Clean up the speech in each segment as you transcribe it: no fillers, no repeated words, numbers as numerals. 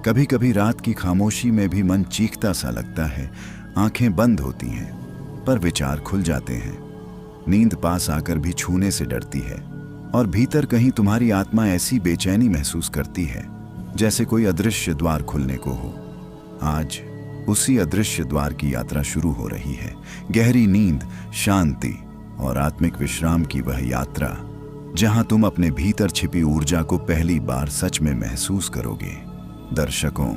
कभी कभी रात की खामोशी में भी मन चीखता सा लगता है। आंखें बंद होती हैं पर विचार खुल जाते हैं। नींद पास आकर भी छूने से डरती है और भीतर कहीं तुम्हारी आत्मा ऐसी बेचैनी महसूस करती है जैसे कोई अदृश्य द्वार खुलने को हो। आज उसी अदृश्य द्वार की यात्रा शुरू हो रही है। गहरी नींद, शांति और आत्मिक विश्राम की वह यात्रा जहां तुम अपने भीतर छिपी ऊर्जा को पहली बार सच में महसूस करोगे। दर्शकों,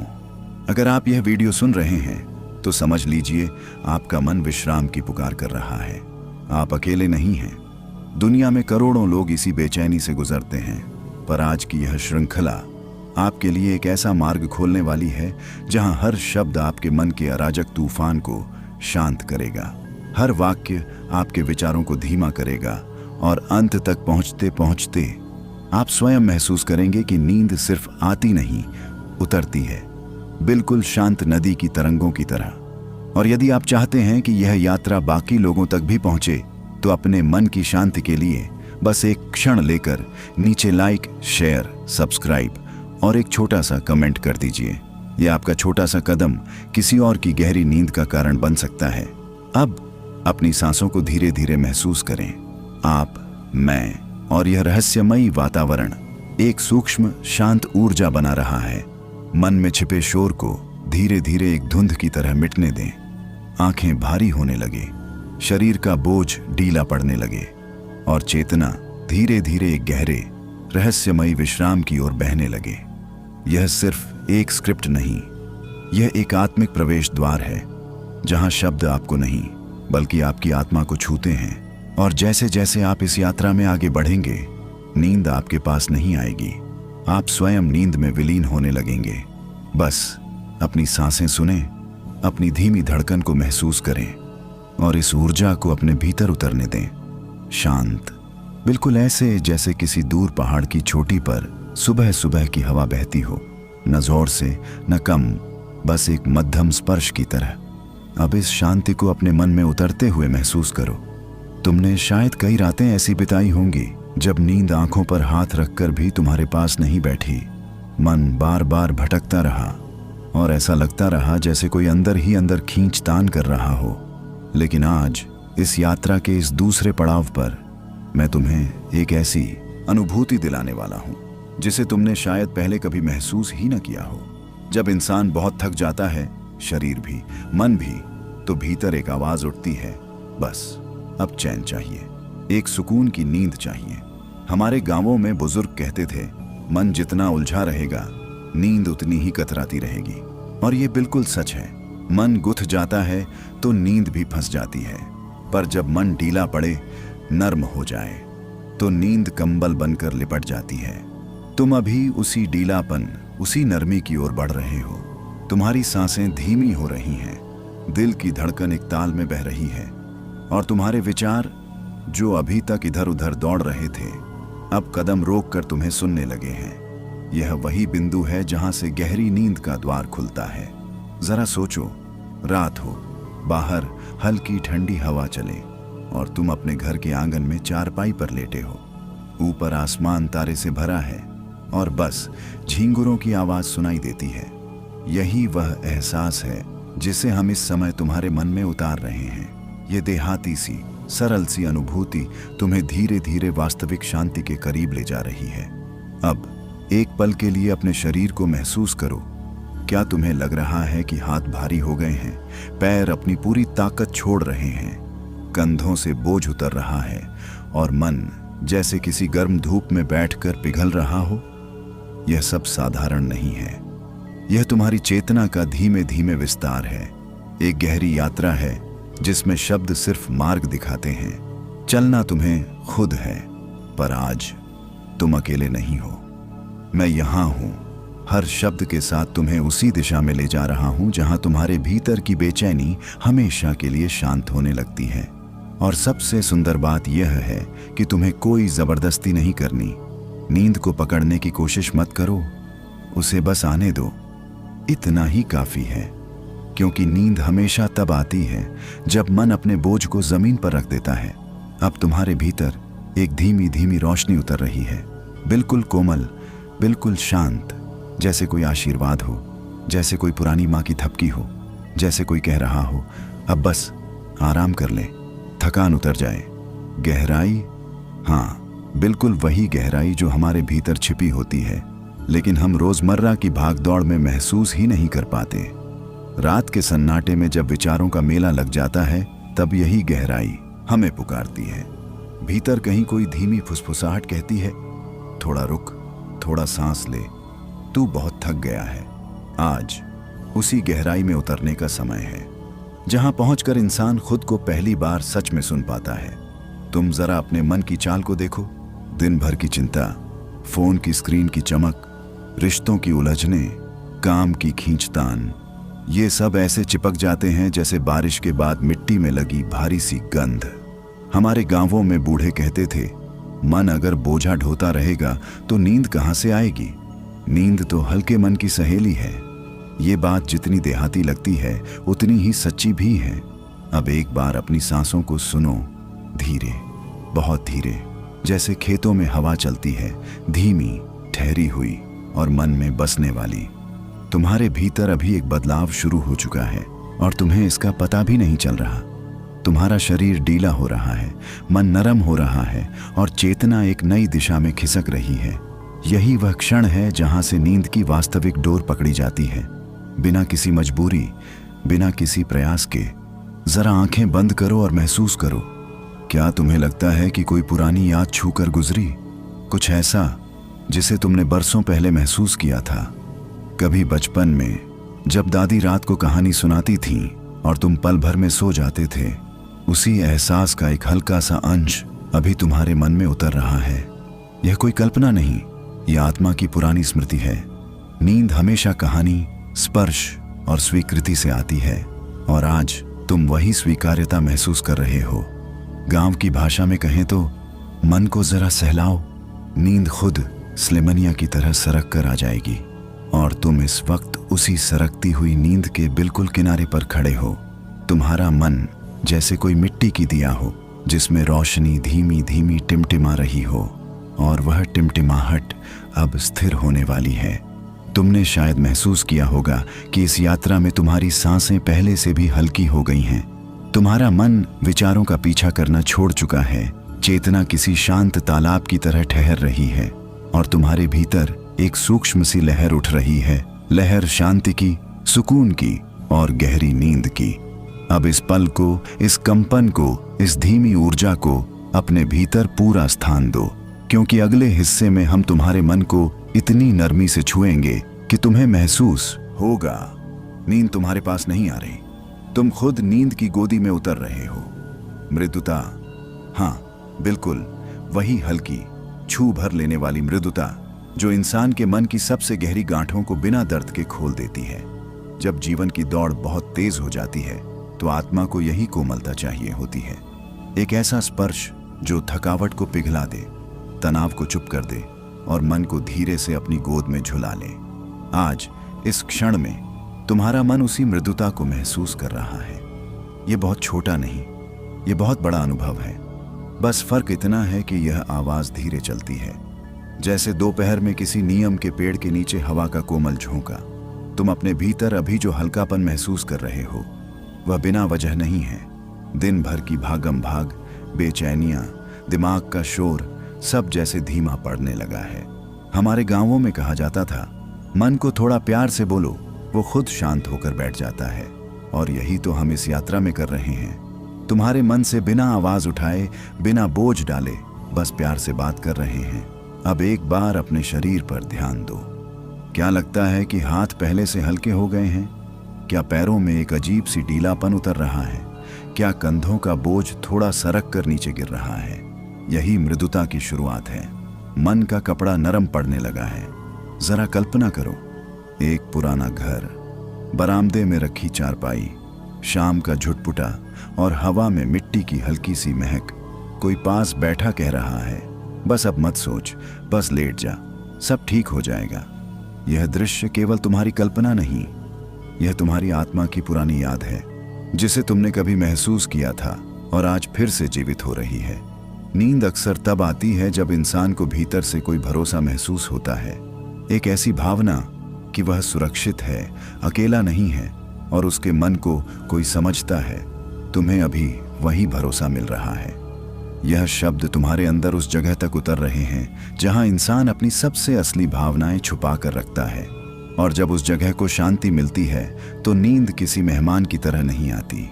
अगर आप यह वीडियो सुन रहे हैं तो समझ लीजिए आपका मन विश्राम की पुकार कर रहा है। आप अकेले नहीं हैं। दुनिया में करोड़ों लोग इसी बेचैनी से गुजरते हैं, पर आज की यह श्रृंखला आपके लिए एक ऐसा मार्ग खोलने वाली है जहां हर शब्द आपके मन के अराजक तूफान को शांत करेगा। हर वाक्य आपके विचारों को धीमा करेगा और अंत तक पहुंचते पहुंचते आप स्वयं महसूस करेंगे कि नींद सिर्फ आती नहीं, उतरती है, बिल्कुल शांत नदी की तरंगों की तरह। और यदि आप चाहते हैं कि यह यात्रा बाकी लोगों तक भी पहुंचे तो अपने मन की शांति के लिए बस एक क्षण लेकर नीचे लाइक, शेयर, सब्सक्राइब और एक छोटा सा कमेंट कर दीजिए। यह आपका छोटा सा कदम किसी और की गहरी नींद का कारण बन सकता है। अब अपनी सांसों को धीरे धीरे महसूस करें। आप, मैं और यह रहस्यमयी वातावरण एक सूक्ष्म शांत ऊर्जा बना रहा है। मन में छिपे शोर को धीरे धीरे एक धुंध की तरह मिटने दें। आंखें भारी होने लगे, शरीर का बोझ ढीला पड़ने लगे और चेतना धीरे धीरे एक गहरे रहस्यमयी विश्राम की ओर बहने लगे। यह सिर्फ एक स्क्रिप्ट नहीं, यह एक आत्मिक प्रवेश द्वार है जहां शब्द आपको नहीं बल्कि आपकी आत्मा को छूते हैं। और जैसे जैसे आप इस यात्रा में आगे बढ़ेंगे, नींद आपके पास नहीं आएगी, आप स्वयं नींद में विलीन होने लगेंगे। बस अपनी सांसें सुनें, अपनी धीमी धड़कन को महसूस करें और इस ऊर्जा को अपने भीतर उतरने दें। शांत, बिल्कुल ऐसे जैसे किसी दूर पहाड़ की चोटी पर सुबह सुबह की हवा बहती हो, न जोर से न कम, बस एक मध्यम स्पर्श की तरह। अब इस शांति को अपने मन में उतरते हुए महसूस करो। तुमने शायद कई रातें ऐसी बिताई होंगी जब नींद आंखों पर हाथ रखकर भी तुम्हारे पास नहीं बैठी। मन बार बार भटकता रहा और ऐसा लगता रहा जैसे कोई अंदर ही अंदर खींचतान कर रहा हो। लेकिन आज इस यात्रा के इस दूसरे पड़ाव पर मैं तुम्हें एक ऐसी अनुभूति दिलाने वाला हूं जिसे तुमने शायद पहले कभी महसूस ही न किया हो। जब इंसान बहुत थक जाता है, शरीर भी, मन भी, तो भीतर एक आवाज उठती है, बस अब चैन चाहिए, एक सुकून की नींद चाहिए। हमारे गांवों में बुजुर्ग कहते थे, मन जितना उलझा रहेगा नींद उतनी ही कतराती रहेगी। और ये बिल्कुल सच है। मन गुथ जाता है तो नींद भी फंस जाती है, पर जब मन ढीला पड़े, नर्म हो जाए, तो नींद कंबल बनकर लिपट जाती है। तुम अभी उसी ढीलापन, उसी नरमी की ओर बढ़ रहे हो। तुम्हारी सांसें धीमी हो रही हैं, दिल की धड़कन एक ताल में बह रही है और तुम्हारे विचार जो अभी तक इधर उधर दौड़ रहे थे, अब कदम रोक कर तुम्हें सुनने लगे हैं। यह वही बिंदु है जहां से गहरी नींद का द्वार खुलता है। जरा सोचो, रात हो, बाहर हल्की ठंडी हवा चले और तुम अपने घर के आंगन में चारपाई पर लेटे हो। ऊपर आसमान तारे से भरा है और बस झींगुरों की आवाज सुनाई देती है। यही वह एहसास है जिसे हम इस समय तुम्हारे मन में उतार रहे हैं। ये देहाती सी, सरल सी अनुभूति तुम्हें धीरे धीरे वास्तविक शांति के करीब ले जा रही है। अब एक पल के लिए अपने शरीर को महसूस करो। क्या तुम्हें लग रहा है कि हाथ भारी हो गए हैं, पैर अपनी पूरी ताकत छोड़ रहे हैं, कंधों से बोझ उतर रहा है और मन जैसे किसी गर्म धूप में बैठकर पिघल रहा हो? यह सब साधारण नहीं है। यह तुम्हारी चेतना का धीमे धीमे विस्तार है। एक गहरी यात्रा है जिसमें शब्द सिर्फ मार्ग दिखाते हैं। चलना तुम्हें खुद है, पर आज तुम अकेले नहीं हो। मैं यहां हूं, हर शब्द के साथ तुम्हें उसी दिशा में ले जा रहा हूं जहां तुम्हारे भीतर की बेचैनी हमेशा के लिए शांत होने लगती है। और सबसे सुंदर बात यह है कि तुम्हें कोई जबरदस्ती नहीं करनी। नींद को पकड़ने की कोशिश मत करो, उसे बस आने दो, इतना ही काफी है। क्योंकि नींद हमेशा तब आती है जब मन अपने बोझ को जमीन पर रख देता है। अब तुम्हारे भीतर एक धीमी धीमी रोशनी उतर रही है, बिल्कुल कोमल, बिल्कुल शांत, जैसे कोई आशीर्वाद हो। जैसे कोई पुरानी माँ की थपकी हो, जैसे कोई कह रहा हो अब बस आराम कर ले, थकान उतर जाए। गहराई, हाँ बिल्कुल वही गहराई जो हमारे भीतर छिपी होती है, लेकिन हम रोजमर्रा की भागदौड़ में महसूस ही नहीं कर पाते। रात के सन्नाटे में जब विचारों का मेला लग जाता है, तब यही गहराई हमें पुकारती है। भीतर कहीं कोई धीमी फुसफुसाहट कहती है, थोड़ा रुक, थोड़ा सांस ले, तू बहुत थक गया है। आज उसी गहराई में उतरने का समय है, जहां पहुंचकर इंसान खुद को पहली बार सच में सुन पाता है। तुम जरा अपने मन की चाल को देखो। दिन भर की चिंता, फोन की स्क्रीन की चमक, रिश्तों की उलझने, काम की खींचतान, ये सब ऐसे चिपक जाते हैं जैसे बारिश के बाद मिट्टी में लगी भारी सी गंध। हमारे गांवों में बूढ़े कहते थे, मन अगर बोझा ढोता रहेगा तो नींद कहां से आएगी। नींद तो हल्के मन की सहेली है। ये बात जितनी देहाती लगती है उतनी ही सच्ची भी है। अब एक बार अपनी सांसों को सुनो, धीरे, बहुत धीरे, जैसे खेतों में हवा चलती है, धीमी, ठहरी हुई और मन में बसने वाली। तुम्हारे भीतर अभी एक बदलाव शुरू हो चुका है और तुम्हें इसका पता भी नहीं चल रहा। तुम्हारा शरीर ढीला हो रहा है, मन नरम हो रहा है और चेतना एक नई दिशा में खिसक रही है। यही वह क्षण है जहां से नींद की वास्तविक डोर पकड़ी जाती है। बिना किसी मजबूरी, बिना किसी प्रयास के जरा आंखें बंद करो और महसूस करो। क्या तुम्हें लगता है कि कोई पुरानी याद छूकर गुजरी? कुछ ऐसा जिसे तुमने बरसों पहले महसूस किया था। कभी बचपन में जब दादी रात को कहानी सुनाती थी और तुम पल भर में सो जाते थे, उसी एहसास का एक हल्का सा अंश अभी तुम्हारे मन में उतर रहा है। यह कोई कल्पना नहीं, यह आत्मा की पुरानी स्मृति है। नींद हमेशा कहानी, स्पर्श और स्वीकृति से आती है और आज तुम वही स्वीकार्यता महसूस कर रहे हो। गांव की भाषा में कहें तो मन को जरा सहलाओ, नींद खुद स्लेमनिया की तरह सरक कर आ जाएगी और तुम इस वक्त उसी सरकती हुई नींद के बिल्कुल किनारे पर खड़े हो। तुम्हारा मन जैसे कोई मिट्टी की दिया हो जिसमें रोशनी धीमी धीमी टिमटिमा रही हो और वह टिमटिमाहट अब स्थिर होने वाली है। तुमने शायद महसूस किया होगा कि इस यात्रा में तुम्हारी सांसें पहले से भी हल्की हो गई हैं। तुम्हारा मन विचारों का पीछा करना छोड़ चुका है। चेतना किसी शांत तालाब की तरह ठहर रही है और तुम्हारे भीतर एक सूक्ष्म सी लहर उठ रही है। लहर शांति की, सुकून की और गहरी नींद की। अब इस पल को, इस कंपन को, इस धीमी ऊर्जा को अपने भीतर पूरा स्थान दो, क्योंकि अगले हिस्से में हम तुम्हारे मन को इतनी नरमी से छुएंगे कि तुम्हें महसूस होगा नींद तुम्हारे पास नहीं आ रही, तुम खुद नींद की गोदी में उतर रहे हो। मृदुता, हाँ बिल्कुल वही हल्की, छू भर लेने वाली मृदुता जो इंसान के मन की सबसे गहरी गांठों को बिना दर्द के खोल देती है। जब जीवन की दौड़ बहुत तेज हो जाती है तो आत्मा को यही कोमलता चाहिए होती है। एक ऐसा स्पर्श जो थकावट को पिघला दे, तनाव को चुप कर दे और मन को धीरे से अपनी गोद में झुला ले। आज इस क्षण में तुम्हारा मन उसी मृदुता को महसूस कर रहा है। यह बहुत छोटा नहीं, यह बहुत बड़ा अनुभव है। बस फर्क इतना है कि यह आवाज धीरे चलती है, जैसे दोपहर में किसी नीम के पेड़ के नीचे हवा का कोमल झोंका। तुम अपने भीतर अभी जो हल्कापन महसूस कर रहे हो वह बिना वजह नहीं है। दिन भर की भागम भाग, बेचैनियां, दिमाग का शोर सब जैसे धीमा पड़ने लगा है। हमारे गांवों में कहा जाता था, मन को थोड़ा प्यार से बोलो, वो खुद शांत होकर बैठ जाता है। और यही तो हम इस यात्रा में कर रहे हैं। तुम्हारे मन से बिना आवाज उठाए, बिना बोझ डाले, बस प्यार से बात कर रहे हैं। अब एक बार अपने शरीर पर ध्यान दो। क्या लगता है कि हाथ पहले से हल्के हो गए हैं? क्या पैरों में एक अजीब सी ढीलापन उतर रहा है? क्या कंधों का बोझ थोड़ा सरक कर नीचे गिर रहा है? यही मृदुता की शुरुआत है। मन का कपड़ा नरम पड़ने लगा है। जरा कल्पना करो, एक पुराना घर, बरामदे में रखी चारपाई, शाम का झुटपुटा और हवा में मिट्टी की हल्की सी महक। कोई पास बैठा कह रहा है, बस अब मत सोच, बस लेट जा, सब ठीक हो जाएगा। यह दृश्य केवल तुम्हारी कल्पना नहीं, यह तुम्हारी आत्मा की पुरानी याद है, जिसे तुमने कभी महसूस किया था और आज फिर से जीवित हो रही है। नींद अक्सर तब आती है जब इंसान को भीतर से कोई भरोसा महसूस होता है, एक ऐसी भावना कि वह सुरक्षित है, अकेला नहीं है और उसके मन को कोई समझता है, तुम्हें अभी वही भरोसा मिल रहा है। यह शब्द तुम्हारे अंदर उस जगह तक उतर रहे हैं जहां इंसान अपनी सबसे असली भावनाएं छुपा कर रखता है। और जब उस जगह को शांति मिलती है तो नींद किसी मेहमान की तरह नहीं आती,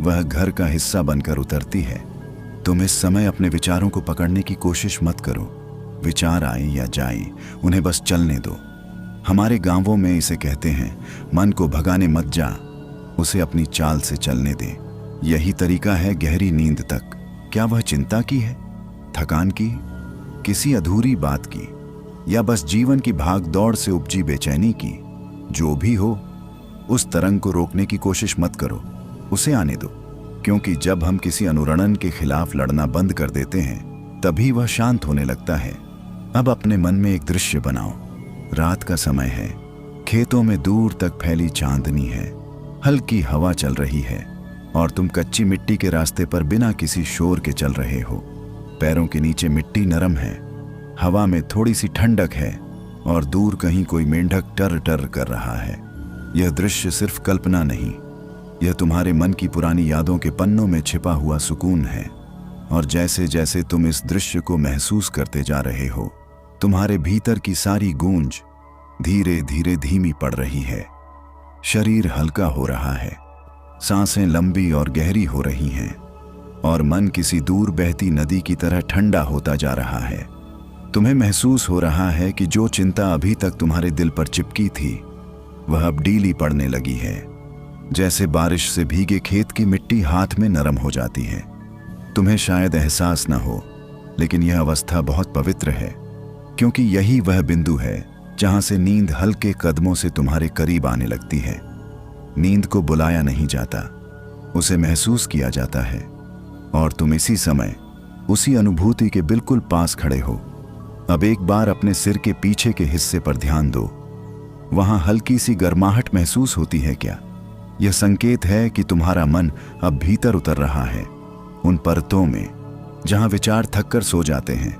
वह घर का हिस्सा बनकर उतरती है। तुम इस समय अपने विचारों को पकड़ने की कोशिश मत करो। विचार आए या जाए, उन्हें बस चलने दो। हमारे गांवों में इसे कहते हैं, मन को भगाने मत जा, उसे अपनी चाल से चलने दे। यही तरीका है गहरी नींद तक। क्या वह चिंता की है, थकान की, किसी अधूरी बात की, या बस जीवन की भाग दौड़ से उपजी बेचैनी की? जो भी हो, उस तरंग को रोकने की कोशिश मत करो, उसे आने दो। क्योंकि जब हम किसी अनुरणन के खिलाफ लड़ना बंद कर देते हैं तभी वह शांत होने लगता है। अब अपने मन में एक दृश्य बनाओ। रात का समय है, खेतों में दूर तक फैली चांदनी है, हल्की हवा चल रही है और तुम कच्ची मिट्टी के रास्ते पर बिना किसी शोर के चल रहे हो। पैरों के नीचे मिट्टी नरम है, हवा में थोड़ी सी ठंडक है और दूर कहीं कोई मेंढक टर टर कर रहा है। यह दृश्य सिर्फ कल्पना नहीं, यह तुम्हारे मन की पुरानी यादों के पन्नों में छिपा हुआ सुकून है। और जैसे जैसे तुम इस दृश्य को महसूस करते जा रहे हो, तुम्हारे भीतर की सारी गूंज धीरे धीरे धीमी पड़ रही है। शरीर हल्का हो रहा है, सांसें लंबी और गहरी हो रही हैं और मन किसी दूर बहती नदी की तरह ठंडा होता जा रहा है। तुम्हें महसूस हो रहा है कि जो चिंता अभी तक तुम्हारे दिल पर चिपकी थी वह अब ढीली पड़ने लगी है। जैसे बारिश से भीगे खेत की मिट्टी हाथ में नरम हो जाती है। तुम्हें शायद एहसास न हो, लेकिन यह अवस्था बहुत पवित्र है, क्योंकि यही वह बिंदु है जहां से नींद हल्के कदमों से तुम्हारे करीब आने लगती है। नींद को बुलाया नहीं जाता, उसे महसूस किया जाता है और तुम इसी समय उसी अनुभूति के बिल्कुल पास खड़े हो। अब एक बार अपने सिर के पीछे के हिस्से पर ध्यान दो। वहां हल्की सी गर्माहट महसूस होती है क्या? यह संकेत है कि तुम्हारा मन अब भीतर उतर रहा है, उन परतों में जहां विचार थककर सो जाते हैं,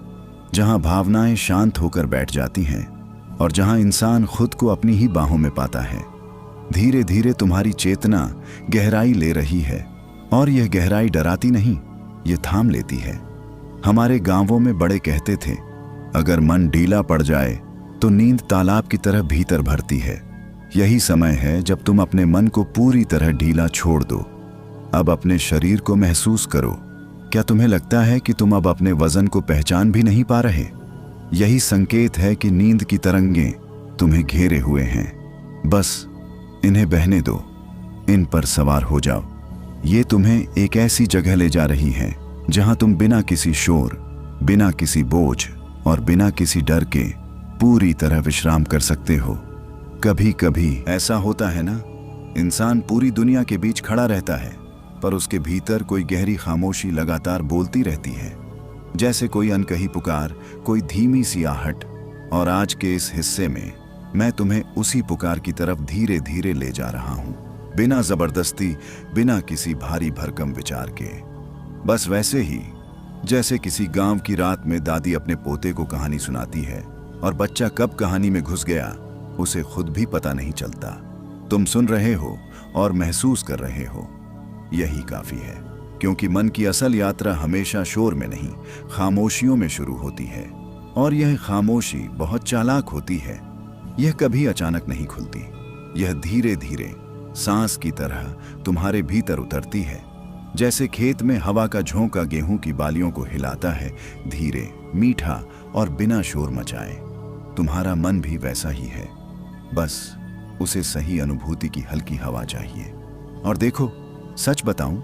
जहां भावनाएं शांत होकर बैठ जाती हैं और जहां इंसान खुद को अपनी ही बाहों में पाता है। धीरे धीरे तुम्हारी चेतना गहराई ले रही है और यह गहराई डराती नहीं, यह थाम लेती है। हमारे गांवों में बड़े कहते थे, अगर मन ढीला पड़ जाए तो नींद तालाब की तरह भीतर भरती है। यही समय है जब तुम अपने मन को पूरी तरह ढीला छोड़ दो। अब अपने शरीर को महसूस करो। क्या तुम्हें लगता है कि तुम अब अपने वजन को पहचान भी नहीं पा रहे? यही संकेत है कि नींद की तरंगें तुम्हें घेरे हुए हैं। बस इन्हें बहने दो, इन पर सवार हो जाओ। ये तुम्हें एक ऐसी जगह ले जा रही है जहां तुम बिना किसी शोर, बिना किसी बोझ और बिना किसी डर के पूरी तरह विश्राम कर सकते हो। कभी कभी ऐसा होता है ना, इंसान पूरी दुनिया के बीच खड़ा रहता है पर उसके भीतर कोई गहरी खामोशी लगातार बोलती रहती है, जैसे कोई अनकही पुकार, कोई धीमी सी आहट। और आज के इस हिस्से में मैं तुम्हें उसी पुकार की तरफ धीरे धीरे ले जा रहा हूं, बिना जबरदस्ती, बिना किसी भारी भरकम विचार के। बस वैसे ही जैसे किसी गांव की रात में दादी अपने पोते को कहानी सुनाती है और बच्चा कब कहानी में घुस गया उसे खुद भी पता नहीं चलता। तुम सुन रहे हो और महसूस कर रहे हो, यही काफी है। क्योंकि मन की असल यात्रा हमेशा शोर में नहीं, खामोशियों में शुरू होती है। और यह खामोशी बहुत चालाक होती है। यह कभी अचानक नहीं खुलती, यह धीरे धीरे सांस की तरह तुम्हारे भीतर उतरती है। जैसे खेत में हवा का झोंका गेहूं की बालियों को हिलाता है, धीरे, मीठा और बिना शोर मचाए। तुम्हारा मन भी वैसा ही है, बस उसे सही अनुभूति की हल्की हवा चाहिए। और देखो, सच बताऊं,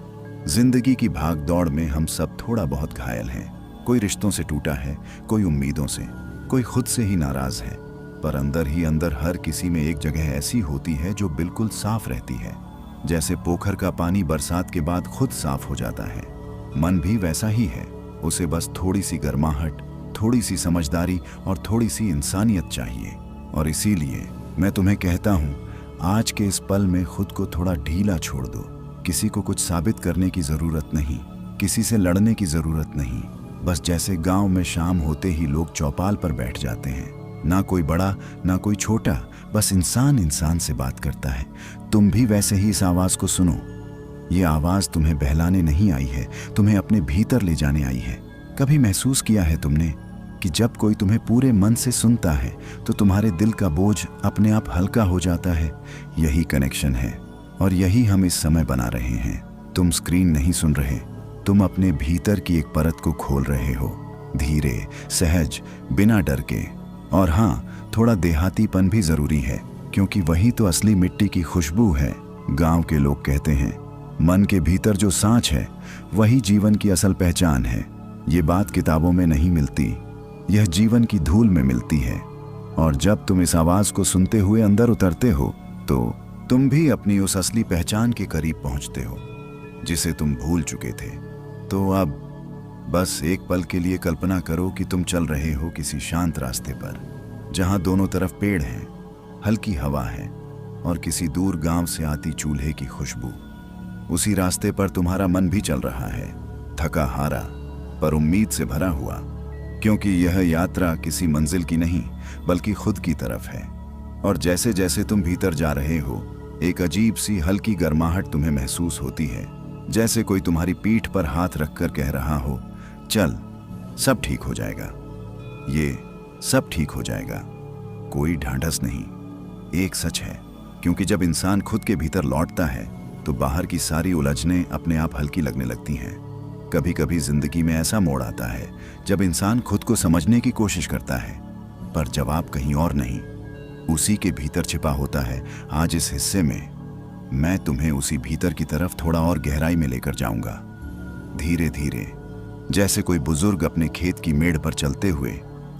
जिंदगी की भाग दौड़ में हम सब थोड़ा बहुत घायल हैं। कोई रिश्तों से टूटा है, कोई उम्मीदों से, कोई खुद से ही नाराज है। पर अंदर ही अंदर हर किसी में एक जगह ऐसी होती है जो बिल्कुल साफ रहती है, जैसे पोखर का पानी बरसात के बाद खुद साफ हो जाता है। मन भी वैसा ही है, उसे बस थोड़ी सी गर्माहट, थोड़ी सी समझदारी और थोड़ी सी इंसानियत चाहिए। और इसीलिए मैं तुम्हें कहता हूँ, आज के इस पल में खुद को थोड़ा ढीला छोड़ दो। किसी को कुछ साबित करने की जरूरत नहीं, किसी से लड़ने की जरूरत नहीं। बस जैसे गांव में शाम होते ही लोग चौपाल पर बैठ जाते हैं, ना कोई बड़ा ना कोई छोटा, बस इंसान इंसान से बात करता है। तुम भी वैसे ही इस आवाज को सुनो। ये आवाज तुम्हें बहलाने नहीं आई है, तुम्हें अपने भीतर ले जाने आई है। कभी महसूस किया है तुमने कि जब कोई तुम्हें पूरे मन से सुनता है तो तुम्हारे दिल का बोझ अपने आप हल्का हो जाता है? यही कनेक्शन है और यही हम इस समय बना रहे हैं। तुम स्क्रीन नहीं सुन रहे, तुम अपने भीतर की एक परत को खोल रहे हो, धीरे, सहज, बिना डर के। और हाँ, थोड़ा देहातीपन भी जरूरी है, क्योंकि वही तो असली मिट्टी की खुशबू है। गांव के लोग कहते हैं, मन के भीतर जो सांच है वही जीवन की असल पहचान है। ये बात किताबों में नहीं मिलती, यह जीवन की धूल में मिलती है। और जब तुम इस आवाज को सुनते हुए अंदर उतरते हो तो तुम भी अपनी उस असली पहचान के करीब पहुंचते हो जिसे तुम भूल चुके थे। तो अब बस एक पल के लिए कल्पना करो कि तुम चल रहे हो किसी शांत रास्ते पर, जहां दोनों तरफ पेड़ हैं, हल्की हवा है और किसी दूर गांव से आती चूल्हे की खुशबू। उसी रास्ते पर तुम्हारा मन भी चल रहा है, थका हारा पर उम्मीद से भरा हुआ, क्योंकि यह यात्रा किसी मंजिल की नहीं बल्कि खुद की तरफ है। और जैसे जैसे तुम भीतर जा रहे हो, एक अजीब सी हल्की गर्माहट तुम्हें महसूस होती है, जैसे कोई तुम्हारी पीठ पर हाथ रखकर कह रहा हो, चल सब ठीक हो जाएगा, ये सब ठीक हो जाएगा। कोई ढांढस नहीं, एक सच है, क्योंकि जब इंसान खुद के भीतर लौटता है तो बाहर की सारी उलझनें अपने आप हल्की लगने लगती हैं। कभी कभी जिंदगी में ऐसा मोड़ आता है जब इंसान खुद को समझने की कोशिश करता है, पर जवाब कहीं और नहीं, उसी के भीतर छिपा होता है। आज इस हिस्से में मैं तुम्हें उसी भीतर की तरफ थोड़ा और गहराई में लेकर जाऊंगा, धीरे धीरे, जैसे कोई बुजुर्ग अपने खेत की मेड़ पर चलते हुए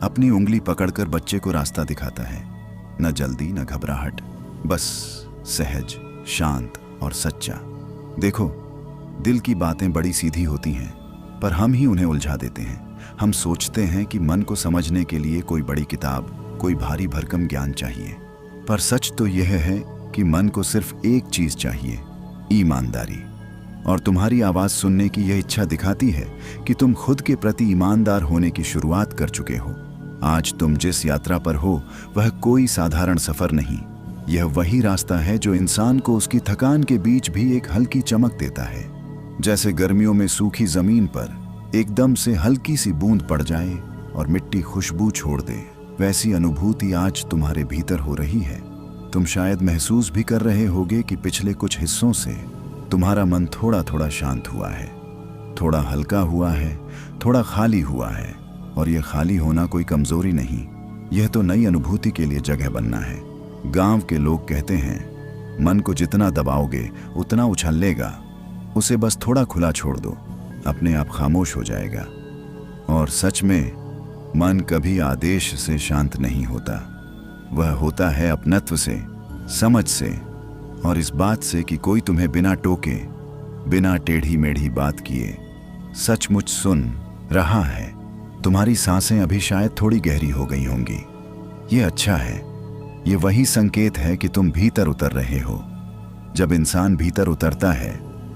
अपनी उंगली पकड़कर बच्चे को रास्ता दिखाता है। न जल्दी न घबराहट, बस सहज, शांत और सच्चा। देखो, दिल की बातें बड़ी सीधी होती हैं, पर हम ही उन्हें उलझा देते हैं। हम सोचते हैं कि मन को समझने के लिए कोई बड़ी किताब, कोई भारी भरकम ज्ञान चाहिए, पर सच तो यह है कि मन को सिर्फ एक चीज चाहिए, ईमानदारी। और तुम्हारी आवाज सुनने की यह इच्छा दिखाती है कि तुम खुद के प्रति ईमानदार होने की शुरुआत कर चुके हो। आज तुम जिस यात्रा पर हो वह कोई साधारण सफर नहीं, यह वही रास्ता है जो इंसान को उसकी थकान के बीच भी एक हल्की चमक देता है। जैसे गर्मियों में सूखी जमीन पर एकदम से हल्की सी बूंद पड़ जाए और मिट्टी खुशबू छोड़ दे, वैसी अनुभूति आज तुम्हारे भीतर हो रही है। तुम शायद महसूस भी कर रहे होगे कि पिछले कुछ हिस्सों से तुम्हारा मन थोड़ा थोड़ा शांत हुआ है, थोड़ा हल्का हुआ है, थोड़ा खाली हुआ है। और यह खाली होना कोई कमजोरी नहीं, यह तो नई अनुभूति के लिए जगह बनना है। गांव के लोग कहते हैं, मन को जितना दबाओगे उतना उछलेगा, उसे बस थोड़ा खुला छोड़ दो, अपने आप खामोश हो जाएगा। और सच में मन कभी आदेश से शांत नहीं होता, वह होता है अपनत्व से, समझ से और इस बात से कि कोई तुम्हें बिना टोके, बिना टेढ़ी मेढ़ी बात किए सचमुच सुन रहा है। तुम्हारी सांसें अभी शायद थोड़ी गहरी हो गई होंगी, ये अच्छा है। ये वही संकेत है कि तुम भीतर उतर रहे हो। जब इंसान भीतर उतरता है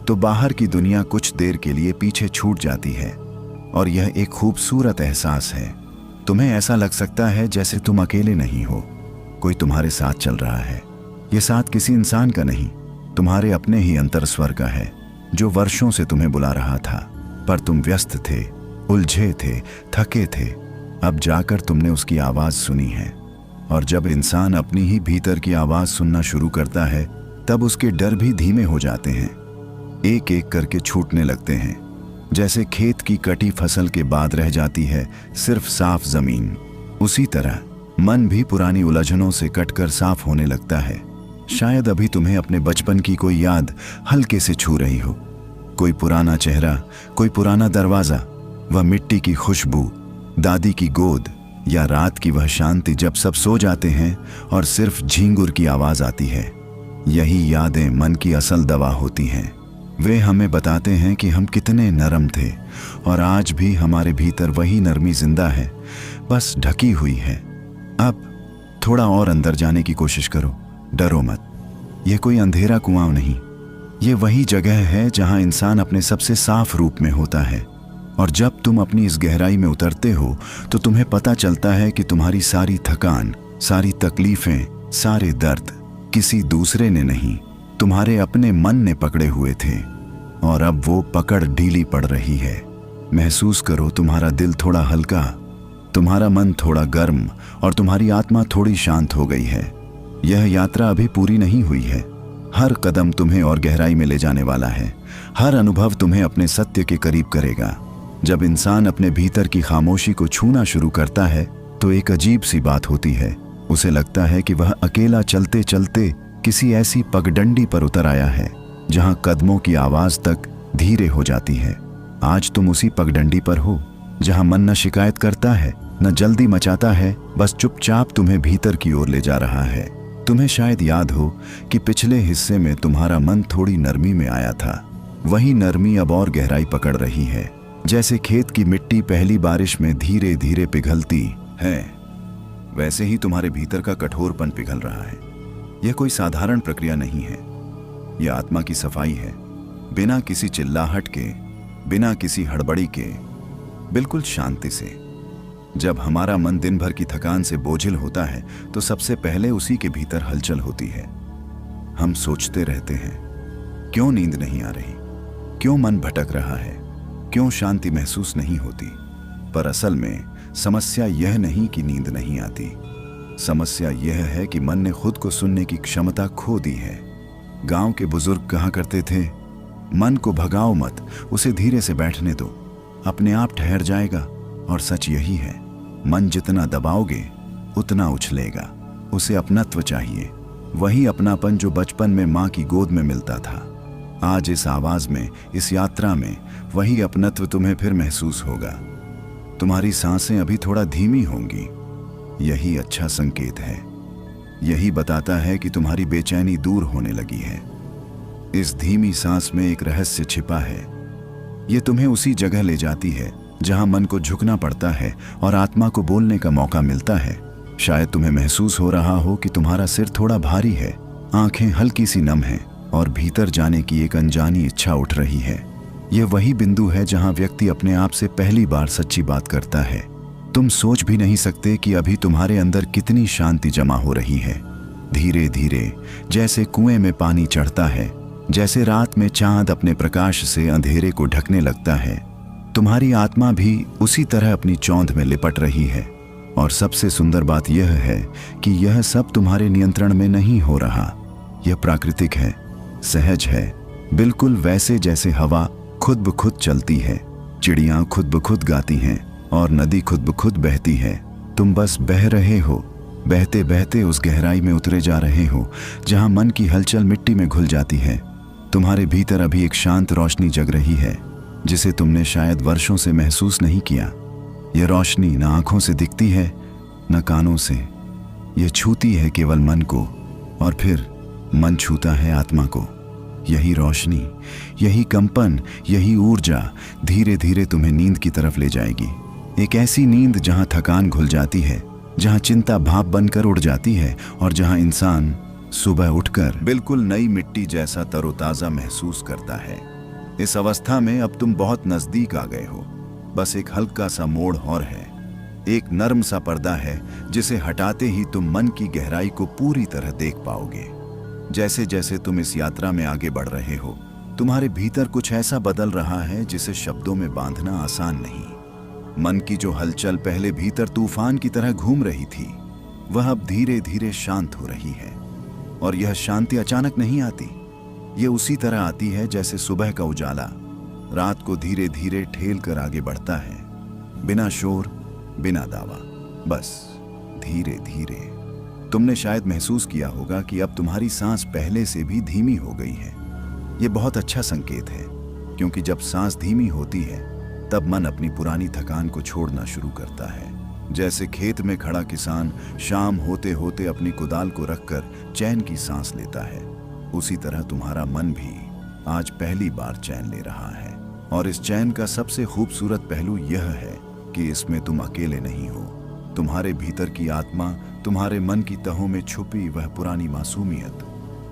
तो बाहर की दुनिया कुछ देर के लिए पीछे छूट जाती है, और यह एक खूबसूरत एहसास है। तुम्हें ऐसा लग सकता है जैसे तुम अकेले नहीं हो, कोई तुम्हारे साथ चल रहा है। यह साथ किसी इंसान का नहीं, तुम्हारे अपने ही अंतर स्वर का है, जो वर्षों से तुम्हें बुला रहा था, पर तुम व्यस्त थे, उलझे थे, थके थे। अब जाकर तुमने उसकी आवाज सुनी है। और जब इंसान अपनी ही भीतर की आवाज सुनना शुरू करता है, तब उसके डर भी धीमे हो जाते हैं, एक एक करके छूटने लगते हैं। जैसे खेत की कटी फसल के बाद रह जाती है सिर्फ साफ जमीन, उसी तरह मन भी पुरानी उलझनों से कटकर साफ होने लगता है। शायद अभी तुम्हें अपने बचपन की कोई याद हल्के से छू रही हो, कोई पुराना चेहरा, कोई पुराना दरवाजा, वह मिट्टी की खुशबू, दादी की गोद, या रात की वह शांति जब सब सो जाते हैं और सिर्फ झींगुर की आवाज आती है। यही यादें मन की असल दवा होती हैं। वे हमें बताते हैं कि हम कितने नरम थे, और आज भी हमारे भीतर वही नरमी जिंदा है, बस ढकी हुई है। अब थोड़ा और अंदर जाने की कोशिश करो, डरो मत। यह कोई अंधेरा कुआं नहीं, ये वही जगह है जहां इंसान अपने सबसे साफ रूप में होता है, और जब तुम अपनी इस गहराई में उतरते हो तो तुम्हें पता चलता है कि तुम्हारी सारी थकान, सारी तकलीफें, सारे दर्द किसी दूसरे ने नहीं, तुम्हारे अपने मन ने पकड़े हुए थे। और अब वो पकड़ ढीली पड़ रही है। महसूस करो तुम्हारा दिल थोड़ा हल्का, तुम्हारा मन थोड़ा गर्म और तुम्हारी आत्मा थोड़ी शांत हो गई है। यह यात्रा अभी पूरी नहीं हुई है। हर कदम तुम्हें और गहराई में ले जाने वाला है। हर अनुभव तुम्हें अपने सत्य के करीब करेगा। जब इंसान अपने भीतर की खामोशी को छूना शुरू करता है तो एक अजीब सी बात होती है। उसे लगता है कि वह अकेला चलते चलते किसी ऐसी पगडंडी पर उतर आया है जहां कदमों की आवाज तक धीरे हो जाती है। आज तुम उसी पगडंडी पर हो जहां मन न शिकायत करता है, न जल्दी मचाता है, बस चुपचाप तुम्हें भीतर की ओर ले जा रहा है। तुम्हें शायद याद हो कि पिछले हिस्से में तुम्हारा मन थोड़ी नरमी में आया था। वही नरमी अब और गहराई पकड़ रही है। जैसे खेत की मिट्टी पहली बारिश में धीरे धीरे पिघलती है, वैसे ही तुम्हारे भीतर का कठोरपन पिघल रहा है। यह कोई साधारण प्रक्रिया नहीं है, यह आत्मा की सफाई है। बिना किसी चिल्लाहट के, बिना किसी हड़बड़ी के, बिल्कुल शांति से। जब हमारा मन दिन भर की थकान से बोझिल होता है तो सबसे पहले उसी के भीतर हलचल होती है। हम सोचते रहते हैं, क्यों नींद नहीं आ रही, क्यों मन भटक रहा है, क्यों शांति महसूस नहीं होती। पर असल में समस्या यह नहीं कि नींद नहीं आती, समस्या यह है कि मन ने खुद को सुनने की क्षमता खो दी है। गांव के बुजुर्ग कहा करते थे, मन को भगाओ मत, उसे धीरे से बैठने दो, अपने आप ठहर जाएगा। और सच यही है, मन जितना दबाओगे उतना उछलेगा। उसे अपनत्व चाहिए, वही अपनापन जो बचपन में माँ की गोद में मिलता था। आज इस आवाज में, इस यात्रा में वही अपनत्व तुम्हें फिर महसूस होगा। तुम्हारी सांसें अभी थोड़ा धीमी होंगी, यही अच्छा संकेत है। यही बताता है कि तुम्हारी बेचैनी दूर होने लगी है। इस धीमी सांस में एक रहस्य छिपा है। ये तुम्हें उसी जगह ले जाती है जहां मन को झुकना पड़ता है और आत्मा को बोलने का मौका मिलता है। शायद तुम्हें महसूस हो रहा हो कि तुम्हारा सिर थोड़ा भारी है, आंखें हल्की सी नम हैं और भीतर जाने की एक अनजानी इच्छा उठ रही है। यह वही बिंदु है जहां व्यक्ति अपने आप से पहली बार सच्ची बात करता है। तुम सोच भी नहीं सकते कि अभी तुम्हारे अंदर कितनी शांति जमा हो रही है। धीरे धीरे, जैसे कुएं में पानी चढ़ता है, जैसे रात में चांद अपने प्रकाश से अंधेरे को ढकने लगता है, तुम्हारी आत्मा भी उसी तरह अपनी चौंध में लिपट रही है। और सबसे सुंदर बात यह है कि यह सब तुम्हारे नियंत्रण में नहीं हो रहा। यह प्राकृतिक है, सहज है, बिल्कुल वैसे जैसे हवा खुद ब खुद चलती है, चिड़ियां खुद ब खुद गाती हैं और नदी खुद ब खुद बहती है। तुम बस बह रहे हो, बहते बहते उस गहराई में उतरे जा रहे हो जहां मन की हलचल मिट्टी में घुल जाती है। तुम्हारे भीतर अभी एक शांत रोशनी जग रही है जिसे तुमने शायद वर्षों से महसूस नहीं किया। यह रोशनी न आंखों से दिखती है, न कानों से। यह छूती है केवल मन को और फिर मन छूता है आत्मा को। यही रोशनी, यही कंपन, यही ऊर्जा धीरे धीरे तुम्हें नींद की तरफ ले जाएगी। एक ऐसी नींद जहां थकान घुल जाती है, जहां चिंता भाप बनकर उड़ जाती है और जहां इंसान सुबह उठकर बिल्कुल नई मिट्टी जैसा तरोताजा महसूस करता है। इस अवस्था में अब तुम बहुत नजदीक आ गए हो। बस एक हल्का सा मोड़ और है, एक नर्म सा पर्दा है जिसे हटाते ही तुम मन की गहराई को पूरी तरह देख पाओगे। जैसे जैसे तुम इस यात्रा में आगे बढ़ रहे हो, तुम्हारे भीतर कुछ ऐसा बदल रहा है जिसे शब्दों में बांधना आसान नहीं। मन की जो हलचल पहले भीतर तूफान की तरह घूम रही थी, वह अब धीरे धीरे शांत हो रही है। और यह शांति अचानक नहीं आती, ये उसी तरह आती है जैसे सुबह का उजाला रात को धीरे धीरे ठेल कर आगे बढ़ता है, बिना शोर, बिना दावा, बस धीरे धीरे। तुमने शायद महसूस किया होगा कि अब तुम्हारी सांस पहले से भी धीमी हो गई है। यह बहुत अच्छा संकेत है, क्योंकि जब सांस धीमी होती है तब मन अपनी पुरानी थकान को छोड़ना शुरू करता है। जैसे खेत में खड़ा किसान शाम होते होते अपनी कुदाल को रखकर चैन की सांस लेता है, उसी तरह तुम्हारा मन भी आज पहली बार चैन ले रहा है। और इस चैन का सबसे खूबसूरत पहलू यह है कि इसमें तुम अकेले नहीं हो। तुम्हारे भीतर की आत्मा, तुम्हारे मन की तहों में छुपी वह पुरानी मासूमियत,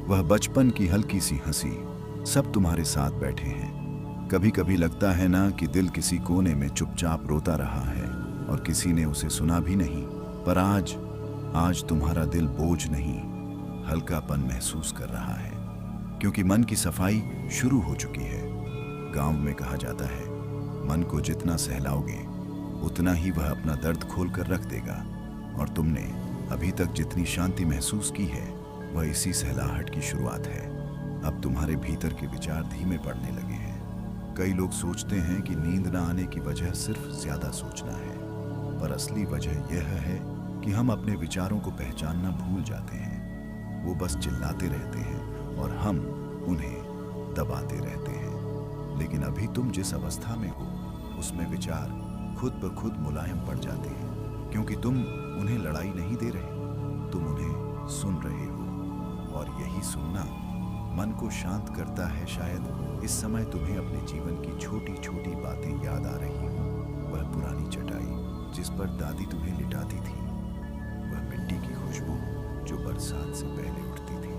वह बचपन की हल्की सी हंसी, सब तुम्हारे साथ बैठे हैं। कभी कभी लगता है ना कि दिल किसी कोने में चुपचाप रोता रहा है और किसी ने उसे सुना भी नहीं। पर आज तुम्हारा दिल बोझ नहीं, हल्कापन महसूस कर रहा है, क्योंकि मन की सफाई शुरू हो चुकी है। गांव में कहा जाता है, मन को जितना सहलाओगे उतना ही वह अपना दर्द खोल कर रख देगा। और तुमने अभी तक जितनी शांति महसूस की है वह इसी सहलाहट की शुरुआत है। अब तुम्हारे भीतर के विचार धीमे पड़ने लगे हैं। कई लोग सोचते हैं कि नींद न आने की वजह सिर्फ ज्यादा सोचना है, पर असली वजह यह है कि हम अपने विचारों को पहचानना भूल जाते हैं। वो बस चिल्लाते रहते हैं और हम उन्हें दबाते रहते हैं। लेकिन अभी तुम जिस अवस्था में हो उसमें विचार खुद ब खुद मुलायम पड़ जाते हैं, क्योंकि तुम उन्हें लड़ाई नहीं दे रहे, तुम उन्हें सुन रहे हो। और यही सुनना मन को शांत करता है। शायद इस समय तुम्हें अपने जीवन की छोटी छोटी बातें याद आ रही हो। वह पुरानी चटाई जिस पर दादी तुम्हें लिटाती थी, वह मिट्टी की खुशबू जो बरसात से पहले उठती थी,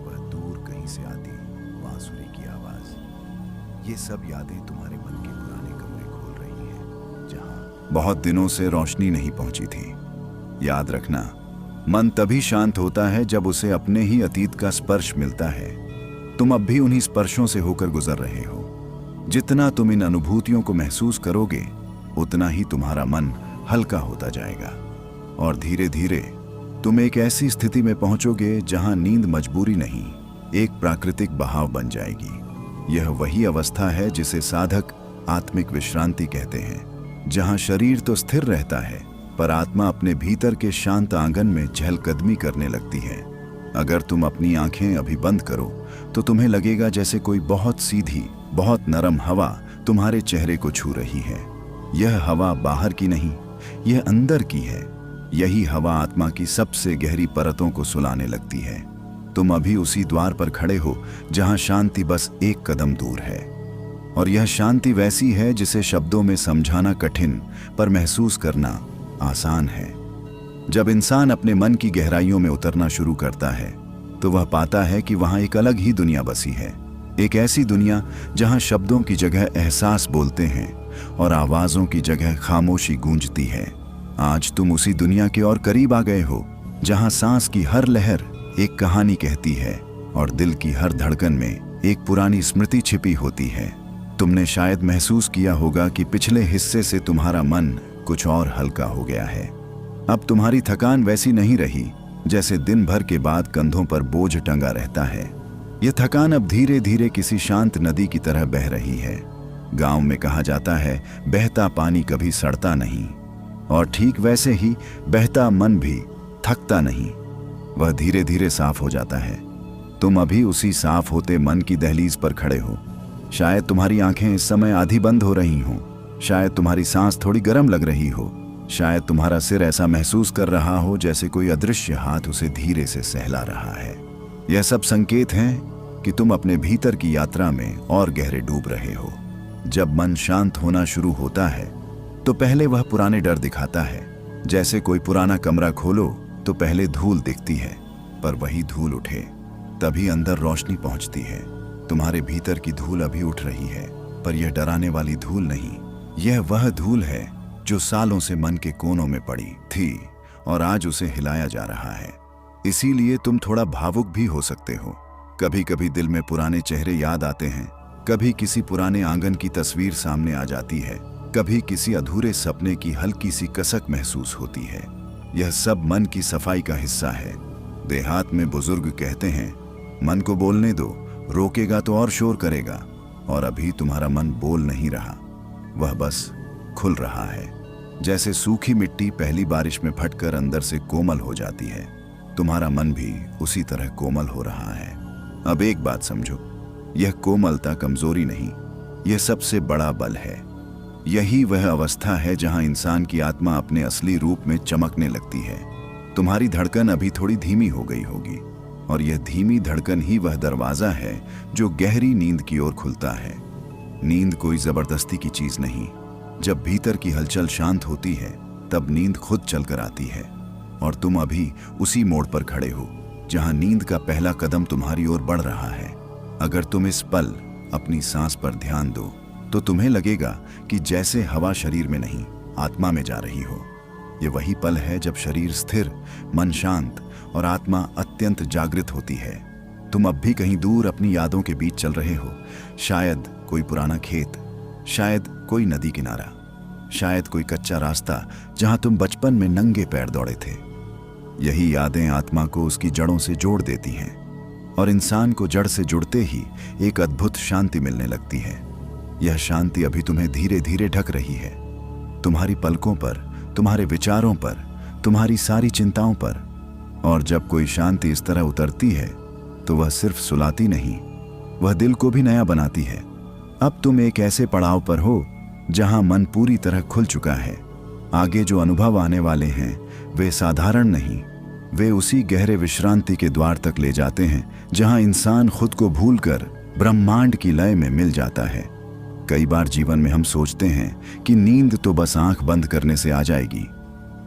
वह दूर कहीं से आती बांसुरी की आवाज। ये सब यादें तुम्हारे मन के पुराने कमरे खोल रही हैं, जहां बहुत दिनों से रोशनी नहीं पहुंची थी। याद रखना, मन तभी शांत होता है जब उसे अपने ही अतीत का स्पर्श मिलता है। तुम अब भी उन्हीं स्पर्शों से होकर गुजर रहे हो। जितना तुम इन अनुभूतियों को महसूस करोगे उतना ही तुम्हारा मन हल्का होता जाएगा, और धीरे धीरे तुम एक ऐसी स्थिति में पहुंचोगे जहां नींद मजबूरी नहीं, एक प्राकृतिक बहाव बन जाएगी। यह वही अवस्था है जिसे साधक आत्मिक विश्रांति कहते हैं, जहां शरीर तो स्थिर रहता है पर आत्मा अपने भीतर के शांत आंगन में चहलकदमी करने लगती है। अगर तुम अपनी आंखें अभी बंद करो तो तुम्हें लगेगा जैसे कोई बहुत सीधी, बहुत नरम हवा तुम्हारे चेहरे को छू रही है। यह हवा बाहर की नहीं, यह अंदर की है। यही हवा आत्मा की सबसे गहरी परतों को सुलाने लगती है। तुम अभी उसी द्वार पर खड़े हो जहां शांति बस एक कदम दूर है। और यह शांति वैसी है जिसे शब्दों में समझाना कठिन पर महसूस करना आसान है। जब इंसान अपने मन की गहराइयों में उतरना शुरू करता है तो वह पाता है कि वहां एक अलग ही दुनिया बसी है। एक ऐसी दुनिया जहां शब्दों की जगह एहसास बोलते हैं और आवाजों की जगह खामोशी गूंजती है। आज तुम उसी दुनिया के और करीब आ गए हो, जहां सांस की हर लहर एक कहानी कहती है और दिल की हर धड़कन में एक पुरानी स्मृति छिपी होती है। तुमने शायद महसूस किया होगा कि पिछले हिस्से से तुम्हारा मन कुछ और हल्का हो गया है। अब तुम्हारी थकान वैसी नहीं रही जैसे दिन भर के बाद कंधों पर बोझ टंगा रहता है। यह थकान अब धीरे धीरे किसी शांत नदी की तरह बह रही है। गांव में कहा जाता है, बहता पानी कभी सड़ता नहीं, और ठीक वैसे ही बहता मन भी थकता नहीं, वह धीरे धीरे साफ हो जाता है। तुम अभी उसी साफ होते मन की दहलीज पर खड़े हो। शायद तुम्हारी आंखें इस समय आधी बंद हो रही हों, शायद तुम्हारी सांस थोड़ी गर्म लग रही हो, शायद तुम्हारा सिर ऐसा महसूस कर रहा हो जैसे कोई अदृश्य हाथ उसे धीरे से सहला रहा है। यह सब संकेत हैं कि तुम अपने भीतर की यात्रा में और गहरे डूब रहे हो। जब मन शांत होना शुरू होता है तो पहले वह पुराने डर दिखाता है। जैसे कोई पुराना कमरा खोलो तो पहले धूल दिखती है, पर वही धूल उठे तभी अंदर रोशनी पहुंचती है। तुम्हारे भीतर की धूल अभी उठ रही है, पर यह डराने वाली धूल नहीं, यह वह धूल है जो सालों से मन के कोनों में पड़ी थी और आज उसे हिलाया जा रहा है। इसीलिए तुम थोड़ा भावुक भी हो सकते हो। कभी कभी दिल में पुराने चेहरे याद आते हैं, कभी किसी पुराने आंगन की तस्वीर सामने आ जाती है, कभी किसी अधूरे सपने की हल्की सी कसक महसूस होती है। यह सब मन की सफाई का हिस्सा है। देहात में बुजुर्ग कहते हैं, मन को बोलने दो, रोकेगा तो और शोर करेगा। और अभी तुम्हारा मन बोल नहीं रहा, वह बस खुल रहा है। जैसे सूखी मिट्टी पहली बारिश में फटकर अंदर से कोमल हो जाती है, तुम्हारा मन भी उसी तरह कोमल हो रहा है। अब एक बात समझो, यह कोमलता कमजोरी नहीं, यह सबसे बड़ा बल है। यही वह अवस्था है जहां इंसान की आत्मा अपने असली रूप में चमकने लगती है। तुम्हारी धड़कन अभी थोड़ी धीमी हो गई होगी, और यह धीमी धड़कन ही वह दरवाजा है जो गहरी नींद की ओर खुलता है। नींद कोई जबरदस्ती की चीज नहीं। जब भीतर की हलचल शांत होती है तब नींद खुद चलकर आती है, और तुम अभी उसी मोड़ पर खड़े हो जहां नींद का पहला कदम तुम्हारी ओर बढ़ रहा है। अगर तुम इस पल अपनी सांस पर ध्यान दो तो तुम्हें लगेगा कि जैसे हवा शरीर में नहीं, आत्मा में जा रही हो। ये वही पल है जब शरीर स्थिर, मन शांत और आत्मा अत्यंत जागृत होती है। तुम अब भी कहीं दूर अपनी यादों के बीच चल रहे हो। शायद कोई पुराना खेत, शायद कोई नदी किनारा, शायद कोई कच्चा रास्ता जहां तुम बचपन में नंगे पैर दौड़े थे। यही यादें आत्मा को उसकी जड़ों से जोड़ देती हैं और इंसान को जड़ से जुड़ते ही एक अद्भुत शांति मिलने लगती है। यह शांति अभी तुम्हें धीरे धीरे ढक रही है, तुम्हारी पलकों पर, तुम्हारे विचारों पर, तुम्हारी सारी चिंताओं पर। और जब कोई शांति इस तरह उतरती है तो वह सिर्फ सुलाती नहीं, वह दिल को भी नया बनाती है। अब तुम एक ऐसे पड़ाव पर हो जहां मन पूरी तरह खुल चुका है। आगे जो अनुभव आने वाले हैं वे साधारण नहीं, वे उसी गहरे विश्रांति के द्वार तक ले जाते हैं जहां इंसान खुद को भूलकर ब्रह्मांड की लय में मिल जाता है। कई बार जीवन में हम सोचते हैं कि नींद तो बस आंख बंद करने से आ जाएगी,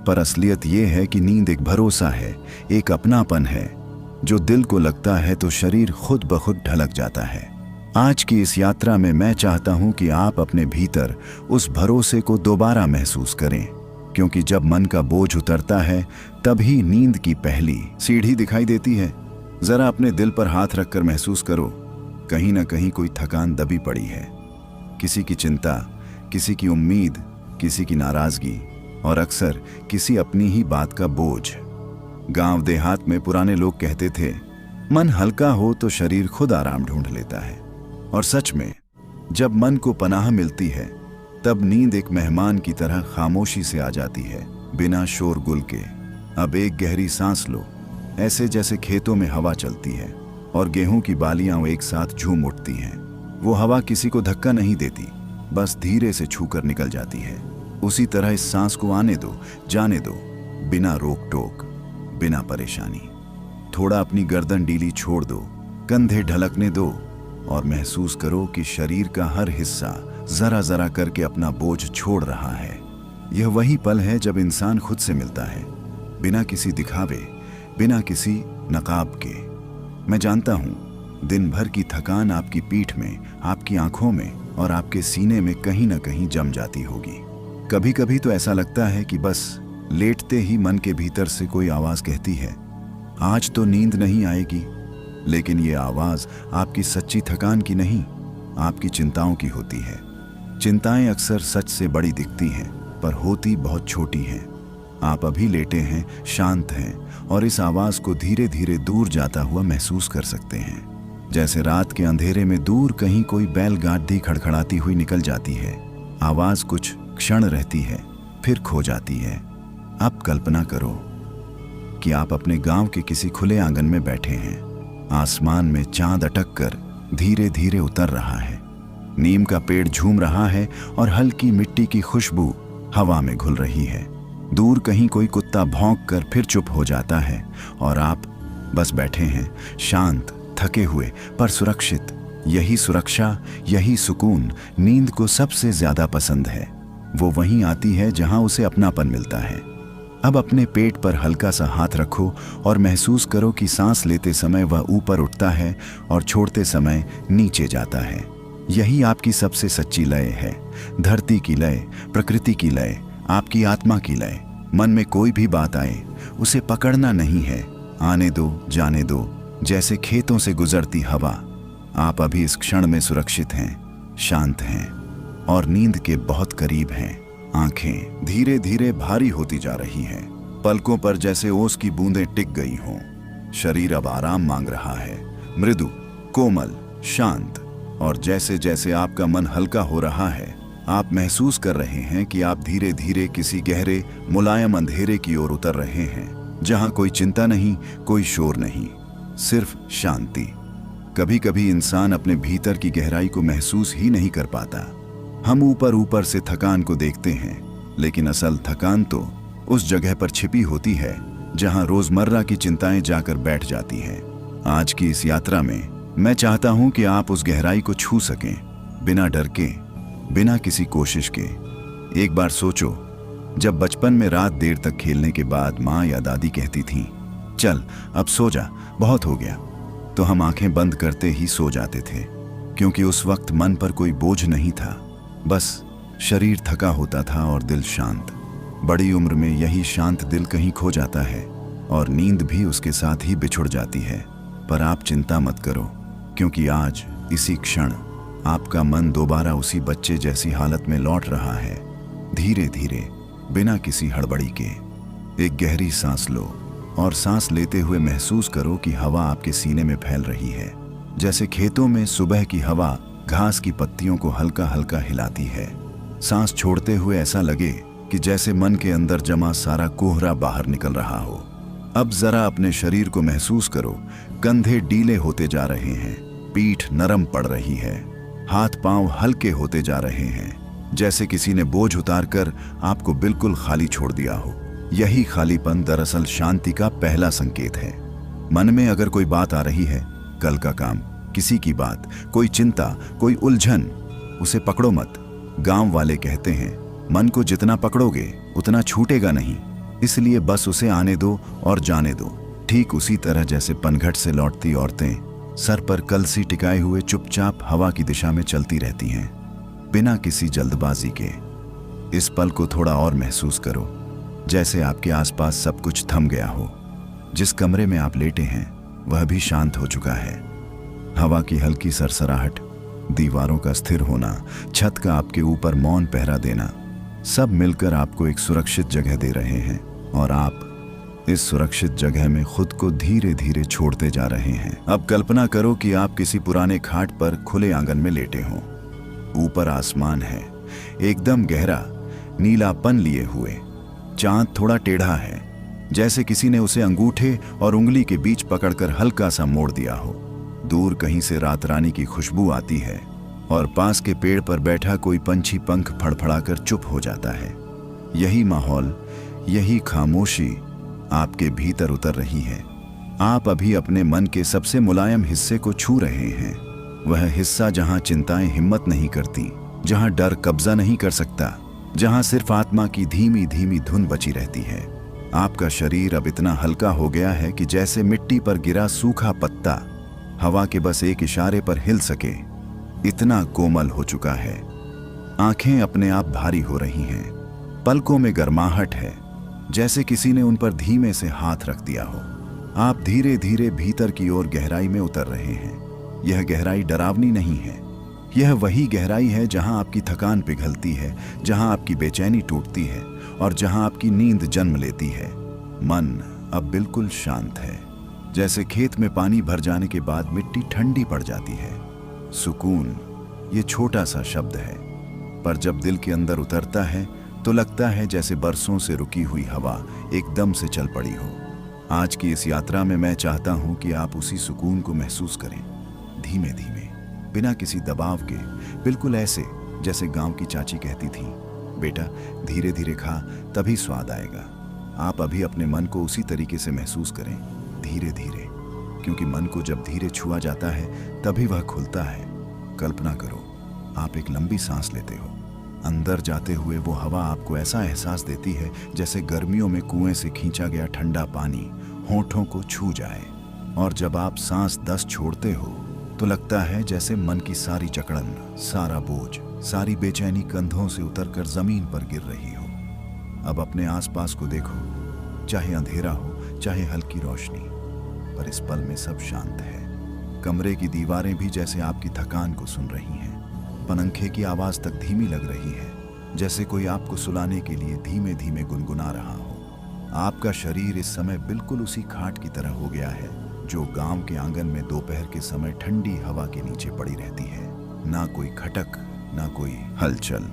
पर असलियत ये है कि नींद एक भरोसा है, एक अपनापन है। जो दिल को लगता है तो शरीर खुद ब खुद ढलक जाता है। आज की इस यात्रा में मैं चाहता हूं कि आप अपने भीतर उस भरोसे को दोबारा महसूस करें, क्योंकि जब मन का बोझ उतरता है तभी नींद की पहली सीढ़ी दिखाई देती है। जरा अपने दिल पर हाथ रखकर महसूस करो, कहीं ना कहीं कोई थकान दबी पड़ी है। किसी की चिंता, किसी की उम्मीद, किसी की नाराजगी और अक्सर किसी अपनी ही बात का बोझ। गांव देहात में पुराने लोग कहते थे, मन हल्का हो तो शरीर खुद आराम ढूंढ लेता है। और सच में जब मन को पनाह मिलती है तब नींद एक मेहमान की तरह खामोशी से आ जाती है, बिना शोरगुल के। अब एक गहरी सांस लो, ऐसे जैसे खेतों में हवा चलती है और गेहूं की बालियां एक साथ झूम उठती हैं। वो हवा किसी को धक्का नहीं देती, बस धीरे से छूकर निकल जाती है। उसी तरह इस सांस को आने दो, जाने दो, बिना रोक टोक, बिना परेशानी। थोड़ा अपनी गर्दन ढीली छोड़ दो, कंधे ढलकने दो और महसूस करो कि शरीर का हर हिस्सा जरा जरा करके अपना बोझ छोड़ रहा है। यह वही पल है जब इंसान खुद से मिलता है, बिना किसी दिखावे, बिना किसी नकाब के। मैं जानता हूं दिन भर की थकान आपकी पीठ में, आपकी आंखों में और आपके सीने में कहीं ना कहीं जम जाती होगी। कभी कभी तो ऐसा लगता है कि बस लेटते ही मन के भीतर से कोई आवाज कहती है, आज तो नींद नहीं आएगी। लेकिन ये आवाज आपकी सच्ची थकान की नहीं, आपकी चिंताओं की होती है। चिंताएं अक्सर सच से बड़ी दिखती हैं, पर होती बहुत छोटी हैं। आप अभी लेटे हैं, शांत हैं और इस आवाज को धीरे धीरे दूर जाता हुआ महसूस कर सकते हैं। जैसे रात के अंधेरे में दूर कहीं कोई बैलगाड़ी खड़खड़ाती हुई निकल जाती है। आवाज कुछ क्षण रहती है, फिर खो जाती है। अब कल्पना करो कि आप अपने गांव के किसी खुले आंगन में बैठे हैं। आसमान में चांद अटक कर धीरे धीरे उतर रहा है, नीम का पेड़ झूम रहा है और हल्की मिट्टी की खुशबू हवा में घुल रही है। दूर कहीं कोई कुत्ता भौंक कर फिर चुप हो जाता है और आप बस बैठे हैं, शांत, थके हुए पर सुरक्षित। यही सुरक्षा, यही सुकून नींद को सबसे ज्यादा पसंद है। वो वहीं आती है जहां उसे अपनापन मिलता है। अब अपने पेट पर हल्का सा हाथ रखो और महसूस करो कि सांस लेते समय वह ऊपर उठता है और छोड़ते समय नीचे जाता है। यही आपकी सबसे सच्ची लय है, धरती की लय, प्रकृति की लय, आपकी आत्मा की लय। मन में कोई भी बात आए उसे पकड़ना नहीं है, आने दो, जाने दो, जैसे खेतों से गुजरती हवा। आप अभी इस क्षण में सुरक्षित हैं, शांत हैं और नींद के बहुत करीब हैं। आंखें धीरे धीरे भारी होती जा रही हैं, पलकों पर जैसे ओस की बूंदें टिक गई हों। शरीर अब आराम मांग रहा है, मृदु, कोमल, शांत। और जैसे जैसे आपका मन हल्का हो रहा है, आप महसूस कर रहे हैं कि आप धीरे धीरे किसी गहरे मुलायम अंधेरे की ओर उतर रहे हैं, जहां कोई चिंता नहीं, कोई शोर नहीं, सिर्फ शांति। कभी कभी इंसान अपने भीतर की गहराई को महसूस ही नहीं कर पाता। हम ऊपर ऊपर से थकान को देखते हैं, लेकिन असल थकान तो उस जगह पर छिपी होती है जहां रोजमर्रा की चिंताएं जाकर बैठ जाती हैं। आज की इस यात्रा में मैं चाहता हूं कि आप उस गहराई को छू सकें, बिना डर के, बिना किसी कोशिश के। एक बार सोचो, जब बचपन में रात देर तक खेलने के बाद माँ या दादी कहती थीं, चल अब सो जा, बहुत हो गया, तो हम आंखें बंद करते ही सो जाते थे। क्योंकि उस वक्त मन पर कोई बोझ नहीं था, बस शरीर थका होता था और दिल शांत। बड़ी उम्र में यही शांत दिल कहीं खो जाता है और नींद भी उसके साथ ही बिछुड़ जाती है। पर आप चिंता मत करो, क्योंकि आज इसी क्षण आपका मन दोबारा उसी बच्चे जैसी हालत में लौट रहा है। धीरे धीरे, बिना किसी हड़बड़ी के, एक गहरी सांस लो और सांस लेते हुए महसूस करो कि हवा आपके सीने में फैल रही है। जैसे खेतों में सुबह की हवा घास की पत्तियों को हल्का हल्का हिलाती है। सांस छोड़ते हुए ऐसा लगे कि जैसे मन के अंदर जमा सारा कोहरा बाहर निकल रहा हो। अब जरा अपने शरीर को महसूस करो। कंधे ढीले होते जा रहे हैं, पीठ नरम पड़ रही है, हाथ पांव हल्के होते जा रहे हैं, जैसे किसी ने बोझ उतारकर आपको बिल्कुल खाली छोड़ दिया हो। यही खालीपन दरअसल शांति का पहला संकेत है। मन में अगर कोई बात आ रही है, कल का काम, किसी की बात, कोई चिंता, कोई उलझन, उसे पकड़ो मत। गांव वाले कहते हैं, मन को जितना पकड़ोगे उतना छूटेगा नहीं, इसलिए बस उसे आने दो और जाने दो। ठीक उसी तरह जैसे पनघट से लौटती औरतें सर पर कलसी टिकाए हुए चुपचाप हवा की दिशा में चलती रहती हैं, बिना किसी जल्दबाजी के। इस पल को थोड़ा और महसूस करो, जैसे आपके आसपास सब कुछ थम गया हो। जिस कमरे में आप लेटे हैं वह भी शांत हो चुका है। हवा की हल्की सरसराहट, दीवारों का स्थिर होना, छत का आपके ऊपर मौन पहरा देना, सब मिलकर आपको एक सुरक्षित जगह दे रहे हैं और आप इस सुरक्षित जगह में खुद को धीरे धीरे छोड़ते जा रहे हैं। अब कल्पना करो कि आप किसी पुराने खाट पर खुले आंगन में लेटे हों। ऊपर आसमान है, एकदम गहरा, नीलापन लिए हुए। चांद थोड़ा टेढ़ा है, जैसे किसी ने उसे अंगूठे और उंगली के बीच पकड़कर हल्का सा मोड़ दिया हो। दूर कहीं से रात रानी की खुशबू आती है और पास के पेड़ पर बैठा कोई पंछी पंख फड़फड़ाकर चुप हो जाता है। यही माहौल, यही खामोशी आपके भीतर उतर रही है। आप अभी अपने मन के सबसे मुलायम हिस्से को छू रहे हैं। वह हिस्सा जहां चिंताएं हिम्मत नहीं करती, जहां डर कब्जा नहीं कर सकता, जहां सिर्फ आत्मा की धीमी धीमी धुन बची रहती है। आपका शरीर अब इतना हल्का हो गया है कि जैसे मिट्टी पर गिरा सूखा पत्ता हवा के बस एक इशारे पर हिल सके, इतना कोमल हो चुका है। आंखें अपने आप भारी हो रही हैं, पलकों में गर्माहट है, जैसे किसी ने उन पर धीमे से हाथ रख दिया हो। आप धीरे धीरे भीतर की ओर गहराई में उतर रहे हैं। यह गहराई डरावनी नहीं है, यह वही गहराई है जहां आपकी थकान पिघलती है, जहां आपकी बेचैनी टूटती है और जहां आपकी नींद जन्म लेती है। मन अब बिल्कुल शांत है, जैसे खेत में पानी भर जाने के बाद मिट्टी ठंडी पड़ जाती है। सुकून, ये छोटा सा शब्द है, पर जब दिल के अंदर उतरता है तो लगता है जैसे बरसों से रुकी हुई हवा एकदम से चल पड़ी हो। आज की इस यात्रा में मैं चाहता हूं कि आप उसी सुकून को महसूस करें, धीमे धीमे, बिना किसी दबाव के, बिल्कुल ऐसे जैसे गांव की चाची कहती थी, बेटा धीरे धीरे खा, तभी स्वाद आएगा। आप अभी अपने मन को उसी तरीके से महसूस करें, धीरे धीरे, क्योंकि मन को जब धीरे छुआ जाता है तभी वह खुलता है। कल्पना करो, आप एक लंबी सांस लेते हो। अंदर जाते हुए वो हवा आपको ऐसा एहसास देती है जैसे गर्मियों में कुएं से खींचा गया ठंडा पानी होठों को छू जाए। और जब आप सांस 10 छोड़ते हो तो लगता है जैसे मन की सारी जकड़न, सारा बोझ, सारी बेचैनी कंधों से उतरकर जमीन पर गिर रही हो। अब अपने आसपास को देखो, चाहे अंधेरा हो चाहे हल्की रोशनी, पर इस पल में सब शांत है। कमरे की दीवारें भी जैसे आपकी थकान को सुन रही हैं। पनंखे की आवाज तक धीमी लग रही है, जैसे कोई आपको सुलाने के लिए धीमे धीमे गुनगुना रहा हो। आपका शरीर इस समय बिल्कुल उसी खाट की तरह हो गया है जो गांव के आंगन में दोपहर के समय ठंडी हवा के नीचे पड़ी रहती है। ना कोई खटक, ना कोई हलचल,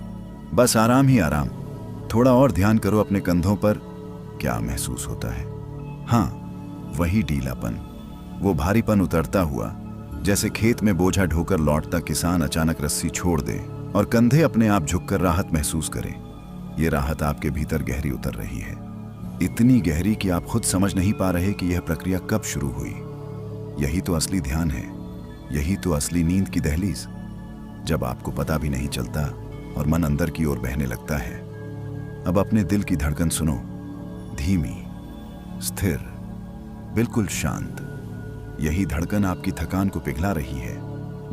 बस आराम ही आराम। थोड़ा और ध्यान करो अपने कंधों पर, क्या महसूस होता है? हाँ, वही ढीलापन, वो भारीपन उतरता हुआ, जैसे खेत में बोझा ढोकर लौटता किसान अचानक रस्सी छोड़ दे और कंधे अपने आप झुककर राहत महसूस करे। ये राहत आपके भीतर गहरी उतर रही है, इतनी गहरी कि आप खुद समझ नहीं पा रहे कि यह प्रक्रिया कब शुरू हुई। यही तो असली ध्यान है, यही तो असली नींद की दहलीज, जब आपको पता भी नहीं चलता और मन अंदर की ओर बहने लगता है। अब अपने दिल की धड़कन सुनो, धीमी, स्थिर, बिल्कुल शांत। यही धड़कन आपकी थकान को पिघला रही है,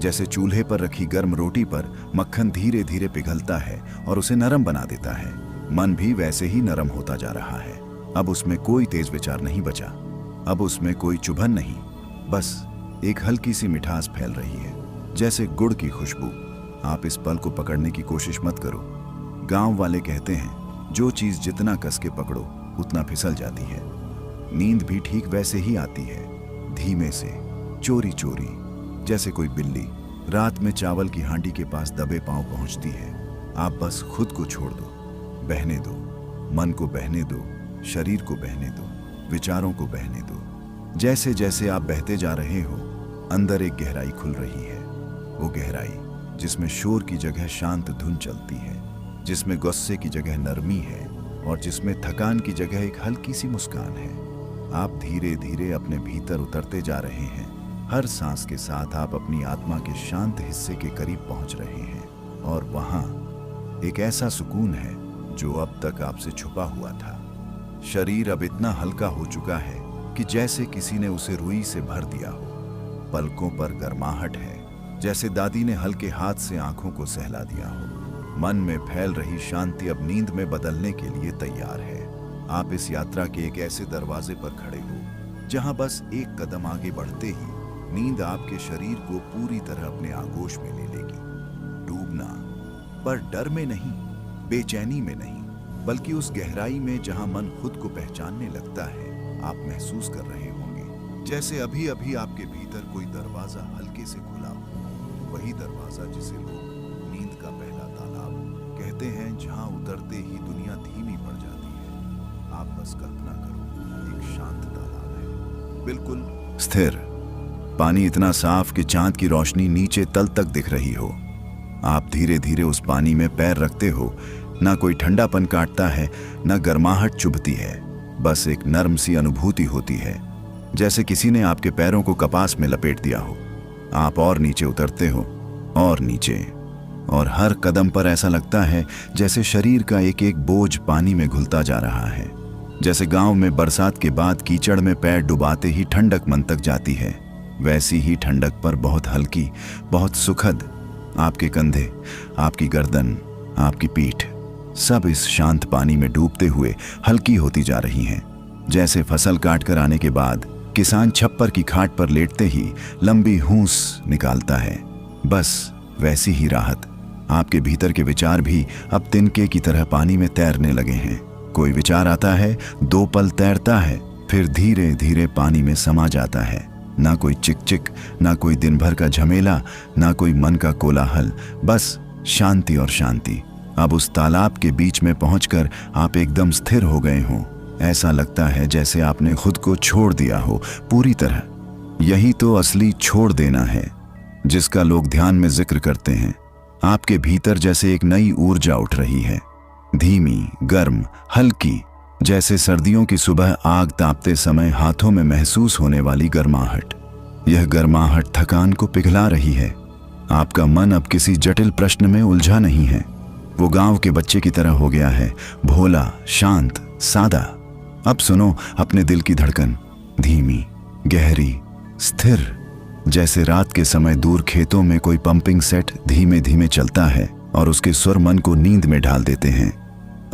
जैसे चूल्हे पर रखी गर्म रोटी पर मक्खन धीरे धीरे पिघलता है और उसे नरम बना देता है, मन भी वैसे ही नरम होता जा रहा है। अब उसमें कोई तेज विचार नहीं बचा, अब उसमें कोई चुभन नहीं, बस एक हल्की सी मिठास फैल रही है, जैसे गुड़ की खुशबू। आप इस पल को पकड़ने की कोशिश मत करो। गांव वाले कहते हैं जो चीज जितना कस के पकड़ो उतना फिसल जाती है। नींद भी ठीक वैसे ही आती है, धीमे से, चोरी चोरी, जैसे कोई बिल्ली रात में चावल की हांडी के पास दबे पांव पहुंचती है। आप बस खुद को छोड़ दो, बहने दो, मन को बहने दो, शरीर को बहने दो, विचारों को बहने दो। जैसे जैसे आप बहते जा रहे हो, अंदर एक गहराई खुल रही है। वो गहराई जिसमें शोर की जगह शांत धुन चलती है, जिसमें गुस्से की जगह नरमी है और जिसमें थकान की जगह एक हल्की सी मुस्कान है। आप धीरे धीरे अपने भीतर उतरते जा रहे हैं। हर सांस के साथ आप अपनी आत्मा के शांत हिस्से के करीब पहुंच रहे हैं और वहां एक ऐसा सुकून है जो अब तक आपसे छुपा हुआ था। शरीर अब इतना हल्का हो चुका है कि जैसे किसी ने उसे रुई से भर दिया हो। पलकों पर गर्माहट है, जैसे दादी ने हल्के हाथ से आंखों को सहला दिया हो। मन में फैल रही शांति अब नींद में बदलने के लिए तैयार है। आप इस यात्रा के एक ऐसे दरवाजे पर खड़े हो जहां बस एक कदम आगे बढ़ते ही नींद आपके शरीर को पूरी तरह अपने आगोश में ले लेगी। डूबना, पर डर में नहीं, बेचैनी में नहीं, बल्कि उस गहराई में जहां मन खुद को पहचानने लगता है। आप महसूस कर रहे होंगे जैसे अभी अभी आपके भीतर कोई दरवाजा हल्के से खुला हो। वही दरवाजा जिसे लोग नींद का पहला तालाब कहते हैं, जहां उतरते ही दुनिया धीमी पड़ जाती है। आप बस कल्पना करो, एक शांत तालाब है, बिल्कुल स्थिर, पानी इतना साफ कि चांद की रोशनी नीचे तल तक दिख रही हो। आप धीरे धीरे उस पानी में पैर रखते हो। ना कोई ठंडापन काटता है, ना गर्माहट चुभती है, बस एक नर्म सी अनुभूति होती है, जैसे किसी ने आपके पैरों को कपास में लपेट दिया हो। आप और नीचे उतरते हो, और नीचे, और हर कदम पर ऐसा लगता है जैसे शरीर का एक एक बोझ पानी में घुलता जा रहा है। जैसे गांव में बरसात के बाद कीचड़ में पैर डुबाते ही ठंडक मन तक जाती है, वैसी ही ठंडक पर बहुत हल्की, बहुत सुखद। आपके कंधे, आपकी गर्दन, आपकी पीठ, सब इस शांत पानी में डूबते हुए हल्की होती जा रही हैं। जैसे फसल काट कर आने के बाद किसान छप्पर की खाट पर लेटते ही लंबी हूंस निकालता है, बस वैसी ही राहत। आपके भीतर के विचार भी अब तिनके की तरह पानी में तैरने लगे हैं। कोई विचार आता है, 2 पल तैरता है, फिर धीरे धीरे पानी में समा जाता है। ना कोई चिक चिक, ना कोई दिन भर का झमेला, ना कोई मन का कोलाहल, बस शांति और शांति। अब उस तालाब के बीच में पहुंचकर आप एकदम स्थिर हो गए हों। ऐसा लगता है जैसे आपने खुद को छोड़ दिया हो पूरी तरह। यही तो असली छोड़ देना है, जिसका लोग ध्यान में जिक्र करते हैं। आपके भीतर जैसे एक नई ऊर्जा उठ रही है, धीमी, गर्म, हल्की, जैसे सर्दियों की सुबह आग तापते समय हाथों में महसूस होने वाली गर्माहट। यह गर्माहट थकान को पिघला रही है। आपका मन अब किसी जटिल प्रश्न में उलझा नहीं है। वो गांव के बच्चे की तरह हो गया है, भोला, शांत, सादा। अब सुनो अपने दिल की धड़कन, धीमी, गहरी, स्थिर, जैसे रात के समय दूर खेतों में कोई पंपिंग सेट धीमे धीमे चलता है और उसके सुर मन को नींद में ढाल देते हैं।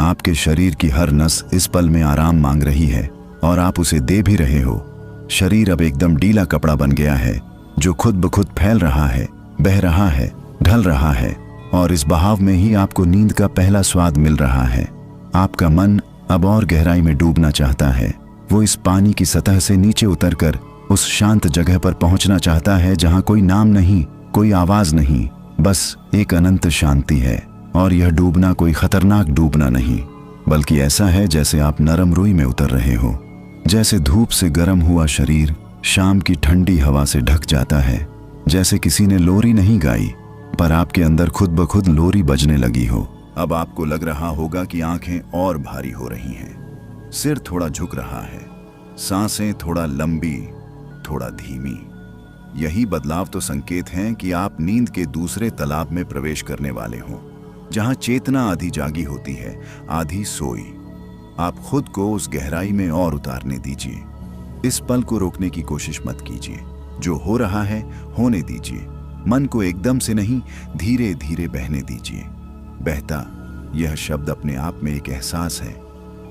आपके शरीर की हर नस इस पल में आराम मांग रही है और आप उसे दे भी रहे हो। शरीर अब एकदम ढीला कपड़ा बन गया है, जो खुद ब खुद फैल रहा है, बह रहा है, ढल रहा है, और इस बहाव में ही आपको नींद का पहला स्वाद मिल रहा है। आपका मन अब और गहराई में डूबना चाहता है। वो इस पानी की सतह से नीचे उतरकर उस शांत जगह पर पहुंचना चाहता है जहां कोई नाम नहीं, कोई आवाज नहीं, बस एक अनंत शांति है। और यह डूबना कोई खतरनाक डूबना नहीं, बल्कि ऐसा है जैसे आप नरम रुई में उतर रहे हो। जैसे धूप से गर्म हुआ शरीर शाम की ठंडी हवा से ढक जाता है। जैसे किसी ने लोरी नहीं गाई, पर आपके अंदर खुद ब खुद लोरी बजने लगी हो। अब आपको लग रहा होगा कि आंखें और भारी हो रही हैं, सिर थोड़ा झुक रहा है, सांसें थोड़ा लंबी, थोड़ा धीमी। यही बदलाव तो संकेत हैं कि आप नींद के दूसरे तालाब में प्रवेश करने वाले हों, जहां चेतना आधी जागी होती है, आधी सोई। आप खुद को उस गहराई में और उतारने दीजिए। इस पल को रोकने की कोशिश मत कीजिए। जो हो रहा है होने दीजिए। मन को एकदम से नहीं, धीरे धीरे बहने दीजिए। बहता, यह शब्द अपने आप में एक एहसास है,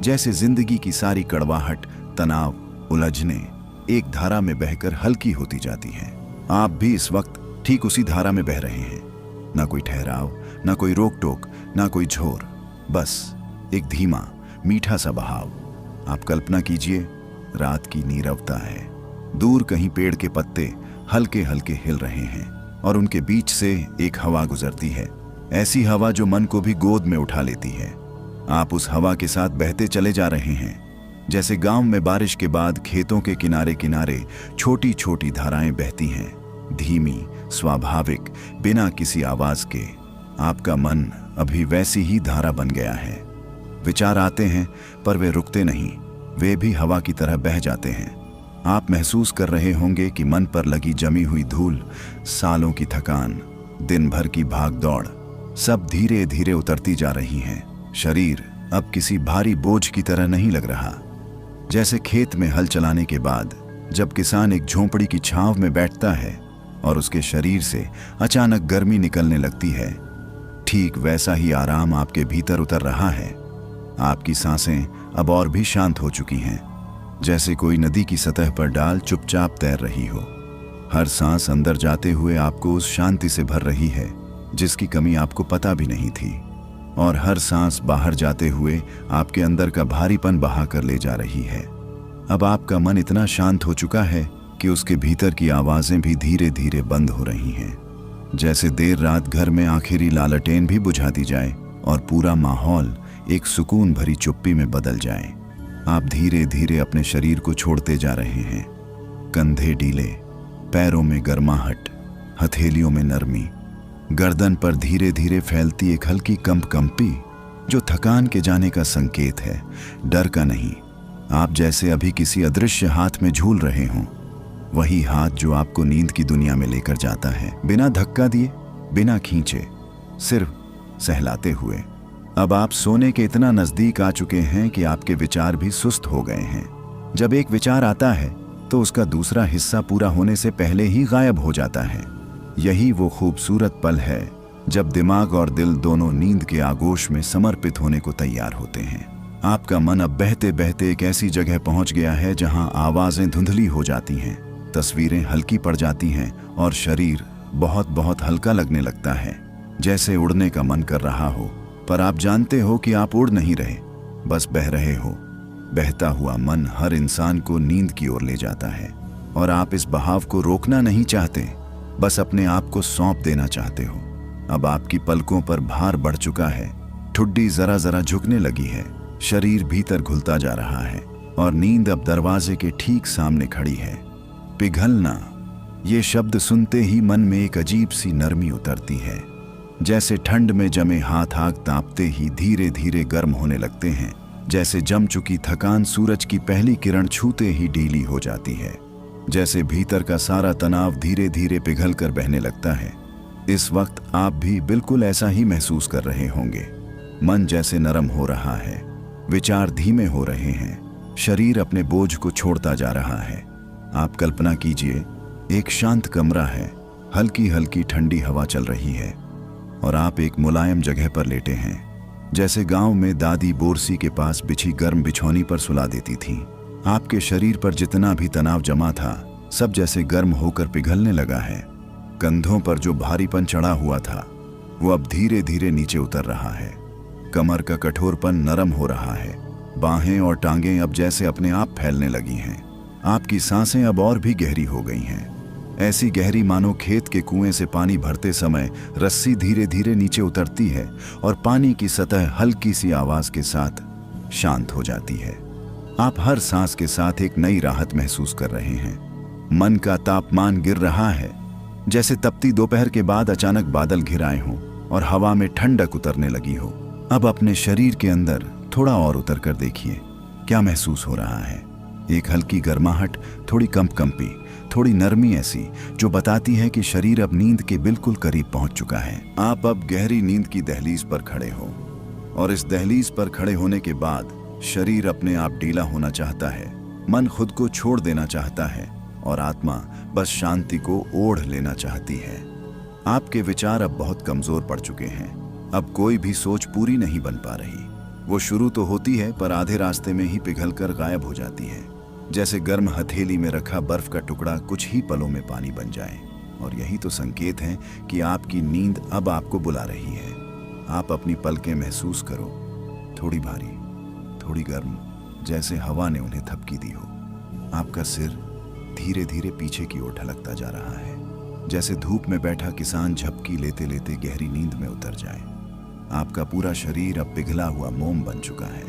जैसे जिंदगी की सारी कड़वाहट, तनाव, उलझने एक धारा में बहकर हल्की होती जाती हैं। आप भी इस वक्त ठीक उसी धारा में बह रहे हैं। ना कोई ठहराव, ना कोई रोक टोक, ना कोई झोर, बस एक धीमा मीठा सा बहाव। आप कल्पना कीजिए, रात की नीरवता है, दूर कहीं पेड़ के पत्ते हल्के हल्के हिल रहे हैं और उनके बीच से एक हवा गुजरती है, ऐसी हवा जो मन को भी गोद में उठा लेती है। आप उस हवा के साथ बहते चले जा रहे हैं, जैसे गांव में बारिश के बाद खेतों के किनारे किनारे छोटी छोटी धाराएं बहती हैं, धीमी, स्वाभाविक, बिना किसी आवाज के। आपका मन अभी वैसी ही धारा बन गया है। विचार आते हैं पर वे रुकते नहीं, वे भी हवा की तरह बह जाते हैं। आप महसूस कर रहे होंगे कि मन पर लगी जमी हुई धूल, सालों की थकान, दिन भर की भाग दौड़, सब धीरे धीरे उतरती जा रही हैं। शरीर अब किसी भारी बोझ की तरह नहीं लग रहा। जैसे खेत में हल चलाने के बाद जब किसान एक झोंपड़ी की छांव में बैठता है और उसके शरीर से अचानक गर्मी निकलने लगती है, ठीक वैसा ही आराम आपके भीतर उतर रहा है। आपकी सांसें अब और भी शांत हो चुकी हैं, जैसे कोई नदी की सतह पर डाल चुपचाप तैर रही हो। हर सांस अंदर जाते हुए आपको उस शांति से भर रही है जिसकी कमी आपको पता भी नहीं थी, और हर सांस बाहर जाते हुए आपके अंदर का भारीपन बहा कर ले जा रही है। अब आपका मन इतना शांत हो चुका है कि उसके भीतर की आवाजें भी धीरे धीरे बंद हो रही हैं, जैसे देर रात घर में आखिरी लालटेन भी बुझा दी जाए और पूरा माहौल एक सुकून भरी चुप्पी में बदल जाए। आप धीरे धीरे अपने शरीर को छोड़ते जा रहे हैं। कंधे ढीले, पैरों में गर्माहट, हथेलियों में नरमी, गर्दन पर धीरे धीरे फैलती एक हल्की कंपी जो थकान के जाने का संकेत है, डर का नहीं। आप जैसे अभी किसी अदृश्य हाथ में झूल रहे हों, वही हाथ जो आपको नींद की दुनिया में लेकर जाता है, बिना धक्का दिए, बिना खींचे, सिर्फ सहलाते हुए। अब आप सोने के इतना नजदीक आ चुके हैं कि आपके विचार भी सुस्त हो गए हैं। जब एक विचार आता है तो उसका दूसरा हिस्सा पूरा होने से पहले ही गायब हो जाता है। यही वो खूबसूरत पल है जब दिमाग और दिल दोनों नींद के आगोश में समर्पित होने को तैयार होते हैं। आपका मन अब बहते बहते एक ऐसी जगह पहुंच गया है जहां आवाजें धुंधली हो जाती हैं, तस्वीरें हल्की पड़ जाती हैं और शरीर बहुत बहुत हल्का लगने लगता है, जैसे उड़ने का मन कर रहा हो। पर आप जानते हो कि आप उड़ नहीं रहे, बस बह रहे हो। बहता हुआ मन हर इंसान को नींद की ओर ले जाता है और आप इस बहाव को रोकना नहीं चाहते, बस अपने आप को सौंप देना चाहते हो। अब आपकी पलकों पर भार बढ़ चुका है, ठुड्डी जरा जरा झुकने लगी है, शरीर भीतर घुलता जा रहा है और नींद अब दरवाजे के ठीक सामने खड़ी है। पिघलना, ये शब्द सुनते ही मन में एक अजीब सी नरमी उतरती है, जैसे ठंड में जमे हाथ आग तापते ही धीरे धीरे गर्म होने लगते हैं, जैसे जम चुकी थकान सूरज की पहली किरण छूते ही ढीली हो जाती है, जैसे भीतर का सारा तनाव धीरे धीरे पिघल कर बहने लगता है। इस वक्त आप भी बिल्कुल ऐसा ही महसूस कर रहे होंगे। मन जैसे नरम हो रहा है, विचार धीमे हो रहे हैं, शरीर अपने बोझ को छोड़ता जा रहा है। आप कल्पना कीजिए, एक शांत कमरा है, हल्की हल्की ठंडी हवा चल रही है और आप एक मुलायम जगह पर लेटे हैं, जैसे गांव में दादी बोरसी के पास बिछी गर्म बिछौनी पर सुला देती थी। आपके शरीर पर जितना भी तनाव जमा था, सब जैसे गर्म होकर पिघलने लगा है। कंधों पर जो भारीपन चढ़ा हुआ था, वो अब धीरे धीरे नीचे उतर रहा है। कमर का कठोरपन नरम हो रहा है, बाहें और टांगें अब जैसे अपने आप फैलने लगी हैं। आपकी सांसें अब और भी गहरी हो गई हैं, ऐसी गहरी मानो खेत के कुएं से पानी भरते समय रस्सी धीरे धीरे नीचे उतरती है और पानी की सतह हल्की सी आवाज के साथ शांत हो जाती है। आप हर सांस के साथ एक नई राहत महसूस कर रहे हैं। मन का तापमान गिर रहा है, जैसे तपती दोपहर के बाद अचानक बादल घिर आए हों और हवा में ठंडक उतरने लगी हो। अब अपने शरीर के अंदर थोड़ा और उतर कर देखिए, क्या महसूस हो रहा है। एक हल्की गर्माहट, थोड़ी कंपी, थोड़ी नरमी ऐसी जो बताती है कि शरीर अब नींद के बिल्कुल करीब पहुंच चुका है। आप अब गहरी नींद की दहलीज पर खड़े हो और इस दहलीज पर खड़े होने के बाद शरीर अपने आप ढीला होना चाहता है, मन खुद को छोड़ देना चाहता है और आत्मा बस शांति को ओढ़ लेना चाहती है। आपके विचार अब बहुत कमजोर पड़ चुके हैं। अब कोई भी सोच पूरी नहीं बन पा रही। वो शुरू तो होती है पर आधे रास्ते में ही पिघलकर गायब हो जाती है, जैसे गर्म हथेली में रखा बर्फ का टुकड़ा कुछ ही पलों में पानी बन जाए। और यही तो संकेत है कि आपकी नींद अब आपको बुला रही है। आप अपनी पलकें महसूस करो, थोड़ी भारी, थोड़ी गर्म, जैसे हवा ने उन्हें थपकी दी हो। आपका सिर धीरे धीरे पीछे की ओर ढलकता जा रहा है, जैसे धूप में बैठा किसान झपकी लेते लेते गहरी नींद में उतर जाए। आपका पूरा शरीर अब पिघला हुआ मोम बन चुका है,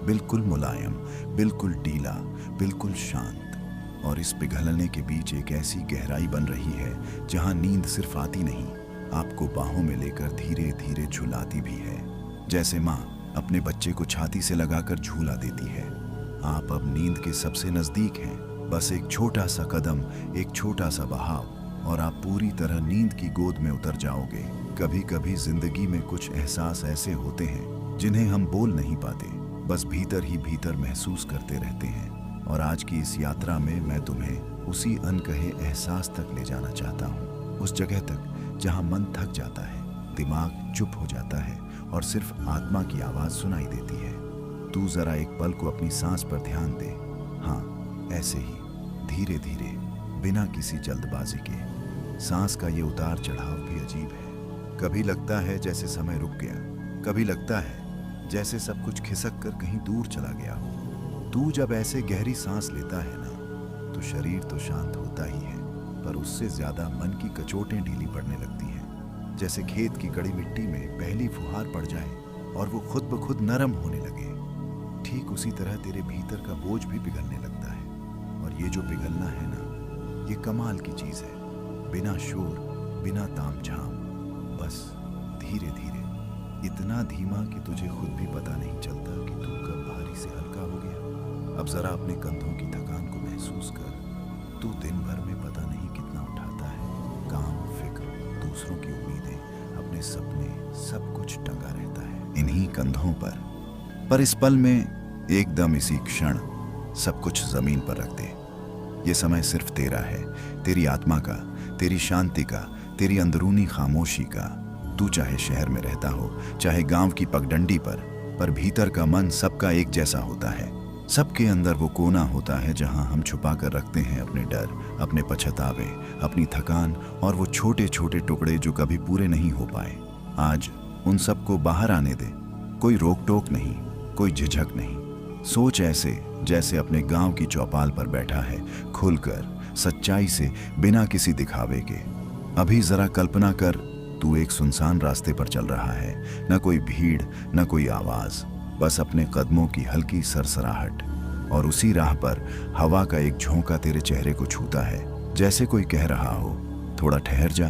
बिल्कुल मुलायम, बिल्कुल ढीला, बिल्कुल शांत। और इस पिघलने के बीच एक ऐसी गहराई बन रही है जहां नींद सिर्फ आती नहीं, आपको बाहों में लेकर धीरे धीरे झुलाती भी है, जैसे माँ अपने बच्चे को छाती से लगाकर झूला देती है। आप अब नींद के सबसे नजदीक हैं। बस एक छोटा सा कदम, एक छोटा सा बहाव और आप पूरी तरह नींद की गोद में उतर जाओगे। कभी कभी जिंदगी में कुछ एहसास ऐसे होते हैं जिन्हें हम बोल नहीं पाते, बस भीतर ही भीतर महसूस करते रहते हैं। और आज की इस यात्रा में मैं तुम्हें उसी अनकहे एहसास तक ले जाना चाहता हूँ, उस जगह तक जहाँ मन थक जाता है, दिमाग चुप हो जाता है और सिर्फ आत्मा की आवाज सुनाई देती है। तू जरा एक पल को अपनी सांस पर ध्यान दे। हाँ, ऐसे ही धीरे धीरे, बिना किसी जल्दबाजी के। सांस का ये उतार चढ़ाव भी अजीब है। कभी लगता है जैसे समय रुक गया, कभी लगता है जैसे सब कुछ खिसक कर कहीं दूर चला गया हो। तू जब ऐसे गहरी सांस लेता है ना, तो शरीर तो शांत होता ही है, पर उससे ज्यादा मन की कचोटें ढीली पड़ने लगती हैं, जैसे खेत की कड़ी मिट्टी में पहली फुहार पड़ जाए और वो खुद ब खुद नरम होने लगे। ठीक उसी तरह तेरे भीतर का बोझ भी पिघलने लगता है। और ये जो पिघलना है ना, ये कमाल की चीज है, बिना शोर, बिना तामझाम, बस धीरे धीरे, इतना धीमा कि तुझे खुद भी पता नहीं चलता कि तू कब भारी से हल्का हो गया। अब जरा अपने कंधों की थकान को महसूस कर। तू दिन भर में पता नहीं कितना उठाता है, काम, फिक्र, दूसरों की उम्मीदें, अपने सपने, सब कुछ टंगा रहता है इन्हीं कंधों पर इस पल में एकदम इसी क्षण सब कुछ जमीन पर रख दे। ये समय सिर्फ तेरा है, तेरी आत्मा का, तेरी शांति का, तेरी अंदरूनी खामोशी का। तू चाहे शहर में रहता हो, चाहे गांव की पगडंडी पर भीतर का मन सबका एक जैसा होता है। सबके अंदर वो कोना होता है जहां हम छुपा कर रखते हैं अपने डर, अपने पछतावे, अपनी थकान और वो छोटे छोटे टुकड़े जो कभी पूरे नहीं हो पाए। आज उन सबको बाहर आने दे। कोई रोक टोक नहीं, कोई झिझक नहीं। सोच ऐसे जैसे अपने गांव की चौपाल पर बैठा है, खुलकर, सच्चाई से, बिना किसी दिखावे के। अभी जरा कल्पना कर, तू एक सुनसान रास्ते पर चल रहा है, न कोई भीड़, न कोई आवाज, बस अपने कदमों की हल्की सरसराहट। और उसी राह पर हवा का एक झोंका तेरे चेहरे को छूता है, जैसे कोई कह रहा हो, थोड़ा ठहर जा,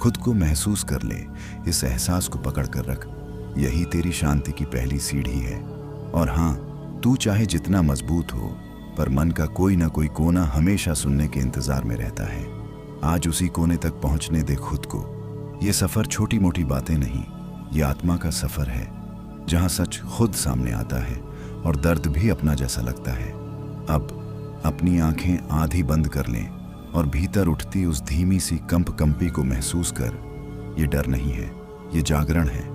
खुद को महसूस कर ले, इस एहसास को पकड़ कर रख। यही तेरी शांति की पहली सीढ़ी है। और हाँ, तू चाहे जितना मजबूत हो, पर मन का कोई ना कोई कोना हमेशा सुनने के इंतजार में रहता है। आज उसी कोने तक पहुंचने दे खुद को। ये सफर छोटी मोटी बातें नहीं, ये आत्मा का सफर है, जहां सच खुद सामने आता है और दर्द भी अपना जैसा लगता है। अब अपनी आंखें आधी बंद कर लें और भीतर उठती उस धीमी सी कंपी को महसूस कर। ये डर नहीं है, ये जागरण है।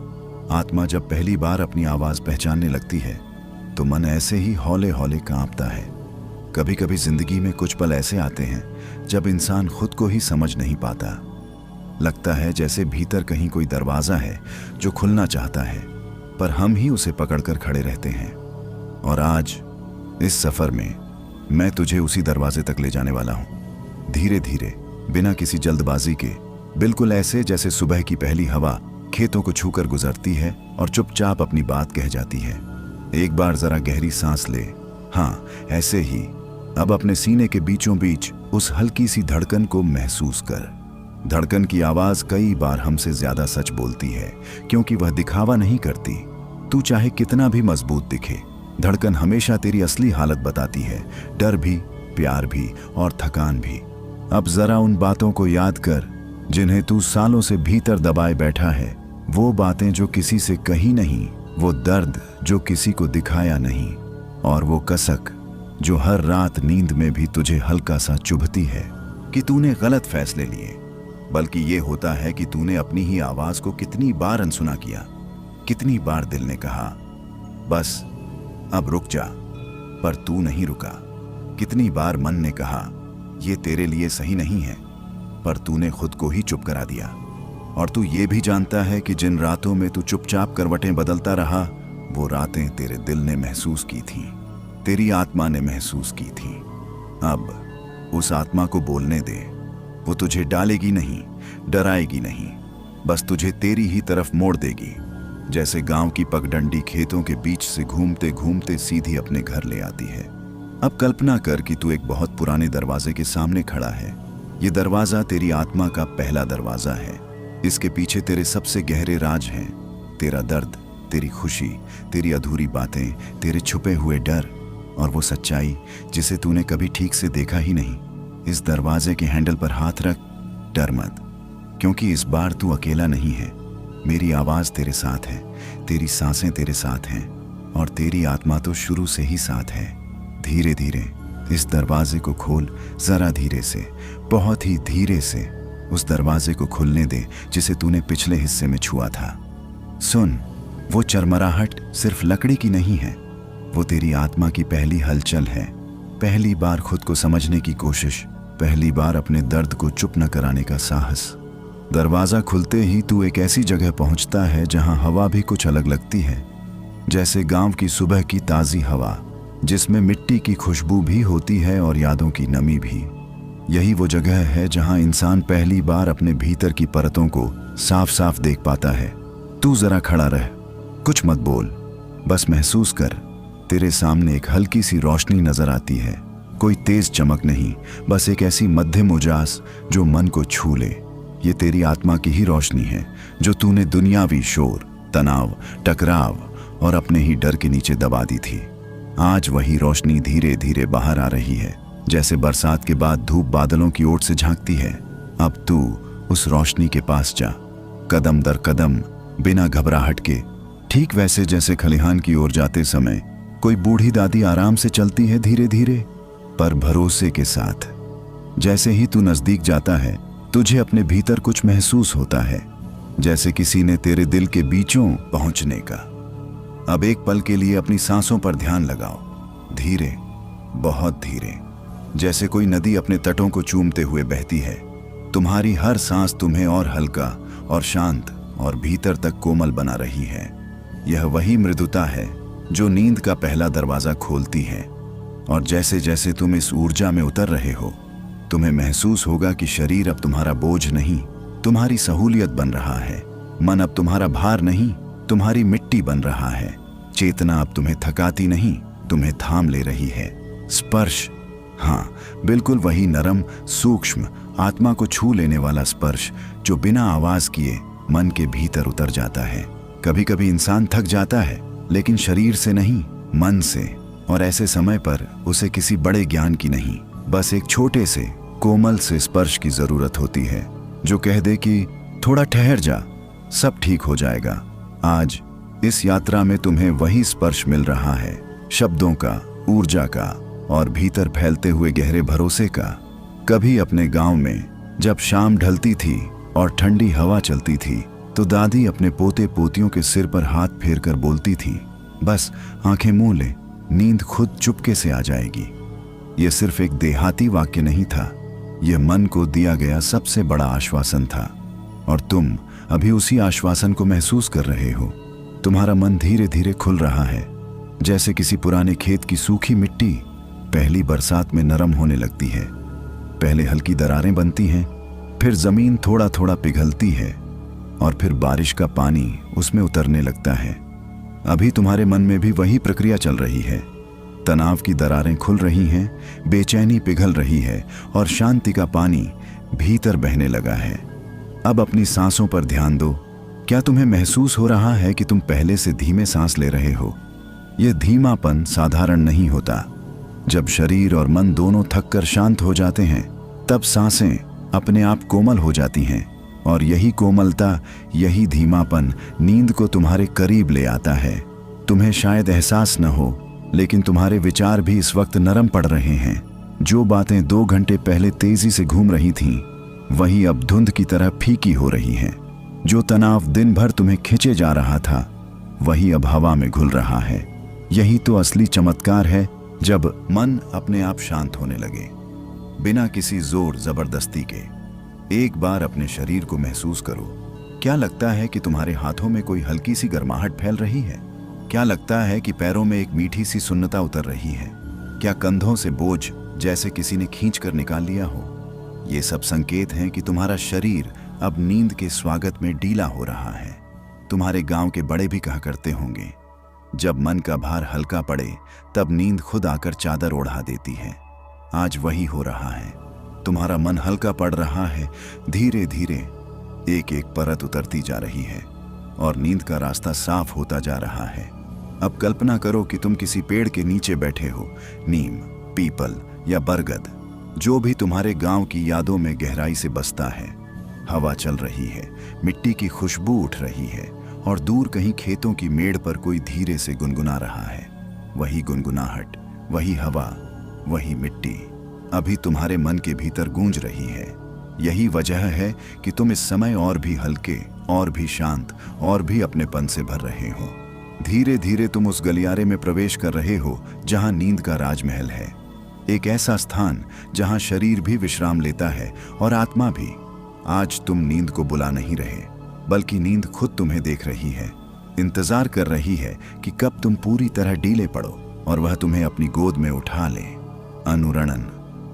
आत्मा जब पहली बार अपनी आवाज पहचानने लगती है तो मन ऐसे ही हौले हौले कांपता है। कभी कभी जिंदगी में कुछ पल ऐसे आते हैं जब इंसान खुद को ही समझ नहीं पाता। लगता है जैसे भीतर कहीं कोई दरवाजा है जो खुलना चाहता है, पर हम ही उसे पकड़कर खड़े रहते हैं। और आज इस सफर में मैं तुझे उसी दरवाजे तक ले जाने वाला हूं, धीरे धीरे, बिना किसी जल्दबाजी के, बिल्कुल ऐसे जैसे सुबह की पहली हवा खेतों को छूकर गुजरती है और चुपचाप अपनी बात कह जाती है। एक बार जरा गहरी सांस ले। हाँ, ऐसे ही अब अपने सीने के बीचों बीच उस हल्की सी धड़कन को महसूस कर। धड़कन की आवाज कई बार हमसे ज्यादा सच बोलती है, क्योंकि वह दिखावा नहीं करती। तू चाहे कितना भी मजबूत दिखे, धड़कन हमेशा तेरी असली हालत बताती है, डर भी, प्यार भी और थकान भी। अब जरा उन बातों को याद कर जिन्हें तू सालों से भीतर दबाए बैठा है, वो बातें जो किसी से कही नहीं, वो दर्द जो किसी को दिखाया नहीं, और वो कसक जो हर रात नींद में भी तुझे हल्का सा चुभती है कि तूने गलत फैसले लिए, बल्कि ये होता है कि तूने अपनी ही आवाज को कितनी बार अनसुना किया। कितनी बार दिल ने कहा बस अब रुक जा, पर तू नहीं रुका। कितनी बार मन ने कहा ये तेरे लिए सही नहीं है, पर तूने खुद को ही चुप करा दिया। और तू ये भी जानता है कि जिन रातों में तू चुपचाप करवटें बदलता रहा, वो रातें तेरे दिल ने महसूस की थीं, तेरी आत्मा ने महसूस की थीं। अब उस आत्मा को बोलने दे। वो तुझे डालेगी नहीं, डराएगी नहीं, बस तुझे तेरी ही तरफ मोड़ देगी, जैसे गांव की पगडंडी खेतों के बीच से घूमते घूमते सीधी अपने घर ले आती है। अब कल्पना कर कि तू एक बहुत पुराने दरवाजे के सामने खड़ा है। ये दरवाजा तेरी आत्मा का पहला दरवाजा है। इसके पीछे तेरे सबसे गहरे राज हैं, तेरा दर्द, तेरी खुशी, तेरी अधूरी बातें, तेरे छुपे हुए डर और वो सच्चाई जिसे तूने कभी ठीक से देखा ही नहीं। इस दरवाजे के हैंडल पर हाथ रख, डर मत, क्योंकि इस बार तू अकेला नहीं है। मेरी आवाज तेरे साथ है, तेरी सांसें तेरे साथ हैं और तेरी आत्मा तो शुरू से ही साथ है। धीरे धीरे इस दरवाजे को खोल, जरा धीरे से, बहुत ही धीरे से उस दरवाजे को खुलने दे जिसे तूने पिछले हिस्से में छुआ था। सुन, वो चरमराहट सिर्फ लकड़ी की नहीं है, वो तेरी आत्मा की पहली हलचल है। पहली बार खुद को समझने की कोशिश, पहली बार अपने दर्द को चुप न कराने का साहस। दरवाजा खुलते ही तू एक ऐसी जगह पहुंचता है जहां हवा भी कुछ अलग लगती है, जैसे गांव की सुबह की ताजी हवा, जिसमें मिट्टी की खुशबू भी होती है और यादों की नमी भी। यही वो जगह है जहां इंसान पहली बार अपने भीतर की परतों को साफ साफ देख पाता है। तू जरा खड़ा रह, कुछ मत बोल, बस महसूस कर। तेरे सामने एक हल्की सी रोशनी नजर आती है, कोई तेज चमक नहीं, बस एक ऐसी मध्यम उजास जो मन को छू ले। ये तेरी आत्मा की ही रोशनी है जो तूने दुनियावी शोर, तनाव, टकराव और अपने ही डर के नीचे दबा दी थी। आज वही रोशनी धीरे धीरे बाहर आ रही है, जैसे बरसात के बाद धूप बादलों की ओर से झांकती है। अब तू उस रोशनी के पास जा, कदम दर कदम, बिना घबराहट के, ठीक वैसे जैसे खलिहान की ओर जाते समय कोई बूढ़ी दादी आराम से चलती है, धीरे धीरे पर भरोसे के साथ। जैसे ही तू नजदीक जाता है, तुझे अपने भीतर कुछ महसूस होता है, जैसे किसी ने तेरे दिल के बीचों पहुंचने का। अब एक पल के लिए अपनी सांसों पर ध्यान लगाओ, धीरे, बहुत धीरे, जैसे कोई नदी अपने तटों को चूमते हुए बहती है। तुम्हारी हर सांस तुम्हें और हल्का और शांत और भीतर तक कोमल बना रही है। यह वही मृदुता है जो नींद का पहला दरवाजा खोलती है। और जैसे जैसे तुम इस ऊर्जा में उतर रहे हो, तुम्हें महसूस होगा कि शरीर अब तुम्हारा बोझ नहीं, तुम्हारी सहूलियत बन रहा है। मन अब तुम्हारा भार नहीं, तुम्हारी मिट्टी बन रहा है। चेतना अब तुम्हें थकाती नहीं, तुम्हें थाम ले रही है। स्पर्श, हाँ, बिल्कुल वही नरम, सूक्ष्म, आत्मा को छू लेने वाला स्पर्श जो बिना आवाज किए मन के भीतर उतर जाता है। कभी कभी इंसान थक जाता है, लेकिन शरीर से नहीं, मन से। और ऐसे समय पर उसे किसी बड़े ज्ञान की नहीं, बस एक छोटे से कोमल से स्पर्श की जरूरत होती है, जो कह दे कि थोड़ा ठहर जा, सब ठीक हो जाएगा। आज इस यात्रा में तुम्हें वही स्पर्श मिल रहा है, शब्दों का, ऊर्जा का और भीतर फैलते हुए गहरे भरोसे का। कभी अपने गांव में जब शाम ढलती थी और ठंडी हवा चलती थी, तो दादी अपने पोते पोतियों के सिर पर हाथ फेर कर बोलती थी, बस आंखें मूंद ले, नींद खुद चुपके से आ जाएगी। यह सिर्फ एक देहाती वाक्य नहीं था, यह मन को दिया गया सबसे बड़ा आश्वासन था। और तुम अभी उसी आश्वासन को महसूस कर रहे हो। तुम्हारा मन धीरे धीरे खुल रहा है, जैसे किसी पुराने खेत की सूखी मिट्टी पहली बरसात में नरम होने लगती है। पहले हल्की दरारें बनती हैं, फिर जमीन थोड़ा थोड़ा पिघलती है और फिर बारिश का पानी उसमें उतरने लगता है। अभी तुम्हारे मन में भी वही प्रक्रिया चल रही है। तनाव की दरारें खुल रही हैं, बेचैनी पिघल रही है और शांति का पानी भीतर बहने लगा है। अब अपनी सांसों पर ध्यान दो। क्या तुम्हें महसूस हो रहा है कि तुम पहले से धीमे सांस ले रहे हो? यह धीमापन साधारण नहीं होता। जब शरीर और मन दोनों थक कर शांत हो जाते हैं, तब सांसें अपने आप कोमल हो जाती हैं और यही कोमलता, यही धीमापन नींद को तुम्हारे करीब ले आता है। तुम्हें शायद एहसास न हो, लेकिन तुम्हारे विचार भी इस वक्त नरम पड़ रहे हैं। जो बातें 2 घंटे पहले तेजी से घूम रही थीं, वही अब धुंध की तरह फीकी हो रही हैं। जो तनाव दिन भर तुम्हें खींचे जा रहा था वही अब हवा में घुल रहा है। यही तो असली चमत्कार है, जब मन अपने आप शांत होने लगे, बिना किसी जोर जबरदस्ती के। एक बार अपने शरीर को महसूस करो। क्या लगता है कि तुम्हारे हाथों में कोई हल्की सी गर्माहट फैल रही है? क्या लगता है कि पैरों में एक मीठी सी सुन्नता उतर रही है? क्या कंधों से बोझ जैसे किसी ने खींच कर निकाल लिया हो? ये सब संकेत हैं कि तुम्हारा शरीर अब नींद के स्वागत में ढीला हो रहा है। तुम्हारे गांव के बड़े भी कहा करते होंगे, जब मन का भार हल्का पड़े तब नींद खुद आकर चादर ओढ़ा देती है। आज वही हो रहा है। तुम्हारा मन हल्का पड़ रहा है, धीरे धीरे एक एक परत उतरती जा रही है और नींद का रास्ता साफ होता जा रहा है। अब कल्पना करो कि तुम किसी पेड़ के नीचे बैठे हो। नीम, पीपल या बरगद, जो भी तुम्हारे गांव की यादों में गहराई से बसता है। हवा चल रही है, मिट्टी की खुशबू उठ रही है और दूर कहीं खेतों की मेड़ पर कोई धीरे से गुनगुना रहा है। वही गुनगुनाहट, वही हवा, वही मिट्टी अभी तुम्हारे मन के भीतर गूंज रही है। यही वजह है कि तुम इस समय और भी हल्के, और भी शांत, और भी अपनेपन से भर रहे हो। धीरे धीरे तुम उस गलियारे में प्रवेश कर रहे हो जहां नींद का राजमहल है। एक ऐसा स्थान जहां शरीर भी विश्राम लेता है और आत्मा भी। आज तुम नींद को बुला नहीं रहे, बल्कि नींद खुद तुम्हें देख रही है, इंतजार कर रही है कि कब तुम पूरी तरह ढीले पड़ो और वह तुम्हें अपनी गोद में उठा ले। अनुरणन,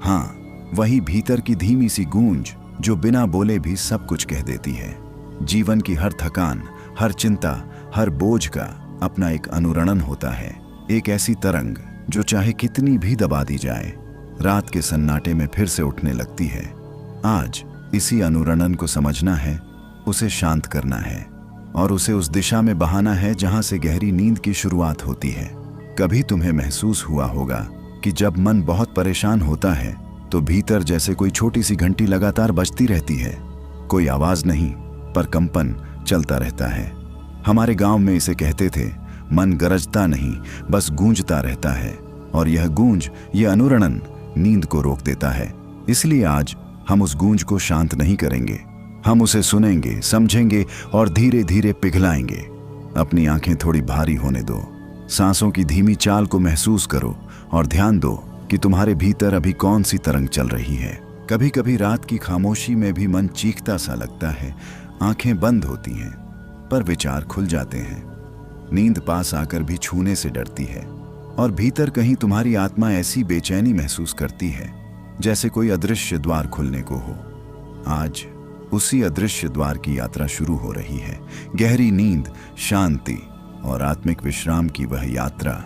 हाँ, वही भीतर की धीमी सी गूंज जो बिना बोले भी सब कुछ कह देती है। जीवन की हर थकान, हर चिंता, हर बोझ का अपना एक अनुरणन होता है। एक ऐसी तरंग जो चाहे कितनी भी दबा दी जाए, रात के सन्नाटे में फिर से उठने लगती है। आज इसी अनुरणन को समझना है, उसे शांत करना है और उसे उस दिशा में बहाना है जहां से गहरी नींद की शुरुआत होती है। कभी तुम्हें महसूस हुआ होगा कि जब मन बहुत परेशान होता है तो भीतर जैसे कोई छोटी सी घंटी लगातार बजती रहती है। कोई आवाज नहीं, पर कंपन चलता रहता है। हमारे गांव में इसे कहते थे, मन गरजता नहीं, बस गूंजता रहता है। और यह गूंज, यह अनुरणन नींद को रोक देता है। इसलिए आज हम उस गूंज को शांत नहीं करेंगे। हम उसे सुनेंगे, समझेंगे और धीरे धीरे पिघलाएंगे। अपनी आंखें थोड़ी भारी होने दो, सांसों की धीमी चाल को महसूस करो और ध्यान दो कि तुम्हारे भीतर अभी कौन सी तरंग चल रही है। कभी कभी रात की खामोशी में भी मन चीखता सा लगता है। आंखें बंद होती हैं पर विचार खुल जाते हैं। नींद पास आकर भी छूने से डरती है और भीतर कहीं तुम्हारी आत्मा ऐसी बेचैनी महसूस करती है जैसे कोई अदृश्य द्वार खुलने को हो। आज उसी अदृश्य द्वार की यात्रा शुरू हो रही है। गहरी नींद, शांति और आत्मिक विश्राम की वह यात्रा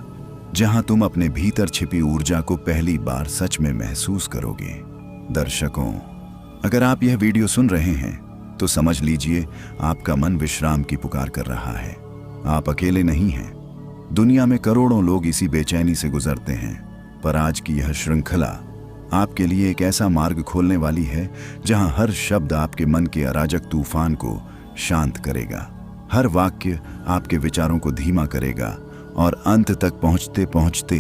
जहां तुम अपने भीतर छिपी ऊर्जा को पहली बार सच में महसूस करोगे। दर्शकों, अगर आप यह वीडियो सुन रहे हैं तो समझ लीजिए आपका मन विश्राम की पुकार कर रहा है। आप अकेले नहीं हैं। दुनिया में करोड़ों लोग इसी बेचैनी से गुजरते हैं, पर आज की यह श्रृंखला आपके लिए एक ऐसा मार्ग खोलने वाली है जहां हर शब्द आपके मन के अराजक तूफान को शांत करेगा। हर वाक्य आपके विचारों को धीमा करेगा और अंत तक पहुंचते पहुंचते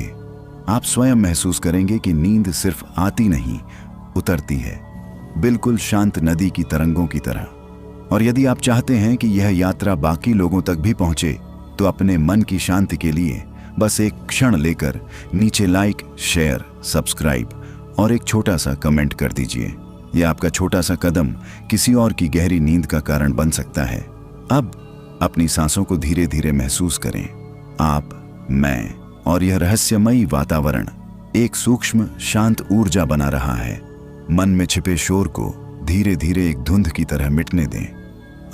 आप स्वयं महसूस करेंगे कि नींद सिर्फ आती नहीं, उतरती है, बिल्कुल शांत नदी की तरंगों की तरह। और यदि आप चाहते हैं कि यह यात्रा बाकी लोगों तक भी पहुंचे तो अपने मन की शांति के लिए बस एक क्षण लेकर नीचे लाइक, शेयर, सब्सक्राइब और एक छोटा सा कमेंट कर दीजिए। यह आपका छोटा सा कदम किसी और की गहरी नींद का कारण बन सकता है। अब अपनी सांसों को धीरे धीरे महसूस करें। आप, मैं और यह रहस्यमयी वातावरण एक सूक्ष्म शांत ऊर्जा बना रहा है। मन में छिपे शोर को धीरे धीरे एक धुंध की तरह मिटने दें।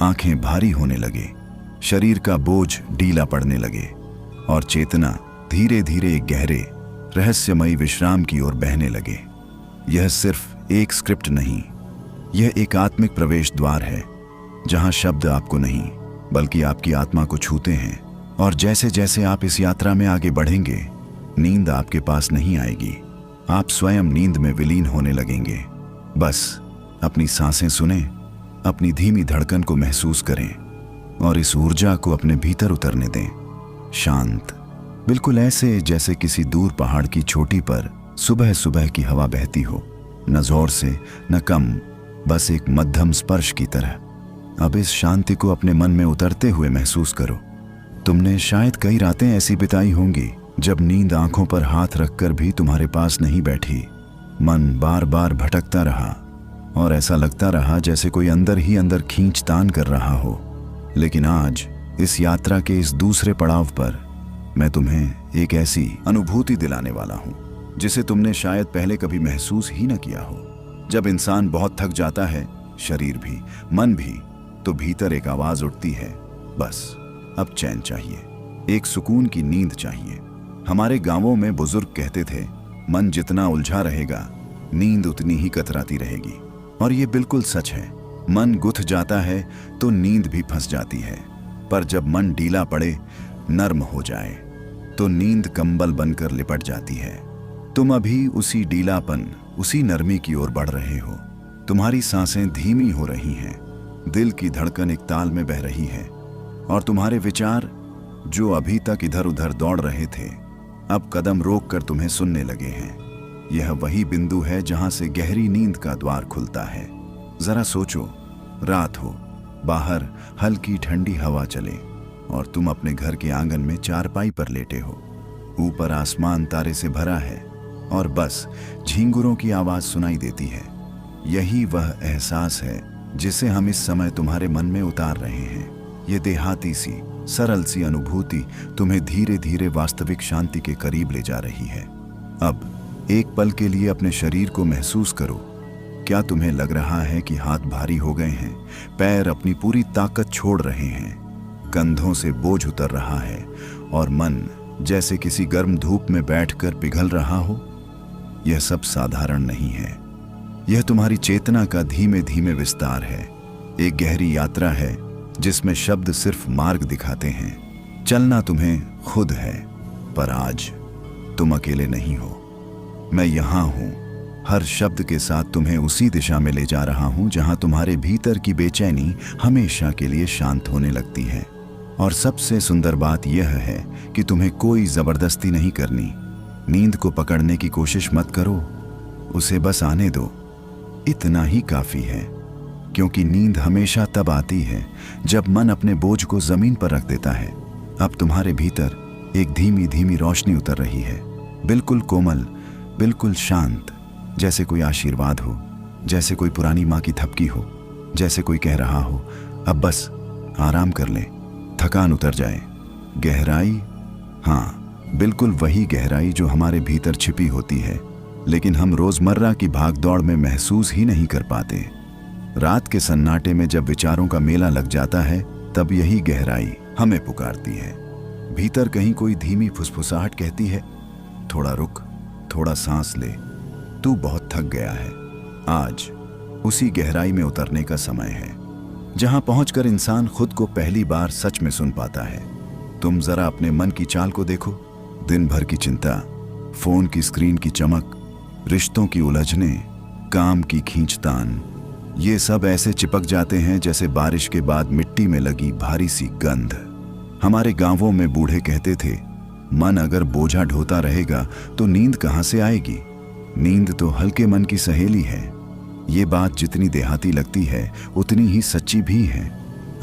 आंखें भारी होने लगे, शरीर का बोझ ढीला पड़ने लगे और चेतना धीरे धीरे एक गहरे रहस्यमयी विश्राम की ओर बहने लगे। यह सिर्फ एक स्क्रिप्ट नहीं, यह एक आत्मिक प्रवेश द्वार है जहां शब्द आपको नहीं बल्कि आपकी आत्मा को छूते हैं। और जैसे जैसे आप इस यात्रा में आगे बढ़ेंगे, नींद आपके पास नहीं आएगी, आप स्वयं नींद में विलीन होने लगेंगे। बस अपनी सांसें सुनें, अपनी धीमी धड़कन को महसूस करें और इस ऊर्जा को अपने भीतर उतरने दें। शांत, बिल्कुल ऐसे जैसे किसी दूर पहाड़ की चोटी पर सुबह सुबह की हवा बहती हो, न जोर से, न कम, बस एक मध्यम स्पर्श की तरह। अब इस शांति को अपने मन में उतरते हुए महसूस करो। तुमने शायद कई रातें ऐसी बिताई होंगी जब नींद आंखों पर हाथ रखकर भी तुम्हारे पास नहीं बैठी। मन बार बार भटकता रहा और ऐसा लगता रहा जैसे कोई अंदर ही अंदर खींचतान कर रहा हो। लेकिन आज इस यात्रा के इस दूसरे पड़ाव पर मैं तुम्हें एक ऐसी अनुभूति दिलाने वाला हूं जिसे तुमने शायद पहले कभी महसूस ही न किया हो। जब इंसान बहुत थक जाता है, शरीर भी मन भी, तो भीतर एक आवाज उठती है, बस अब चैन चाहिए, एक सुकून की नींद चाहिए। हमारे गांवों में बुजुर्ग कहते थे, मन जितना उलझा रहेगा नींद उतनी ही कतराती रहेगी। और ये बिल्कुल सच है। मन गुथ जाता है तो नींद भी फंस जाती है, पर जब मन ढीला पड़े, नर्म हो जाए, तो नींद कंबल बनकर लिपट जाती है। तुम अभी उसी ढीलापन, उसी नरमी की ओर बढ़ रहे हो। तुम्हारी सांसें धीमी हो रही हैं, दिल की धड़कन एक ताल में बह रही है, और तुम्हारे विचार जो अभी तक इधर उधर दौड़ रहे थे, अब कदम रोक कर तुम्हें सुनने लगे हैं। यह वही बिंदु है जहां से गहरी नींद का द्वार खुलता है। जरा सोचो, रात हो, बाहर हल्की ठंडी हवा चले और तुम अपने घर के आंगन में चारपाई पर लेटे हो। ऊपर आसमान तारे से भरा है और बस झींगुरों की आवाज सुनाई देती है। यही वह एहसास है जिसे हम इस समय तुम्हारे मन में उतार रहे हैं। ये देहाती सी, सरल सी अनुभूति तुम्हें धीरे धीरे वास्तविक शांति के करीब ले जा रही है। अब एक पल के लिए अपने शरीर को महसूस करो। क्या तुम्हें लग रहा है कि हाथ भारी हो गए हैं, पैर अपनी पूरी ताकत छोड़ रहे हैं, कंधों से बोझ उतर रहा है और मन जैसे किसी गर्म धूप में बैठकर पिघल रहा हो? यह सब साधारण नहीं है। यह तुम्हारी चेतना का धीमे धीमे विस्तार है। एक गहरी यात्रा है जिसमें शब्द सिर्फ मार्ग दिखाते हैं। चलना तुम्हें खुद है, पर आज तुम अकेले नहीं हो। मैं यहां हूं, हर शब्द के साथ तुम्हें उसी दिशा में ले जा रहा हूं जहां तुम्हारे भीतर की बेचैनी हमेशा के लिए शांत होने लगती है। और सबसे सुंदर बात यह है कि तुम्हें कोई जबरदस्ती नहीं करनी। नींद को पकड़ने की कोशिश मत करो, उसे बस आने दो। इतना ही काफी है, क्योंकि नींद हमेशा तब आती है जब मन अपने बोझ को जमीन पर रख देता है। अब तुम्हारे भीतर एक धीमी धीमी रोशनी उतर रही है, बिल्कुल कोमल, बिल्कुल शांत, जैसे कोई आशीर्वाद हो, जैसे कोई पुरानी माँ की थपकी हो, जैसे कोई कह रहा हो, अब बस आराम कर ले, थकान उतर जाए। गहराई, हाँ, बिल्कुल वही गहराई जो हमारे भीतर छिपी होती है, लेकिन हम रोजमर्रा की भागदौड़ में महसूस ही नहीं कर पाते। रात के सन्नाटे में जब विचारों का मेला लग जाता है, तब यही गहराई हमें पुकारती है। भीतर कहीं कोई धीमी फुसफुसाहट कहती है, थोड़ा रुक, थोड़ा सांस ले, तू बहुत थक गया है। आज उसी गहराई में उतरने का समय है, जहां पहुंचकर इंसान खुद को पहली बार सच में सुन पाता है। तुम जरा अपने मन की चाल को देखो। दिन भर की चिंता, फोन की स्क्रीन की चमक, रिश्तों की उलझने, काम की खींचतान, ये सब ऐसे चिपक जाते हैं जैसे बारिश के बाद मिट्टी में लगी भारी सी गंध। हमारे गांवों में बूढ़े कहते थे, मन अगर बोझा ढोता रहेगा तो नींद कहां से आएगी। नींद तो हल्के मन की सहेली है। ये बात जितनी देहाती लगती है उतनी ही सच्ची भी है।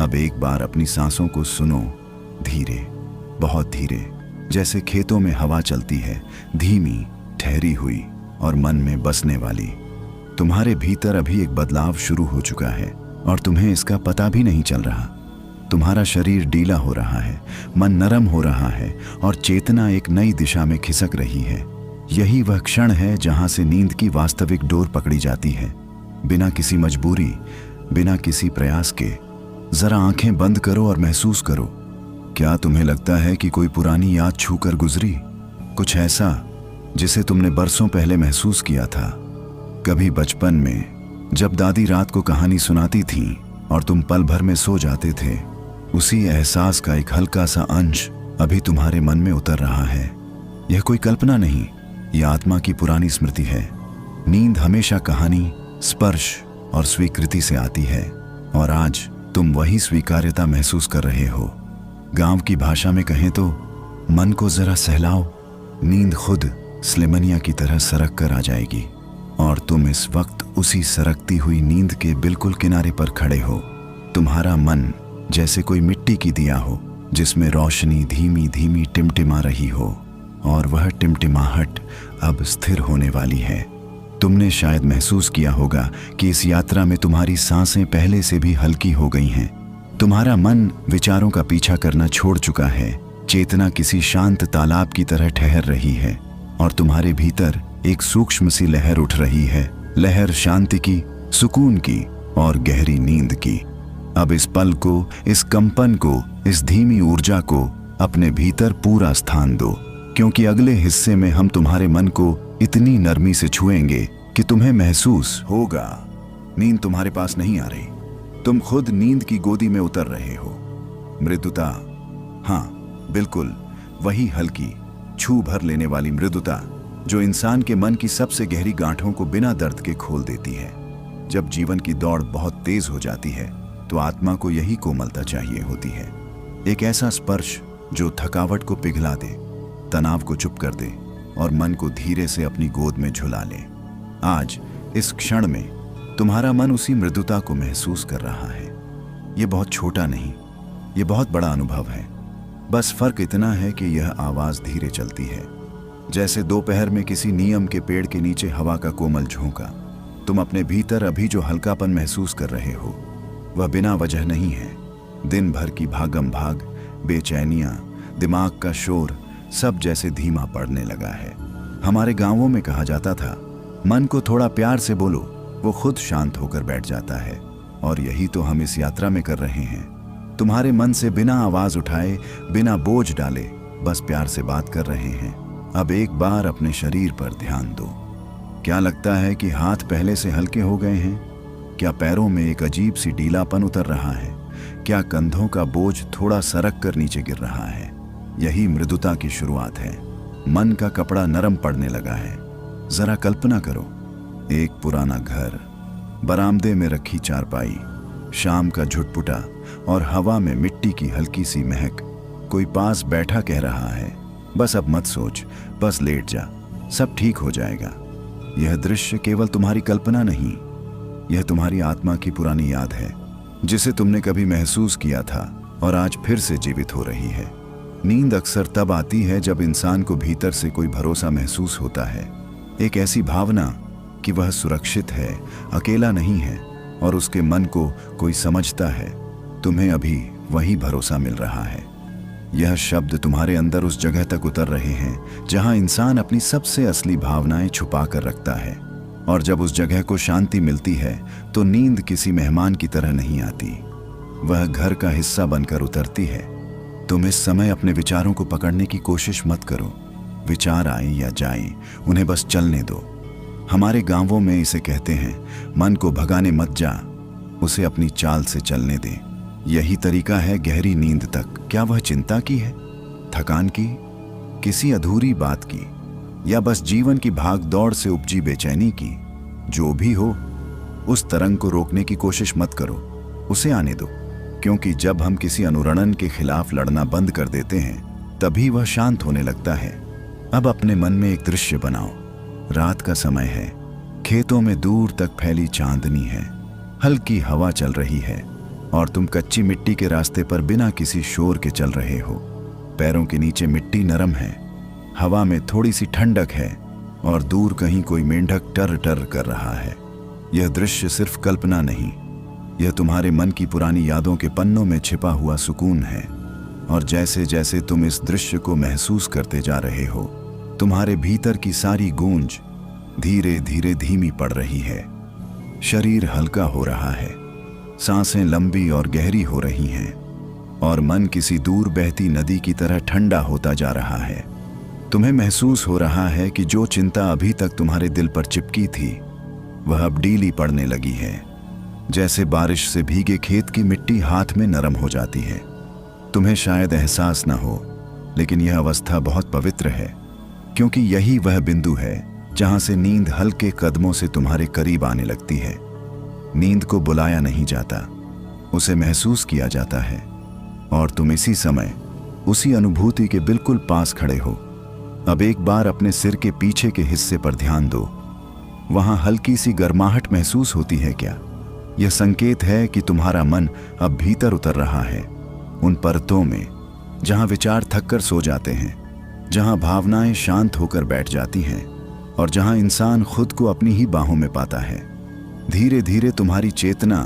अब एक बार अपनी सांसों को सुनो, धीरे, बहुत धीरे, जैसे खेतों में हवा चलती है, धीमी, ठहरी हुई और मन में बसने वाली। तुम्हारे भीतर अभी एक बदलाव शुरू हो चुका है और तुम्हें इसका पता भी नहीं चल रहा। तुम्हारा शरीर ढीला हो रहा है, मन नरम हो रहा है और चेतना एक नई दिशा में खिसक रही है। यही वह क्षण है जहां से नींद की वास्तविक डोर पकड़ी जाती है, बिना किसी मजबूरी, बिना किसी प्रयास के। जरा आंखें बंद करो और महसूस करो। क्या तुम्हें लगता है कि कोई पुरानी याद छूकर गुजरी? कुछ ऐसा जिसे तुमने बरसों पहले महसूस किया था। कभी बचपन में जब दादी रात को कहानी सुनाती थी और तुम पल भर में सो जाते थे, उसी एहसास का एक हल्का सा अंश अभी तुम्हारे मन में उतर रहा है। यह कोई कल्पना नहीं, यह आत्मा की पुरानी स्मृति है। नींद हमेशा कहानी, स्पर्श और स्वीकृति से आती है, और आज तुम वही स्वीकार्यता महसूस कर रहे हो। गांव की भाषा में कहें तो मन को जरा सहलाओ, नींद खुद स्लेमनिया की तरह सरक कर आ जाएगी और तुम इस वक्त उसी सरकती हुई नींद के बिल्कुल किनारे पर खड़े हो। तुम्हारा मन जैसे कोई मिट्टी की दिया हो जिसमें रोशनी धीमी धीमी टिमटिमा रही हो, और वह टिमटिमाहट अब स्थिर होने वाली है। तुमने शायद महसूस किया होगा कि इस यात्रा में तुम्हारी सांसें पहले से भी हल्की हो गई हैं। तुम्हारा मन विचारों का पीछा करना छोड़ चुका है। चेतना किसी शांत तालाब की तरह ठहर रही है और तुम्हारे भीतर एक सूक्ष्म सी लहर उठ रही है, लहर शांति की, सुकून की और गहरी नींद की। अब इस पल को, इस कंपन को, इस धीमी ऊर्जा को अपने भीतर पूरा स्थान दो, क्योंकि अगले हिस्से में हम तुम्हारे मन को इतनी नरमी से छुएंगे कि तुम्हें महसूस होगा नींद तुम्हारे पास नहीं आ रही, तुम खुद नींद की गोदी में उतर रहे हो। मृदुता, हाँ बिल्कुल वही हल्की, छू भर लेने वाली मृदुता जो इंसान के मन की सबसे गहरी गांठों को बिना दर्द के खोल देती है। जब जीवन की दौड़ बहुत तेज हो जाती है तो आत्मा को यही कोमलता चाहिए होती है, एक ऐसा स्पर्श जो थकावट को पिघला दे, तनाव को चुप कर दे और मन को धीरे से अपनी गोद में झुला ले। आज इस क्षण में तुम्हारा मन उसी मृदुता को महसूस कर रहा है। ये बहुत छोटा नहीं, ये बहुत बड़ा अनुभव है। बस फर्क इतना है कि यह आवाज धीरे चलती है, जैसे दोपहर में किसी नीम के पेड़ के नीचे हवा का कोमल झोंका। तुम अपने भीतर अभी जो हल्कापन महसूस कर रहे हो वह बिना वजह नहीं है। दिन भर की भागम भाग, बेचैनियां, दिमाग का शोर सब जैसे धीमा पड़ने लगा है। हमारे गांवों में कहा जाता था, मन को थोड़ा प्यार से बोलो, वो खुद शांत होकर बैठ जाता है। और यही तो हम इस यात्रा में कर रहे हैं। तुम्हारे मन से बिना आवाज उठाए, बिना बोझ डाले, बस प्यार से बात कर रहे हैं। अब एक बार अपने शरीर पर ध्यान दो। क्या लगता है कि हाथ पहले से हल्के हो गए हैं? क्या पैरों में एक अजीब सी ढीलापन उतर रहा है? क्या कंधों का बोझ थोड़ा सरक कर नीचे गिर रहा है? यही मृदुता की शुरुआत है। मन का कपड़ा नरम पड़ने लगा है। जरा कल्पना करो, एक पुराना घर, बरामदे में रखी चारपाई, शाम का झुटपुटा और हवा में मिट्टी की हल्की सी महक। कोई पास बैठा कह रहा है, बस अब मत सोच, बस लेट जा, सब ठीक हो जाएगा। यह दृश्य केवल तुम्हारी कल्पना नहीं, यह तुम्हारी आत्मा की पुरानी याद है, जिसे तुमने कभी महसूस किया था और आज फिर से जीवित हो रही है। नींद अक्सर तब आती है जब इंसान को भीतर से कोई भरोसा महसूस होता है, एक ऐसी भावना कि वह सुरक्षित है, अकेला नहीं है और उसके मन को कोई समझता है। तुम्हें अभी वही भरोसा मिल रहा है। यह शब्द तुम्हारे अंदर उस जगह तक उतर रहे हैं जहां इंसान अपनी सबसे असली भावनाएं छुपा कर रखता है। और जब उस जगह को शांति मिलती है तो नींद किसी मेहमान की तरह नहीं आती, वह घर का हिस्सा बनकर उतरती है। तुम इस समय अपने विचारों को पकड़ने की कोशिश मत करो। विचार आए या जाए, उन्हें बस चलने दो। हमारे गांवों में इसे कहते हैं, मन को भगाने मत जा, उसे अपनी चाल से चलने दे। यही तरीका है गहरी नींद तक। क्या वह चिंता की है, थकान की, किसी अधूरी बात की, या बस जीवन की भाग दौड़ से उपजी बेचैनी की? जो भी हो, उस तरंग को रोकने की कोशिश मत करो, उसे आने दो। क्योंकि जब हम किसी अनुरणन के खिलाफ लड़ना बंद कर देते हैं तभी वह शांत होने लगता है। अब अपने मन में एक दृश्य बनाओ। रात का समय है, खेतों में दूर तक फैली चांदनी है, हल्की हवा चल रही है और तुम कच्ची मिट्टी के रास्ते पर बिना किसी शोर के चल रहे हो। पैरों के नीचे मिट्टी नरम है, हवा में थोड़ी सी ठंडक है और दूर कहीं कोई मेंढक टर टर कर रहा है। यह दृश्य सिर्फ कल्पना नहीं, यह तुम्हारे मन की पुरानी यादों के पन्नों में छिपा हुआ सुकून है। और जैसे जैसे तुम इस दृश्य को महसूस करते जा रहे हो, तुम्हारे भीतर की सारी गूंज धीरे धीरे धीमी पड़ रही है। शरीर हल्का हो रहा है, सांसें लंबी और गहरी हो रही हैं और मन किसी दूर बहती नदी की तरह ठंडा होता जा रहा है। तुम्हें महसूस हो रहा है कि जो चिंता अभी तक तुम्हारे दिल पर चिपकी थी वह अब ढीली पड़ने लगी है। जैसे बारिश से भीगे खेत की मिट्टी हाथ में नरम हो जाती है। तुम्हें शायद एहसास न हो, लेकिन यह अवस्था बहुत पवित्र है, क्योंकि यही वह बिंदु है जहां से नींद हल्के कदमों से तुम्हारे करीब आने लगती है। नींद को बुलाया नहीं जाता, उसे महसूस किया जाता है और तुम इसी समय उसी अनुभूति के बिल्कुल पास खड़े हो। अब एक बार अपने सिर के पीछे के हिस्से पर ध्यान दो। वहां हल्की सी गर्माहट महसूस होती है क्या? यह संकेत है कि तुम्हारा मन अब भीतर उतर रहा है, उन परतों में जहां विचार थककर सो जाते हैं, जहां भावनाएं शांत होकर बैठ जाती हैं और जहां इंसान खुद को अपनी ही बाहों में पाता है। धीरे धीरे तुम्हारी चेतना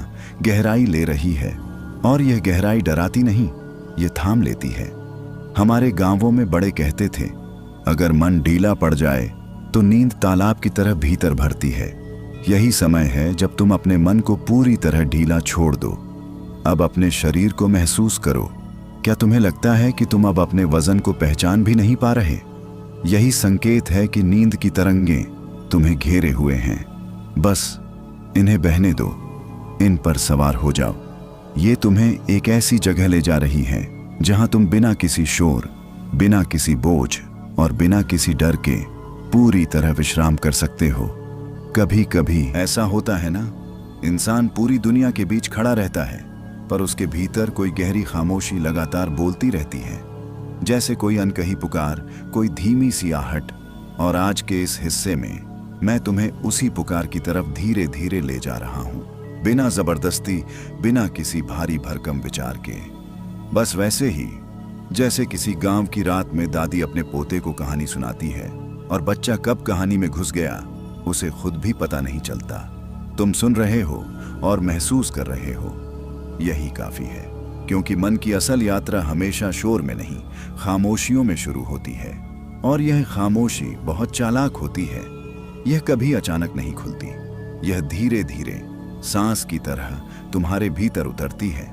गहराई ले रही है, और यह गहराई डराती नहीं, ये थाम लेती है। हमारे गांवों में बड़े कहते थे, अगर मन ढीला पड़ जाए तो नींद तालाब की तरह भीतर भरती है। यही समय है जब तुम अपने मन को पूरी तरह ढीला छोड़ दो। अब अपने शरीर को महसूस करो। क्या तुम्हें लगता है कि तुम अब अपने वजन को पहचान भी नहीं पा रहे? यही संकेत है कि नींद की तरंगें तुम्हें घेरे हुए हैं। बस इन्हें बहने दो, इन पर सवार हो जाओ। ये तुम्हें एक ऐसी जगह ले जा रही है जहां तुम बिना किसी शोर, बिना किसी बोझ और बिना किसी डर के पूरी तरह विश्राम कर सकते हो। कभी कभी ऐसा होता है ना, इंसान पूरी दुनिया के बीच खड़ा रहता है, पर उसके भीतर कोई गहरी खामोशी लगातार बोलती रहती है, जैसे कोई अनकही पुकार, कोई धीमी सी आहट। और आज के इस हिस्से में मैं तुम्हें उसी पुकार की तरफ धीरे धीरे ले जा रहा हूं, बिना जबरदस्ती, बिना किसी भारी भरकम विचार के। बस वैसे ही जैसे किसी गांव की रात में दादी अपने पोते को कहानी सुनाती है, और बच्चा कब कहानी में घुस गया उसे खुद भी पता नहीं चलता। तुम सुन रहे हो और महसूस कर रहे हो, यही काफी है, क्योंकि मन की असल यात्रा हमेशा शोर में नहीं, खामोशियों में शुरू होती है। और यह खामोशी बहुत चालाक होती है। यह कभी अचानक नहीं खुलती, यह धीरे धीरे सांस की तरह तुम्हारे भीतर उतरती है।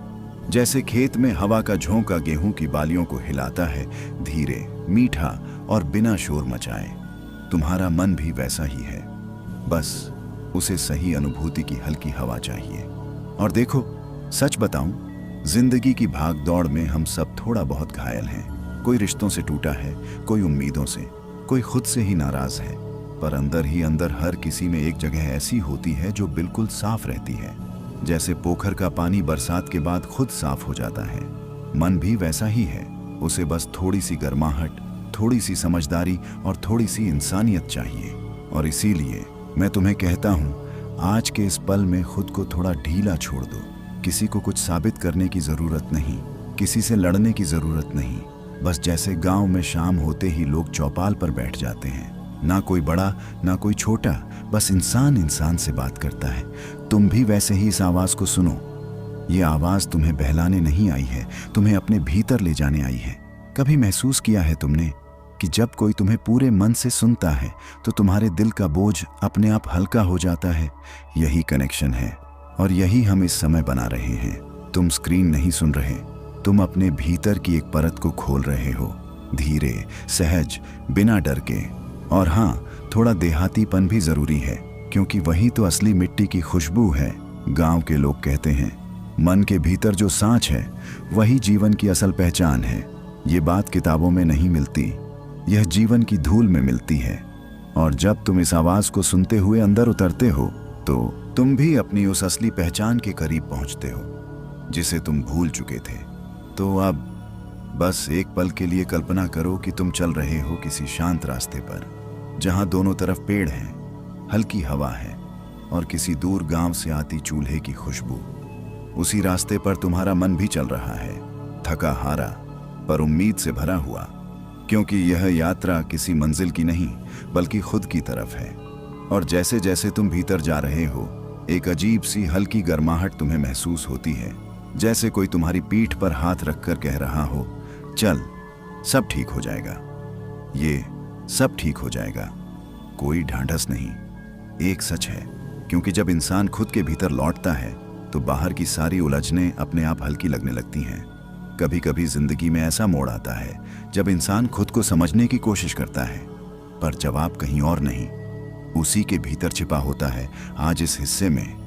जैसे खेत में हवा का झोंका गेहूं की बालियों को हिलाता है, धीरे, मीठा और बिना शोर मचाए। तुम्हारा मन भी वैसा ही है, बस उसे सही अनुभूति की हल्की हवा चाहिए। और देखो, सच बताऊं, जिंदगी की भाग दौड़ में हम सब थोड़ा बहुत घायल हैं। कोई रिश्तों से टूटा है, कोई उम्मीदों से, कोई खुद से ही नाराज है। पर अंदर ही अंदर हर किसी में एक जगह ऐसी होती है जो बिल्कुल साफ रहती है, जैसे पोखर का पानी बरसात के बाद खुद साफ हो जाता है। मन भी वैसा ही है, उसे बस थोड़ी सी गर्माहट, थोड़ी सी समझदारी और थोड़ी सी इंसानियत चाहिए। और इसीलिए मैं तुम्हें कहता हूं, आज के इस पल में खुद को थोड़ा ढीला छोड़ दो। किसी को कुछ साबित करने की जरूरत नहीं, किसी से लड़ने की जरूरत नहीं। बस जैसे गांव में शाम होते ही लोग चौपाल पर बैठ जाते हैं, ना कोई बड़ा ना कोई छोटा, बस इंसान इंसान से बात करता है। तुम भी वैसे ही इस आवाज को सुनो। ये आवाज तुम्हें बहलाने नहीं आई है, तुम्हें अपने भीतर ले जाने आई है। कभी महसूस किया है तुमने कि जब कोई तुम्हें पूरे मन से सुनता है तो तुम्हारे दिल का बोझ अपने आप हल्का हो जाता है? यही कनेक्शन है, और यही हम इस समय बना रहे हैं। तुम स्क्रीन नहीं सुन रहे, तुम अपने भीतर की एक परत को खोल रहे हो, धीरे, सहज, बिना डर के। और हाँ, थोड़ा देहातीपन भी जरूरी है, क्योंकि वही तो असली मिट्टी की खुशबू है। गांव के लोग कहते हैं, मन के भीतर जो सांच है वही जीवन की असल पहचान है। ये बात किताबों में नहीं मिलती, यह जीवन की धूल में मिलती है। और जब तुम इस आवाज को सुनते हुए अंदर उतरते हो तो तुम भी अपनी उस असली पहचान के करीब पहुंचते हो, जिसे तुम भूल चुके थे। तो अब बस एक पल के लिए कल्पना करो कि तुम चल रहे हो किसी शांत रास्ते पर, जहां दोनों तरफ पेड़ हैं, हल्की हवा है और किसी दूर गांव से आती चूल्हे की खुशबू। उसी रास्ते पर तुम्हारा मन भी चल रहा है, थका हारा पर उम्मीद से भरा हुआ, क्योंकि यह यात्रा किसी मंजिल की नहीं बल्कि खुद की तरफ है। और जैसे जैसे तुम भीतर जा रहे हो, एक अजीब सी हल्की गर्माहट तुम्हें महसूस होती है, जैसे कोई तुम्हारी पीठ पर हाथ रखकर कह रहा हो, चल, सब ठीक हो जाएगा, ये सब ठीक हो जाएगा। कोई ढांढस नहीं, एक सच है, क्योंकि जब इंसान खुद के भीतर लौटता है तो बाहर की सारी उलझनें अपने आप हल्की लगने लगती हैं। कभी कभी जिंदगी में ऐसा मोड़ आता है जब इंसान खुद को समझने की कोशिश करता है, पर जवाब कहीं और नहीं, उसी के भीतर छिपा होता है। आज इस हिस्से में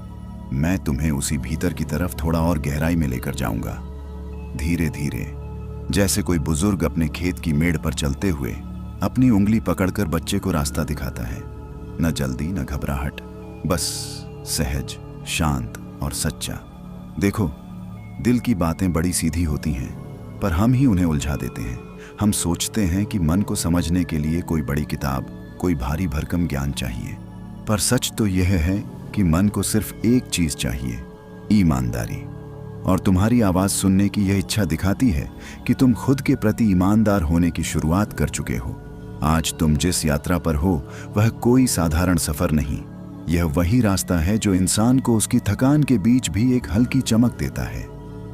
मैं तुम्हें उसी भीतर की तरफ थोड़ा और गहराई में लेकर जाऊंगा, धीरे धीरे, जैसे कोई बुजुर्ग अपने खेत की मेड़ पर चलते हुए अपनी उंगली पकड़कर बच्चे को रास्ता दिखाता है। न जल्दी न घबराहट, बस सहज, शांत और सच्चा। देखो, दिल की बातें बड़ी सीधी होती हैं, पर हम ही उन्हें उलझा देते हैं। हम सोचते हैं कि मन को समझने के लिए कोई बड़ी किताब, कोई भारी भरकम ज्ञान चाहिए, पर सच तो यह है कि मन को सिर्फ एक चीज चाहिए, ईमानदारी। और तुम्हारी आवाज सुनने की यह इच्छा दिखाती है कि तुम खुद के प्रति ईमानदार होने की शुरुआत कर चुके हो। आज तुम जिस यात्रा पर हो वह कोई साधारण सफर नहीं, यह वही रास्ता है जो इंसान को उसकी थकान के बीच भी एक हल्की चमक देता है।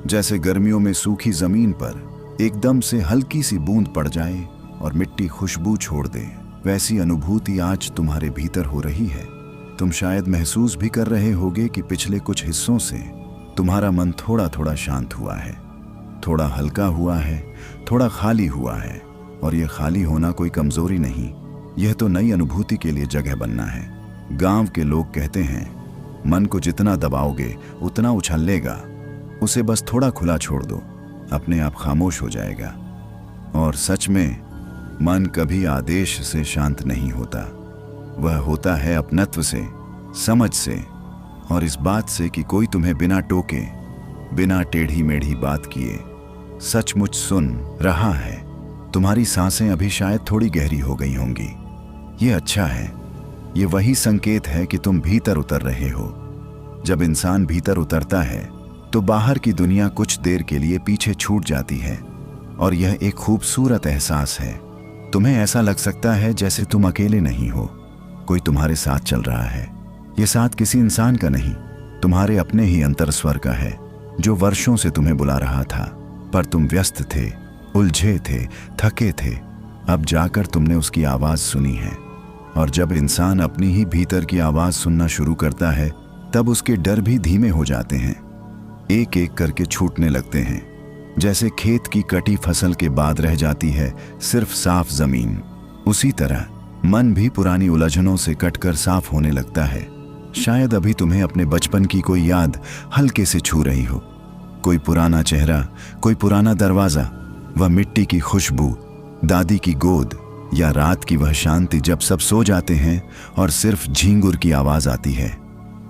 जैसे गर्मियों में सूखी जमीन पर एकदम से हल्की सी बूंद पड़ जाए और मिट्टी खुशबू छोड़ दे, वैसी अनुभूति आज तुम्हारे भीतर हो रही है। तुम शायद महसूस भी कर रहे होगे कि पिछले कुछ हिस्सों से तुम्हारा मन थोड़ा थोड़ा शांत हुआ है, थोड़ा हल्का हुआ है, थोड़ा खाली हुआ है। और यह खाली होना कोई कमजोरी नहीं, यह तो नई अनुभूति के लिए जगह बनना है। गांव के लोग कहते हैं, मन को जितना दबाओगे उतना उछलेगा, उसे बस थोड़ा खुला छोड़ दो, अपने आप खामोश हो जाएगा। और सच में मन कभी आदेश से शांत नहीं होता, वह होता है अपनत्व से, समझ से और इस बात से कि कोई तुम्हें बिना टोके, बिना टेढ़ी मेढ़ी बात किए सचमुच सुन रहा है। तुम्हारी सांसें अभी शायद थोड़ी गहरी हो गई होंगी, ये अच्छा है। ये वही संकेत है कि तुम भीतर उतर रहे हो। जब इंसान भीतर उतरता है तो बाहर की दुनिया कुछ देर के लिए पीछे छूट जाती है और यह एक खूबसूरत एहसास है। तुम्हें ऐसा लग सकता है जैसे तुम अकेले नहीं हो, कोई तुम्हारे साथ चल रहा है। यह साथ किसी इंसान का नहीं, तुम्हारे अपने ही अंतर स्वर का है, जो वर्षों से तुम्हें बुला रहा था, पर तुम व्यस्त थे, उलझे थे, थके थे। अब जाकर तुमने उसकी आवाज सुनी है। और जब इंसान अपनी ही भीतर की आवाज सुनना शुरू करता है तब उसके डर भी धीमे हो जाते हैं, एक एक करके छूटने लगते हैं। जैसे खेत की कटी फसल के बाद रह जाती है सिर्फ साफ जमीन, उसी तरह मन भी पुरानी उलझनों से कटकर साफ होने लगता है। शायद अभी तुम्हें अपने बचपन की कोई याद हल्के से छू रही हो, कोई पुराना चेहरा, कोई पुराना दरवाजा, वह मिट्टी की खुशबू, दादी की गोद, या रात की वह शांति जब सब सो जाते हैं और सिर्फ झींगुर की आवाज आती है।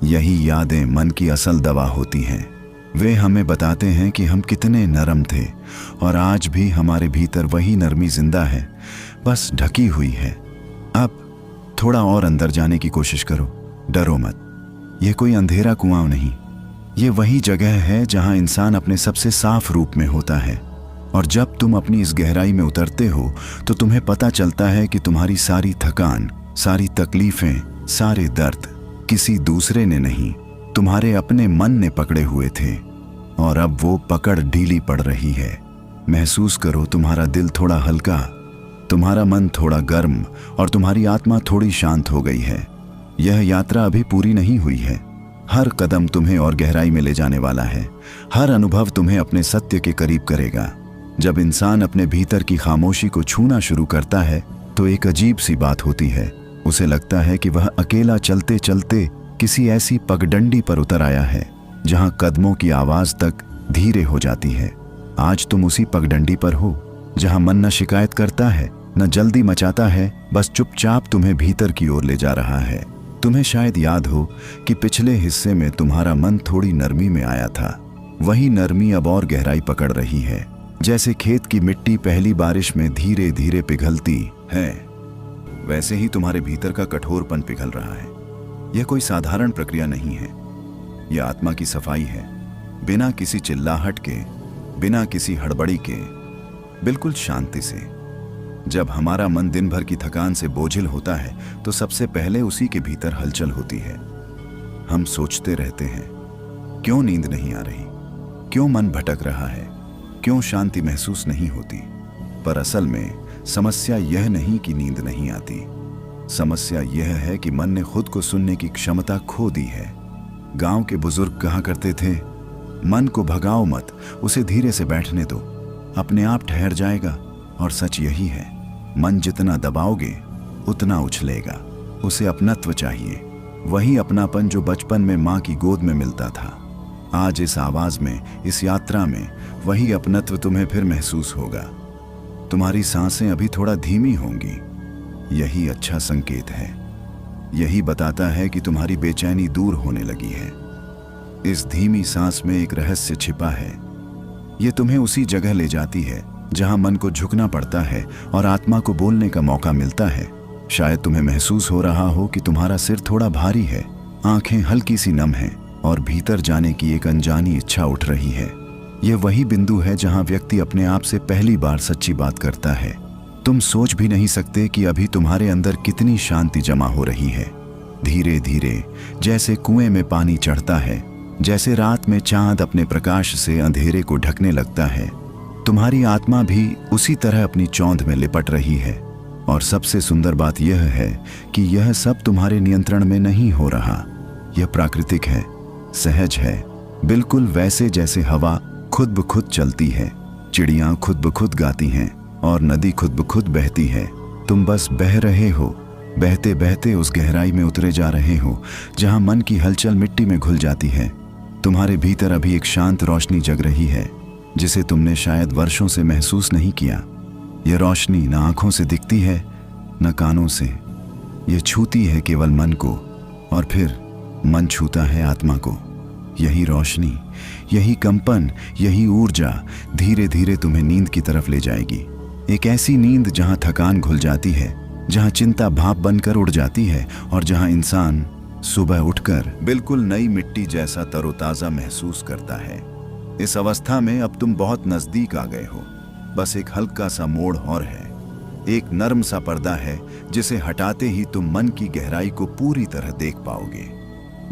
यही यादें मन की असल दवा होती हैं। वे हमें बताते हैं कि हम कितने नरम थे और आज भी हमारे भीतर वही नरमी जिंदा है, बस ढकी हुई है। अब थोड़ा और अंदर जाने की कोशिश करो, डरो मत। यह कोई अंधेरा कुआं नहीं, ये वही जगह है जहां इंसान अपने सबसे साफ रूप में होता है। और जब तुम अपनी इस गहराई में उतरते हो तो तुम्हें पता चलता है कि तुम्हारी सारी थकान, सारी तकलीफें, सारे दर्द किसी दूसरे ने नहीं, तुम्हारे अपने मन ने पकड़े हुए थे और अब वो पकड़ ढीली पड़ रही है। महसूस करो तुम्हारा दिल थोड़ा हल्का, तुम्हारा मन थोड़ा गर्म और तुम्हारी आत्मा थोड़ी शांत हो गई है। यह यात्रा अभी पूरी नहीं हुई है। हर कदम तुम्हें और गहराई में ले जाने वाला है। हर अनुभव तुम्हें अपने सत्य के करीब करेगा। जब इंसान अपने भीतर की खामोशी को छूना शुरू करता है तो एक अजीब सी बात होती है। उसे लगता है कि वह अकेला चलते चलते किसी ऐसी पगडंडी पर उतर आया है जहां कदमों की आवाज तक धीरे हो जाती है। आज तुम उसी पगडंडी पर हो जहां मन न शिकायत करता है, न जल्दी मचाता है, बस चुपचाप तुम्हें भीतर की ओर ले जा रहा है। तुम्हें शायद याद हो कि पिछले हिस्से में तुम्हारा मन थोड़ी नरमी में आया था। वही नरमी अब और गहराई पकड़ रही है। जैसे खेत की मिट्टी पहली बारिश में धीरे धीरे पिघलती है, वैसे ही तुम्हारे भीतर का कठोरपन पिघल रहा है। यह कोई साधारण प्रक्रिया नहीं है, यह आत्मा की सफाई है, बिना किसी चिल्लाहट के, बिना किसी हड़बड़ी के, बिल्कुल शांति से। जब हमारा मन दिन भर की थकान से बोझिल होता है तो सबसे पहले उसी के भीतर हलचल होती है। हम सोचते रहते हैं, क्यों नींद नहीं आ रही, क्यों मन भटक रहा है, क्यों शांति महसूस नहीं होती। पर असल में समस्या यह नहीं कि नींद नहीं आती, समस्या यह है कि मन ने खुद को सुनने की क्षमता खो दी है। गांव के बुजुर्ग कहा करते थे, मन को भगाओ मत, उसे धीरे से बैठने दो, अपने आप ठहर जाएगा। और सच यही है, मन जितना दबाओगे उतना उछलेगा। उसे अपनत्व चाहिए, वही अपनापन जो बचपन में माँ की गोद में मिलता था। आज इस आवाज में, इस यात्रा में वही अपनत्व तुम्हें फिर महसूस होगा। तुम्हारी सांसें अभी थोड़ा धीमी होंगी, यही अच्छा संकेत है। यही बताता है कि तुम्हारी बेचैनी दूर होने लगी है। इस धीमी सांस में एक रहस्य छिपा है। ये तुम्हें उसी जगह ले जाती है जहां मन को झुकना पड़ता है और आत्मा को बोलने का मौका मिलता है। शायद तुम्हें महसूस हो रहा हो कि तुम्हारा सिर थोड़ा भारी है, आंखें हल्की सी नम हैं और भीतर जाने की एक अनजानी इच्छा उठ रही है। यह वही बिंदु है जहां व्यक्ति अपने आप से पहली बार सच्ची बात करता है। तुम सोच भी नहीं सकते कि अभी तुम्हारे अंदर कितनी शांति जमा हो रही है। धीरे धीरे जैसे कुएं में पानी चढ़ता है, जैसे रात में चांद अपने प्रकाश से अंधेरे को ढकने लगता है, तुम्हारी आत्मा भी उसी तरह अपनी चौंध में लिपट रही है। और सबसे सुंदर बात यह है कि यह सब तुम्हारे नियंत्रण में नहीं हो रहा। यह प्राकृतिक है, सहज है, बिल्कुल वैसे जैसे हवा खुद ब खुद चलती है, चिड़ियां खुद ब खुद गाती हैं और नदी खुद ब खुद बहती है। तुम बस बह रहे हो, बहते बहते उस गहराई में उतरे जा रहे हो जहां मन की हलचल मिट्टी में घुल जाती है। तुम्हारे भीतर अभी एक शांत रोशनी जग रही है जिसे तुमने शायद वर्षों से महसूस नहीं किया। यह रोशनी न आंखों से दिखती है न कानों से, यह छूती है केवल मन को और फिर मन छूता है आत्मा को। यही रोशनी, यही कंपन, यही ऊर्जा धीरे धीरे तुम्हें नींद की तरफ ले जाएगी। एक ऐसी नींद जहां थकान घुल जाती है, जहां चिंता भाप बनकर उड़ जाती है और जहां इंसान सुबह उठकर बिल्कुल नई मिट्टी जैसा तरोताजा महसूस करता है। इस अवस्था में अब तुम बहुत नजदीक आ गए हो। बस एक हल्का सा मोड़ और है, एक नर्म सा पर्दा है जिसे हटाते ही तुम मन की गहराई को पूरी तरह देख पाओगे।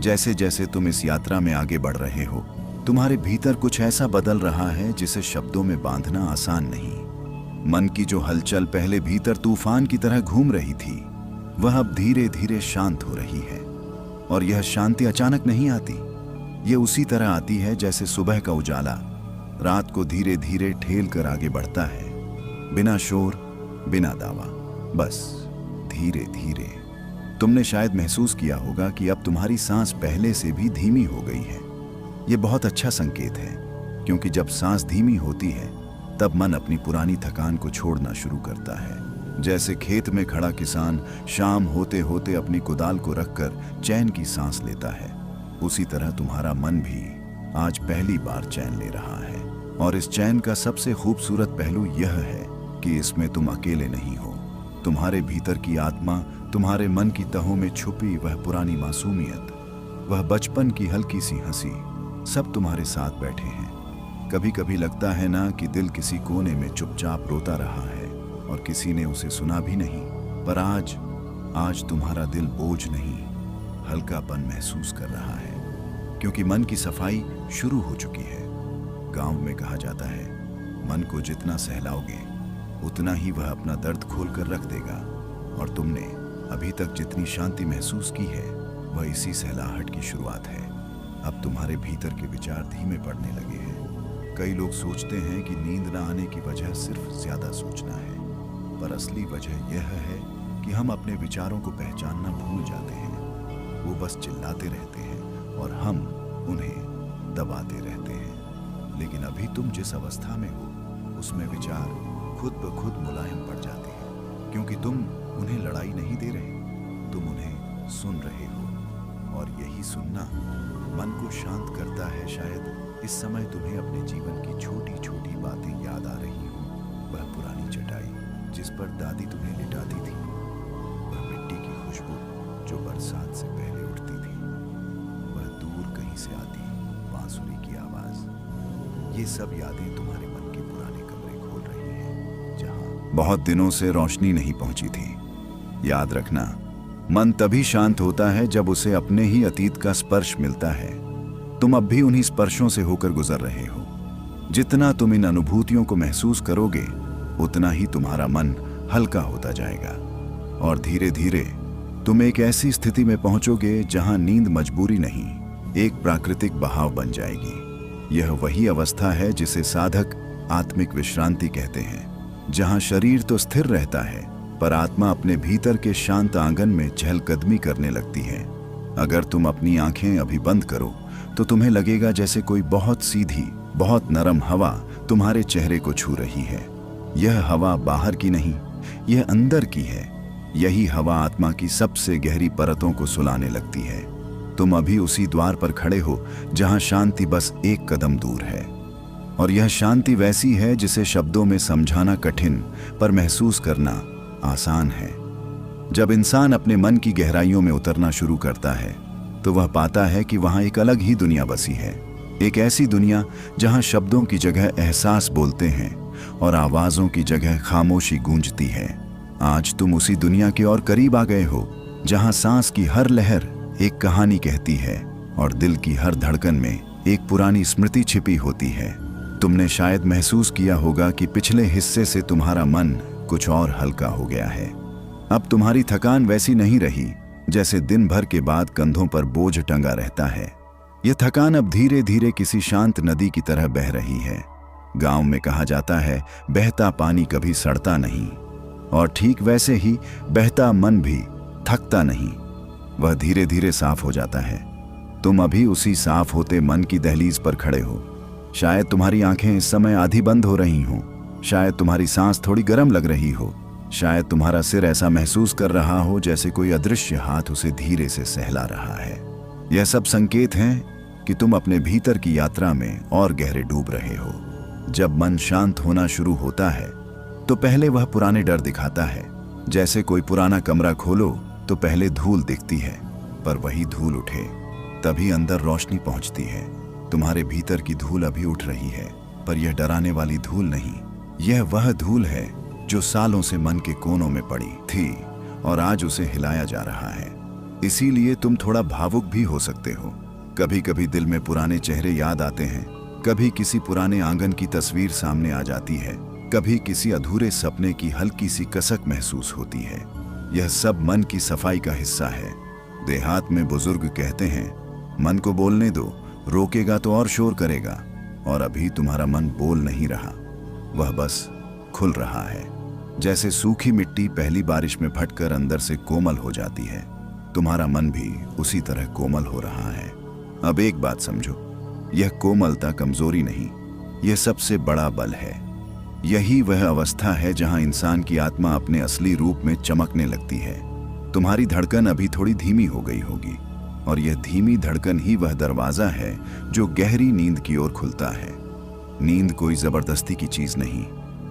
जैसे जैसे तुम इस यात्रा में आगे बढ़ रहे हो, तुम्हारे भीतर कुछ ऐसा बदल रहा है जिसे शब्दों में बांधना आसान नहीं। मन की जो हलचल पहले भीतर तूफान की तरह घूम रही थी, वह अब धीरे धीरे शांत हो रही है। और यह शांति अचानक नहीं आती, यह उसी तरह आती है जैसे सुबह का उजाला रात को धीरे धीरे ठेल कर आगे बढ़ता है, बिना शोर, बिना दावा, बस धीरे धीरे। तुमने शायद महसूस किया होगा कि अब तुम्हारी सांस पहले से भी धीमी हो गई है। यह बहुत अच्छा संकेत है, क्योंकि जब सांस धीमी होती है तब मन अपनी पुरानी थकान को छोड़ना शुरू करता है। जैसे खेत में खड़ा किसान शाम होते होते अपनी कुदाल को रखकर चैन की सांस लेता है, उसी तरह तुम्हारा मन भी आज पहली बार चैन ले रहा है। और इस चैन का सबसे खूबसूरत पहलू यह है कि इसमें तुम अकेले नहीं हो। तुम्हारे भीतर की आत्मा, तुम्हारे मन की तहों में छुपी वह पुरानी मासूमियत, वह बचपन की हल्की सी हंसी, सब तुम्हारे साथ बैठे हैं। कभी कभी लगता है ना कि दिल किसी कोने में चुपचाप रोता रहा है और किसी ने उसे सुना भी नहीं, पर आज तुम्हारा दिल बोझ नहीं, हल्कापन महसूस कर रहा है, क्योंकि मन की सफाई शुरू हो चुकी है। गांव में कहा जाता है, मन को जितना सहलाओगे उतना ही वह अपना दर्द खोल कर रख देगा। और तुमने अभी तक जितनी शांति महसूस की है, वह इसी सहलाहट की शुरुआत है। अब तुम्हारे भीतर के विचार धीमे पड़ने लगे हैं। कई लोग सोचते हैं कि नींद न आने की वजह सिर्फ ज्यादा सोचना है, पर असली वजह यह है कि हम अपने विचारों को पहचानना भूल जाते हैं। वो बस चिल्लाते रहते हैं और हम उन्हें दबाते रहते हैं। लेकिन अभी तुम जिस अवस्था में हो, उसमें विचार खुद ब खुद मुलायम पड़ जाते हैं, क्योंकि तुम उन्हें लड़ाई नहीं दे रहे, तुम उन्हें सुन रहे हो। और यही सुनना मन को शांत करता है। शायद इस समय तुम्हें अपने जीवन की छोटी छोटी बातें याद आ रही हो। वह पुरानी चटाई जिस पर दादी तुम्हें लिटाती थी, वह मिट्टी की खुशबू जो बरसात से पहले उठती थी, वह दूर कहीं से आती बांसुरी की आवाज। ये सब यादें तुम्हारे मन के पुराने कमरे खोल रही हैं, जहां बहुत दिनों से रोशनी नहीं पहुंची थी। याद रखना, मन तभी शांत होता है जब उसे अपने ही अतीत का स्पर्श मिलता है। तुम अब भी उन्हीं स्पर्शों से होकर गुजर रहे हो। जितना तुम इन अनुभूतियों को महसूस करोगे, उतना ही तुम्हारा मन हल्का होता जाएगा और धीरे धीरे तुम एक ऐसी स्थिति में पहुंचोगे जहां नींद मजबूरी नहीं, एक प्राकृतिक बहाव बन जाएगी। यह वही अवस्था है जिसे साधक आत्मिक विश्रांति कहते हैं, जहां शरीर तो स्थिर रहता है, पर आत्मा अपने भीतर के शांत आंगन में चहलकदमी करने लगती है। अगर तुम अपनी आंखें अभी बंद करो तो तुम्हें लगेगा जैसे कोई बहुत सीधी, बहुत नरम हवा तुम्हारे चेहरे को छू रही है। यह हवा बाहर की नहीं, यह अंदर की है। यही हवा आत्मा की सबसे गहरी परतों को सुलाने लगती है। तुम अभी उसी द्वार पर खड़े हो जहां शांति बस एक कदम दूर है। और यह शांति वैसी है जिसे शब्दों में समझाना कठिन, पर महसूस करना आसान है। जब इंसान अपने मन की गहराइयों में उतरना शुरू करता है तो वह पाता है कि वहां एक अलग ही दुनिया बसी है। एक ऐसी दुनिया जहां शब्दों की जगह एहसास बोलते हैं और आवाजों की जगह खामोशी गूंजती है। आज तुम उसी दुनिया के और करीब आ गए हो, जहां सांस की हर लहर एक कहानी कहती है और दिल की हर धड़कन में एक पुरानी स्मृति छिपी होती है। तुमने शायद महसूस किया होगा कि पिछले हिस्से से तुम्हारा मन कुछ और हल्का हो गया है। अब तुम्हारी थकान वैसी नहीं रही जैसे दिन भर के बाद कंधों पर बोझ टंगा रहता है। यह थकान अब धीरे धीरे किसी शांत नदी की तरह बह रही है। गांव में कहा जाता है, बहता पानी कभी सड़ता नहीं, और ठीक वैसे ही बहता मन भी थकता नहीं, वह धीरे धीरे साफ हो जाता है। तुम अभी उसी साफ होते मन की दहलीज पर खड़े हो। शायद तुम्हारी आंखें इस समय आधी बंद हो रही हों, शायद तुम्हारी सांस थोड़ी गर्म लग रही हो, शायद तुम्हारा सिर ऐसा महसूस कर रहा हो जैसे कोई अदृश्य हाथ उसे धीरे से सहला रहा है। यह सब संकेत हैं कि तुम अपने भीतर की यात्रा में और गहरे डूब रहे हो। जब मन शांत होना शुरू होता है तो पहले वह पुराने डर दिखाता है। जैसे कोई पुराना कमरा खोलो तो पहले धूल दिखती है, पर वही धूल उठे तभी अंदर रोशनी पहुंचती है। तुम्हारे भीतर की धूल अभी उठ रही है, पर यह डराने वाली धूल नहीं, यह वह धूल है जो सालों से मन के कोनों में पड़ी थी और आज उसे हिलाया जा रहा है। इसीलिए तुम थोड़ा भावुक भी हो सकते हो। कभी कभी दिल में पुराने चेहरे याद आते हैं, कभी किसी पुराने आंगन की तस्वीर सामने आ जाती है, कभी किसी अधूरे सपने की हल्की सी कसक महसूस होती है। यह सब मन की सफाई का हिस्सा है। देहात में बुजुर्ग कहते हैं, मन को बोलने दो, रोकेगा तो और शोर करेगा। और अभी तुम्हारा मन बोल नहीं रहा, वह बस खुल रहा है। जैसे सूखी मिट्टी पहली बारिश में फटकर अंदर से कोमल हो जाती है, तुम्हारा मन भी उसी तरह कोमल हो रहा है। अब एक बात समझो, यह कोमलता कमजोरी नहीं, यह सबसे बड़ा बल है। यही वह अवस्था है जहां इंसान की आत्मा अपने असली रूप में चमकने लगती है। तुम्हारी धड़कन अभी थोड़ी धीमी हो गई होगी, और यह धीमी धड़कन ही वह दरवाजा है जो गहरी नींद की ओर खुलता है। नींद कोई जबरदस्ती की चीज नहीं।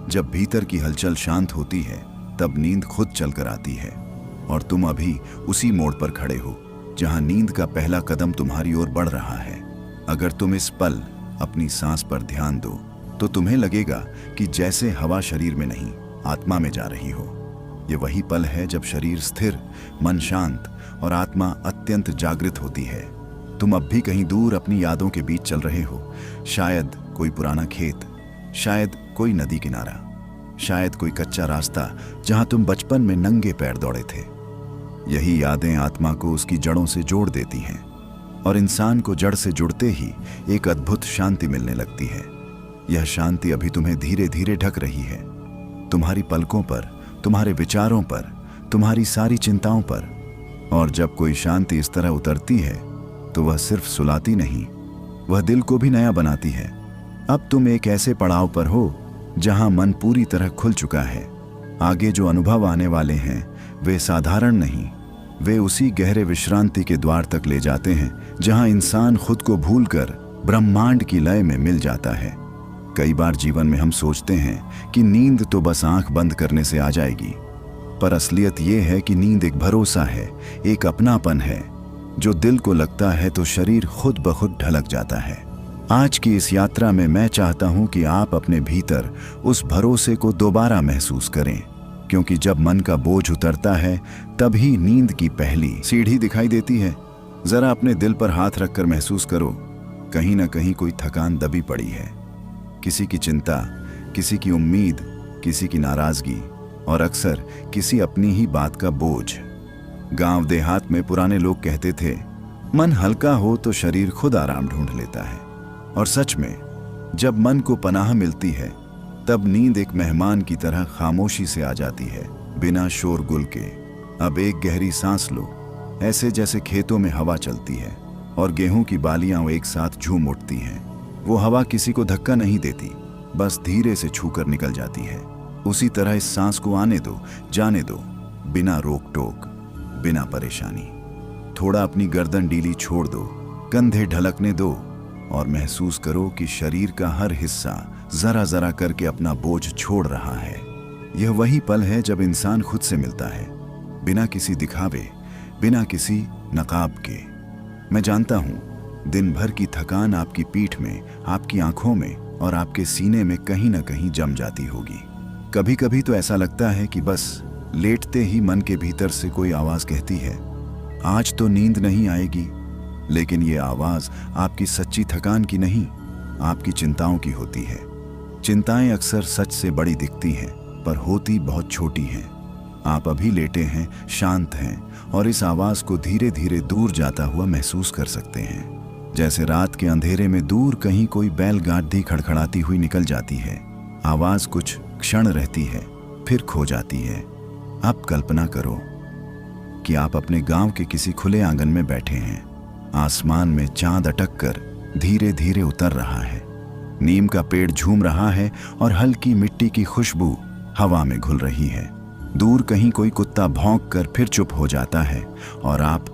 जब भीतर की हलचल शांत होती है तब नींद खुद चलकर आती है, और तुम अभी उसी मोड़ पर खड़े हो जहां नींद का पहला कदम तुम्हारी ओर बढ़ रहा है। अगर तुम इस पल अपनी सांस पर ध्यान दो तो तुम्हें लगेगा कि जैसे हवा शरीर में नहीं, आत्मा में जा रही हो। ये वही पल है जब शरीर स्थिर, मन शांत और आत्मा अत्यंत जागृत होती है। तुम अब भी कहीं दूर अपनी यादों के बीच चल रहे हो। शायद कोई पुराना खेत, शायद कोई नदी किनारा, शायद कोई कच्चा रास्ता जहां तुम बचपन में नंगे पैर दौड़े थे। यही यादें आत्मा को उसकी जड़ों से जोड़ देती हैं, और इंसान को जड़ से जुड़ते ही एक अद्भुत शांति मिलने लगती है। यह शांति अभी तुम्हें धीरे धीरे ढक रही है, तुम्हारी पलकों पर, तुम्हारे विचारों पर, तुम्हारी सारी चिंताओं पर। और जब कोई शांति इस तरह उतरती है तो वह सिर्फ सुलाती नहीं, वह दिल को भी नया बनाती है। अब तुम एक ऐसे पड़ाव पर हो जहां मन पूरी तरह खुल चुका है। आगे जो अनुभव आने वाले हैं वे साधारण नहीं, वे उसी गहरे विश्रांति के द्वार तक ले जाते हैं जहां इंसान खुद को भूलकर ब्रह्मांड की लय में मिल जाता है। कई बार जीवन में हम सोचते हैं कि नींद तो बस आंख बंद करने से आ जाएगी, पर असलियत यह है कि नींद एक भरोसा है, एक अपनापन है। जो दिल को लगता है तो शरीर खुद ब खुद ढलक जाता है। आज की इस यात्रा में मैं चाहता हूं कि आप अपने भीतर उस भरोसे को दोबारा महसूस करें, क्योंकि जब मन का बोझ उतरता है तभी नींद की पहली सीढ़ी दिखाई देती है। जरा अपने दिल पर हाथ रखकर महसूस करो, कहीं ना कहीं कोई थकान दबी पड़ी है। किसी की चिंता, किसी की उम्मीद, किसी की नाराजगी, और अक्सर किसी अपनी ही बात का बोझ। गांव देहात में पुराने लोग कहते थे, मन हल्का हो तो शरीर खुद आराम ढूंढ लेता है। और सच में, जब मन को पनाह मिलती है तब नींद एक मेहमान की तरह खामोशी से आ जाती है, बिना शोरगुल के। अब एक गहरी सांस लो, ऐसे जैसे खेतों में हवा चलती है और गेहूं की बालियां एक साथ झूम उठती हैं। वो हवा किसी को धक्का नहीं देती, बस धीरे से छूकर निकल जाती है। उसी तरह इस सांस को आने दो, जाने दो, बिना रोक टोक, बिना परेशानी। थोड़ा अपनी गर्दन ढीली छोड़ दो, कंधे ढलकने दो, और महसूस करो कि शरीर का हर हिस्सा जरा जरा करके अपना बोझ छोड़ रहा है। यह वही पल है जब इंसान खुद से मिलता है, बिना किसी दिखावे, बिना किसी नकाब के। मैं जानता हूं दिन भर की थकान आपकी पीठ में, आपकी आंखों में और आपके सीने में कहीं ना कहीं जम जाती होगी। कभी कभी तो ऐसा लगता है कि बस लेटते ही मन के भीतर से कोई आवाज कहती है, आज तो नींद नहीं आएगी। लेकिन ये आवाज आपकी सच्ची थकान की नहीं, आपकी चिंताओं की होती है। चिंताएं अक्सर सच से बड़ी दिखती हैं, पर होती बहुत छोटी हैं। आप अभी लेटे हैं, शांत हैं और इस आवाज को धीरे धीरे दूर जाता हुआ महसूस कर सकते हैं। जैसे रात के अंधेरे में दूर कहीं कोई बैलगाड़ी खड़खड़ाती हुई निकल जाती है। आवाज कुछ क्षण रहती है, फिर खो जाती है। अब कल्पना करो कि आप अपने गांव के किसी खुले आंगन में बैठे हैं। आसमान में चांद अटक कर धीरे धीरे उतर रहा है। नीम का पेड़ झूम रहा है और हल्की मिट्टी की खुशबू हवा में घुल रही है। दूर कहीं कोई कुत्ता भौंक कर फिर चुप हो जाता है और आप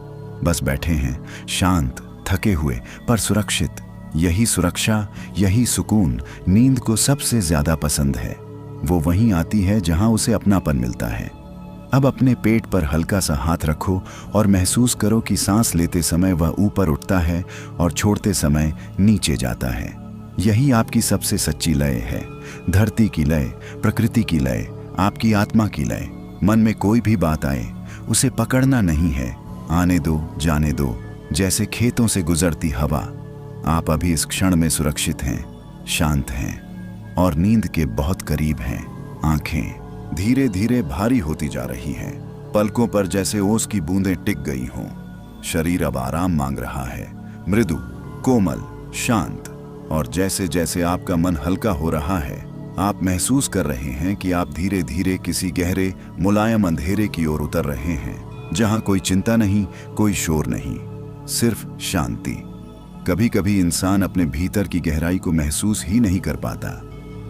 बस बैठे हैं, शांत, थके हुए पर सुरक्षित। यही सुरक्षा, यही सुकून नींद को सबसे ज्यादा पसंद है। वो वहीं आती है जहां उसे अपनापन मिलता है। अब अपने पेट पर हल्का सा हाथ रखो और महसूस करो कि सांस लेते समय वह ऊपर उठता है और छोड़ते समय नीचे जाता है। यही आपकी सबसे सच्ची लय है। धरती की लय, प्रकृति की लय, आपकी आत्मा की लय। मन में कोई भी बात आए उसे पकड़ना नहीं है, आने दो, जाने दो। जैसे खेतों से गुजरती हवा, आप अभी इस क्षण में सुरक्षित हैं, शांत हैं और नींद के बहुत करीब हैं। आंखें धीरे धीरे भारी होती जा रही हैं, पलकों पर जैसे ओस की बूंदें टिक गई हों। शरीर अब आराम मांग रहा है, मृदु, कोमल, शांत। और जैसे जैसे आपका मन हल्का हो रहा है, आप महसूस कर रहे हैं कि आप धीरे धीरे किसी गहरे, मुलायम अंधेरे की ओर उतर रहे हैं, जहां कोई चिंता नहीं, कोई शोर नहीं, सिर्फ शांति। कभी कभी इंसान अपने भीतर की गहराई को महसूस ही नहीं कर पाता।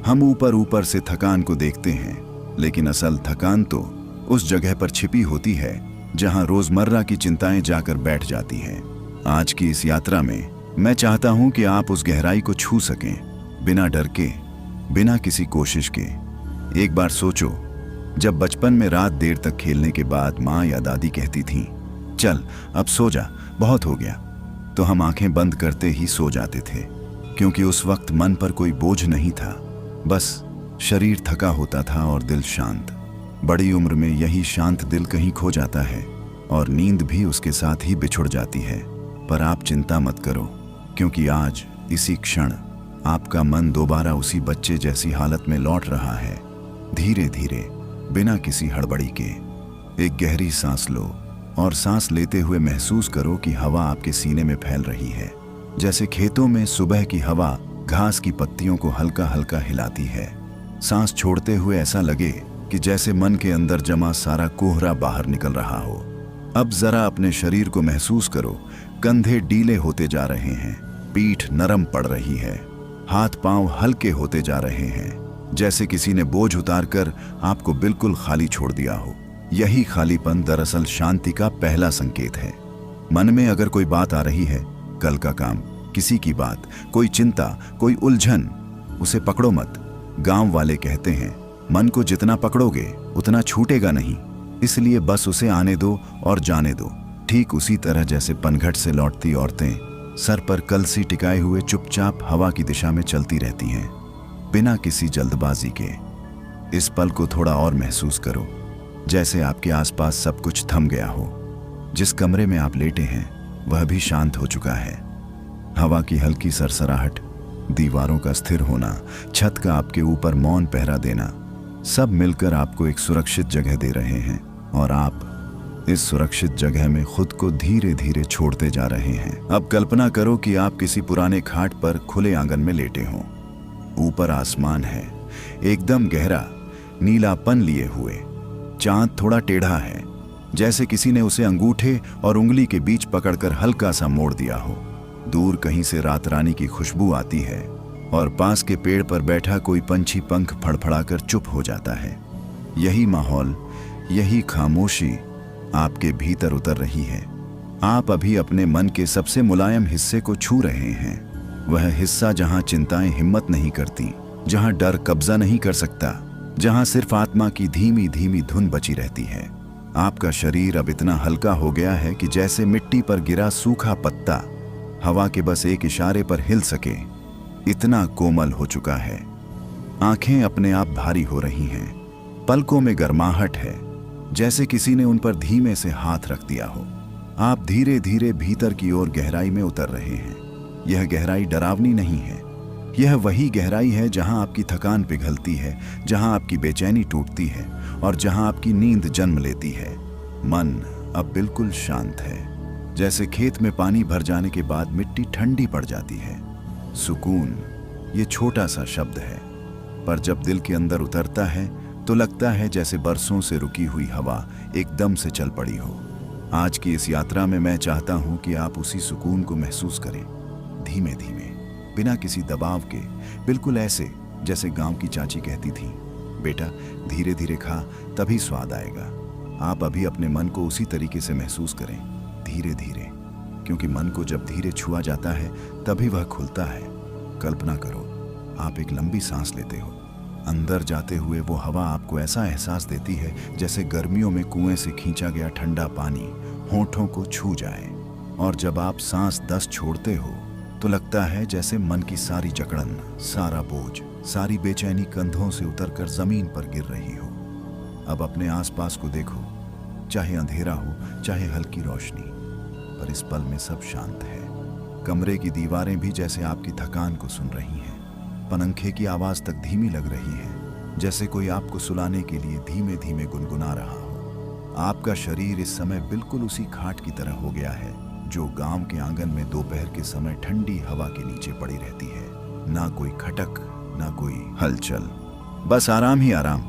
हम ऊपर ऊपर से थकान को देखते हैं, लेकिन असल थकान तो उस जगह पर छिपी होती है जहां रोजमर्रा की चिंताएं जाकर बैठ जाती हैं। आज की इस यात्रा में मैं चाहता हूं कि आप उस गहराई को छू सकें, बिना डर के, बिना किसी कोशिश के। एक बार सोचो, जब बचपन में रात देर तक खेलने के बाद माँ या दादी कहती थीं, चल अब सो जा, बहुत हो गया, तो हम आंखें बंद करते ही सो जाते थे, क्योंकि उस वक्त मन पर कोई बोझ नहीं था। बस शरीर थका होता था और दिल शांत। बड़ी उम्र में यही शांत दिल कहीं खो जाता है और नींद भी उसके साथ ही बिछुड़ जाती है। पर आप चिंता मत करो, क्योंकि आज इसी क्षण आपका मन दोबारा उसी बच्चे जैसी हालत में लौट रहा है। धीरे धीरे, बिना किसी हड़बड़ी के, एक गहरी सांस लो और सांस लेते हुए महसूस करो कि हवा आपके सीने में फैल रही है। जैसे खेतों में सुबह की हवा घास की पत्तियों को हल्का हल्का हिलाती है। सांस छोड़ते हुए ऐसा लगे कि जैसे मन के अंदर जमा सारा कोहरा बाहर निकल रहा हो। अब जरा अपने शरीर को महसूस करो। कंधे ढीले होते जा रहे हैं, पीठ नरम पड़ रही है, हाथ पांव हल्के होते जा रहे हैं, जैसे किसी ने बोझ उतारकर आपको बिल्कुल खाली छोड़ दिया हो। यही खालीपन दरअसल शांति का पहला संकेत है। मन में अगर कोई बात आ रही है, कल का काम, किसी की बात, कोई चिंता, कोई उलझन, उसे पकड़ो मत। गांव वाले कहते हैं, मन को जितना पकड़ोगे उतना छूटेगा नहीं, इसलिए बस उसे आने दो और जाने दो। ठीक उसी तरह जैसे पनघट से लौटती औरतें सर पर कलसी टिकाए हुए चुपचाप हवा की दिशा में चलती रहती हैं, बिना किसी जल्दबाजी के। इस पल को थोड़ा और महसूस करो, जैसे आपके आसपास सब कुछ थम गया हो। जिस कमरे में आप लेटे हैं वह भी शांत हो चुका है। हवा की हल्की सरसराहट, दीवारों का स्थिर होना, छत का आपके ऊपर मौन पहरा देना, सब मिलकर आपको एक सुरक्षित जगह दे रहे हैं और आप इस सुरक्षित जगह में खुद को धीरे धीरे छोड़ते जा रहे हैं। अब कल्पना करो कि आप किसी पुराने घाट पर खुले आंगन में लेटे हों। ऊपर आसमान है, एकदम गहरा, नीलापन लिए हुए। चांद थोड़ा टेढ़ा है, जैसे किसी ने उसे अंगूठे और उंगली के बीच पकड़कर हल्का सा मोड़ दिया हो। दूर कहीं से रात रानी की खुशबू आती है और पास के पेड़ पर बैठा कोई पंछी पंख फड़फड़ाकर चुप हो जाता है। यही माहौल, यही खामोशी आपके भीतर उतर रही है। आप अभी अपने मन के सबसे मुलायम हिस्से को छू रहे हैं, वह हिस्सा जहां चिंताएं हिम्मत नहीं करती, जहां डर कब्जा नहीं कर सकता, जहां सिर्फ आत्मा की धीमी धीमी धुन बची रहती है। आपका शरीर अब इतना हल्का हो गया है कि जैसे मिट्टी पर गिरा सूखा पत्ता हवा के बस एक इशारे पर हिल सके, इतना कोमल हो चुका है। आंखें अपने आप भारी हो रही हैं, पलकों में गर्माहट है, जैसे किसी ने उन पर धीमे से हाथ रख दिया हो। आप धीरे धीरे भीतर की ओर गहराई में उतर रहे हैं। यह गहराई डरावनी नहीं है, यह वही गहराई है जहां आपकी थकान पिघलती है, जहां आपकी बेचैनी टूटती है और जहां आपकी नींद जन्म लेती है। मन अब बिल्कुल शांत है, जैसे खेत में पानी भर जाने के बाद मिट्टी ठंडी पड़ जाती है। सुकून ये छोटा सा शब्द है, पर जब दिल के अंदर उतरता है तो लगता है जैसे बरसों से रुकी हुई हवा एकदम से चल पड़ी हो। आज की इस यात्रा में मैं चाहता हूं कि आप उसी सुकून को महसूस करें, धीमे धीमे, बिना किसी दबाव के, बिल्कुल ऐसे जैसे गांव की चाची कहती थी, बेटा धीरे धीरे खा, तभी स्वाद आएगा। आप अभी अपने मन को उसी तरीके से महसूस करें, धीरे धीरे, क्योंकि मन को जब धीरे छुआ जाता है तभी वह खुलता है। कल्पना करो, आप एक लंबी सांस लेते हो, अंदर जाते हुए वो हवा आपको ऐसा एहसास देती है जैसे गर्मियों में कुएं से खींचा गया ठंडा पानी होठों को छू जाए। और जब आप सांस 10 छोड़ते हो तो लगता है जैसे मन की सारी जकड़न, सारा बोझ, सारी बेचैनी कंधों से उतरकर जमीन पर गिर रही हो। अब अपने आसपास को देखो, चाहे अंधेरा हो चाहे हल्की रोशनी, पर इस पल में सब शांत है। कमरे की दीवारें भी जैसे आपकी थकान को सुन रही हैं। पंखे की आवाज तक धीमी लग रही है, जैसे कोई आपको सुलाने के लिए धीमे धीमे गुनगुना रहा हो। आपका शरीर इस समय बिल्कुल उसी खाट की तरह हो गया है जो गांव के आंगन में दोपहर के समय ठंडी हवा के नीचे पड़ी रहती है। ना कोई खटक, ना कोई हलचल, बस आराम ही आराम।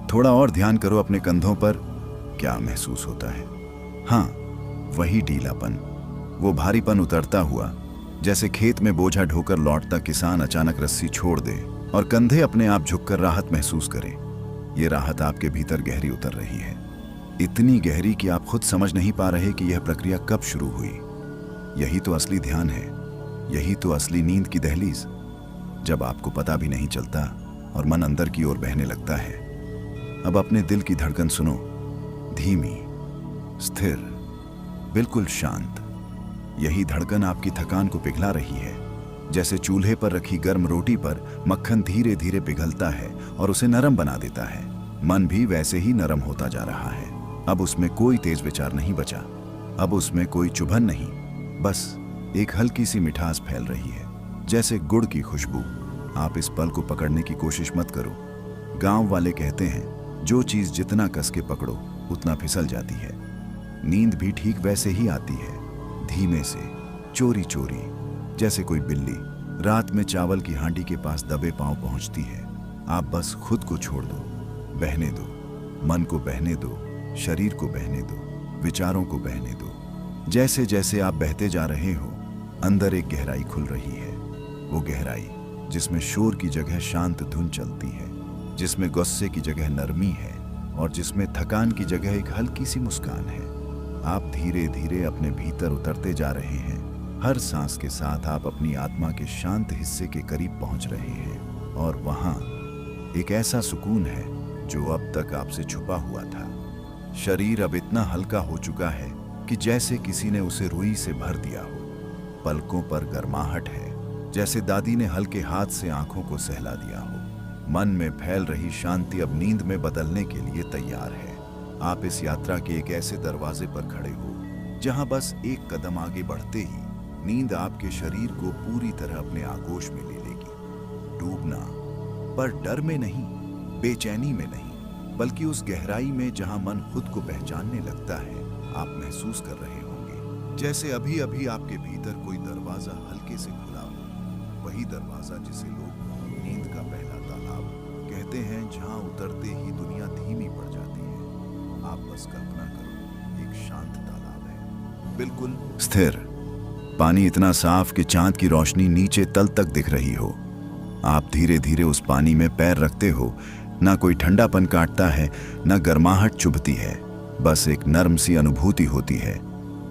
थोड़ा और ध्यान करो अपने कंधों पर, क्या महसूस होता है? हाँ, वही ढीलापन, वो भारीपन उतरता हुआ, जैसे खेत में बोझा ढोकर लौटता किसान अचानक रस्सी छोड़ दे और कंधे अपने आप झुककर राहत महसूस करे। ये राहत आपके भीतर गहरी उतर रही है, इतनी गहरी कि आप खुद समझ नहीं पा रहे कि यह प्रक्रिया कब शुरू हुई। यही तो असली ध्यान है, यही तो असली नींद की दहलीज, जब आपको पता भी नहीं चलता और मन अंदर की ओर बहने लगता है। अब अपने दिल की धड़कन सुनो, धीमी, स्थिर, बिल्कुल शांत। यही धड़कन आपकी थकान को पिघला रही है, जैसे चूल्हे पर रखी गर्म रोटी पर मक्खन धीरे धीरे पिघलता है और उसे नरम बना देता है। मन भी वैसे ही नरम होता जा रहा है। अब उसमें कोई तेज विचार नहीं बचा, अब उसमें कोई चुभन नहीं, बस एक हल्की सी मिठास फैल रही है, जैसे गुड़ की खुशबू। आप इस पल को पकड़ने की कोशिश मत करो। गांव वाले कहते हैं, जो चीज जितना कस के पकड़ो उतना फिसल जाती है। नींद भी ठीक वैसे ही आती है, धीमे से, चोरी चोरी, जैसे कोई बिल्ली रात में चावल की हांडी के पास दबे पांव पहुंचती है। आप बस खुद को छोड़ दो, बहने दो, मन को बहने दो, शरीर को बहने दो, विचारों को बहने दो। जैसे जैसे आप बहते जा रहे हो, अंदर एक गहराई खुल रही है, वो गहराई जिसमें शोर की जगह शांत धुन चलती है, जिसमें गुस्से की जगह नरमी है और जिसमें थकान की जगह एक हल्की सी मुस्कान है। आप धीरे धीरे अपने भीतर उतरते जा रहे हैं। हर सांस के साथ आप अपनी आत्मा के शांत हिस्से के करीब पहुंच रहे हैं और वहां एक ऐसा सुकून है जो अब तक आपसे छुपा हुआ था। शरीर अब इतना हल्का हो चुका है कि जैसे किसी ने उसे रुई से भर दिया हो। पलकों पर गर्माहट है, जैसे दादी ने हल्के हाथ से आंखों को सहला दिया हो। मन में फैल रही शांति अब नींद में बदलने के लिए तैयार है। आप इस यात्रा के एक ऐसे दरवाजे पर खड़े हो जहां बस एक कदम आगे बढ़ते ही नींद आपके शरीर को पूरी तरह अपने आगोश में ले लेगी। डूबना, पर डर में नहीं, बेचैनी में नहीं, बल्कि उस गहराई में जहां मन खुद को पहचानने लगता है। आप महसूस कर रहे होंगे जैसे अभी अभी आपके भीतर कोई दरवाजा हल्के से खुला हो, वही दरवाजा जिसे लोग नींद का पहला तालाब कहते हैं, जहां उतरते ही दुनिया धीमी पड़ जाती है। आप बस कल्पना करो, एक शांत तालाब है, बिल्कुल स्थिर, पानी इतना साफ कि चांद की रोशनी नीचे तल तक दिख रही हो। आप धीरे धीरे उस पानी में पैर रखते हो, ना कोई ठंडापन काटता है, ना गर्माहट चुभती है, बस एक नर्म सी अनुभूति होती है,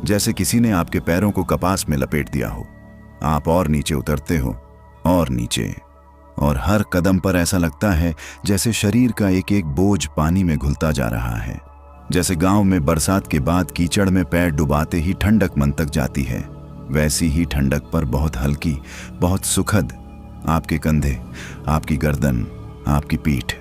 जैसे किसी ने आपके पैरों को कपास में लपेट दिया हो। आप और नीचे उतरते हो, और नीचे, और हर कदम पर ऐसा लगता है जैसे शरीर का एक एक बोझ पानी में घुलता जा रहा है। जैसे गांव में बरसात के बाद कीचड़ में पैर डुबाते ही ठंडक मन तक जाती है, वैसी ही ठंडक पर बहुत हल्की, बहुत सुखद आपके कंधे, आपकी गर्दन, आपकी पीठ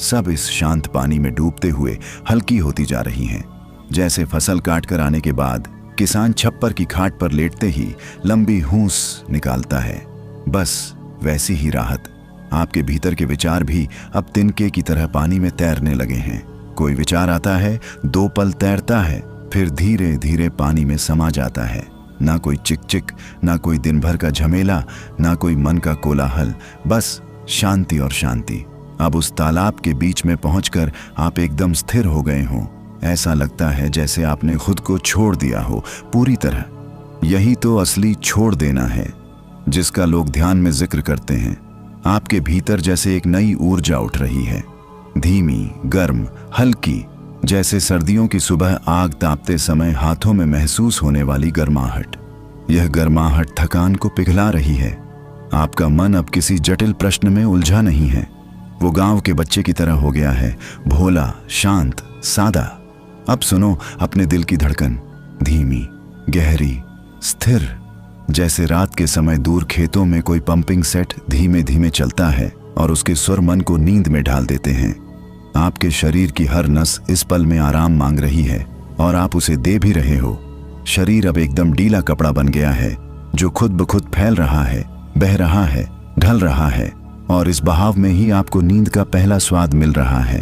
सब इस शांत पानी में डूबते हुए हल्की होती जा रही हैं। जैसे फसल काट कर आने के बाद किसान छप्पर की खाट पर लेटते ही लंबी हूंस निकालता है, बस वैसी ही राहत आपके भीतर के विचार भी अब तिनके की तरह पानी में तैरने लगे हैं। कोई विचार आता है, 2 पल तैरता है, फिर धीरे धीरे पानी में समा जाता है। ना कोई चिक चिक, ना कोई दिन भर का झमेला, ना कोई मन का कोलाहल, बस शांति और शांति। अब उस तालाब के बीच में पहुंचकर आप एकदम स्थिर हो गए हों। ऐसा लगता है जैसे आपने खुद को छोड़ दिया हो पूरी तरह। यही तो असली छोड़ देना है जिसका लोग ध्यान में जिक्र करते हैं। आपके भीतर जैसे एक नई ऊर्जा उठ रही है, धीमी, गर्म, हल्की, जैसे सर्दियों की सुबह आग तापते समय हाथों में महसूस होने वाली गर्माहट। यह गर्माहट थकान को पिघला रही है। आपका मन अब किसी जटिल प्रश्न में उलझा नहीं है। वो गांव के बच्चे की तरह हो गया है, भोला, शांत, सादा। अब सुनो अपने दिल की धड़कन, धीमी, गहरी, स्थिर, जैसे रात के समय दूर खेतों में कोई पंपिंग सेट धीमे धीमे चलता है और उसके सुर मन को नींद में ढाल देते हैं। आपके शरीर की हर नस इस पल में आराम मांग रही है और आप उसे दे भी रहे हो। शरीर अब एकदम ढीला कपड़ा बन गया है जो खुद ब खुद फैल रहा है, बह रहा है, ढल रहा है, और इस बहाव में ही आपको नींद का पहला स्वाद मिल रहा है।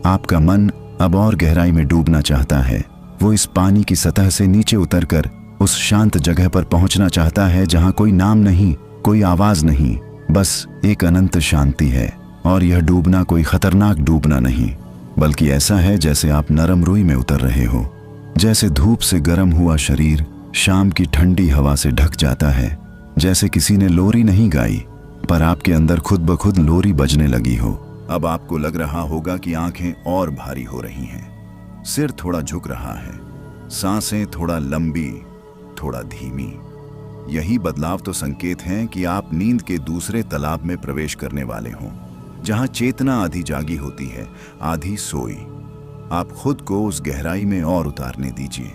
आपका मन अब और गहराई में डूबना चाहता है। वो इस पानी की सतह से नीचे उतरकर उस शांत जगह पर पहुंचना चाहता है जहां कोई नाम नहीं, कोई आवाज नहीं, बस एक अनंत शांति है। और यह डूबना कोई खतरनाक डूबना नहीं, बल्कि ऐसा है जैसे आप नरम रुई में उतर रहे हो। जैसे धूप से गर्म हुआ शरीर शाम की ठंडी हवा से ढक जाता है। जैसे किसी ने लोरी नहीं गाई पर आपके अंदर खुद ब खुद लोरी बजने लगी हो। अब आपको लग रहा होगा कि आंखें और भारी हो रही हैं, सिर थोड़ा झुक रहा है, सांसें थोड़ा लंबी, थोड़ा धीमी। यही बदलाव तो संकेत हैं कि आप नींद के दूसरे तालाब में प्रवेश करने वाले हों, जहां चेतना आधी जागी होती है, आधी सोई। आप खुद को उस गहराई में और उतारने दीजिए।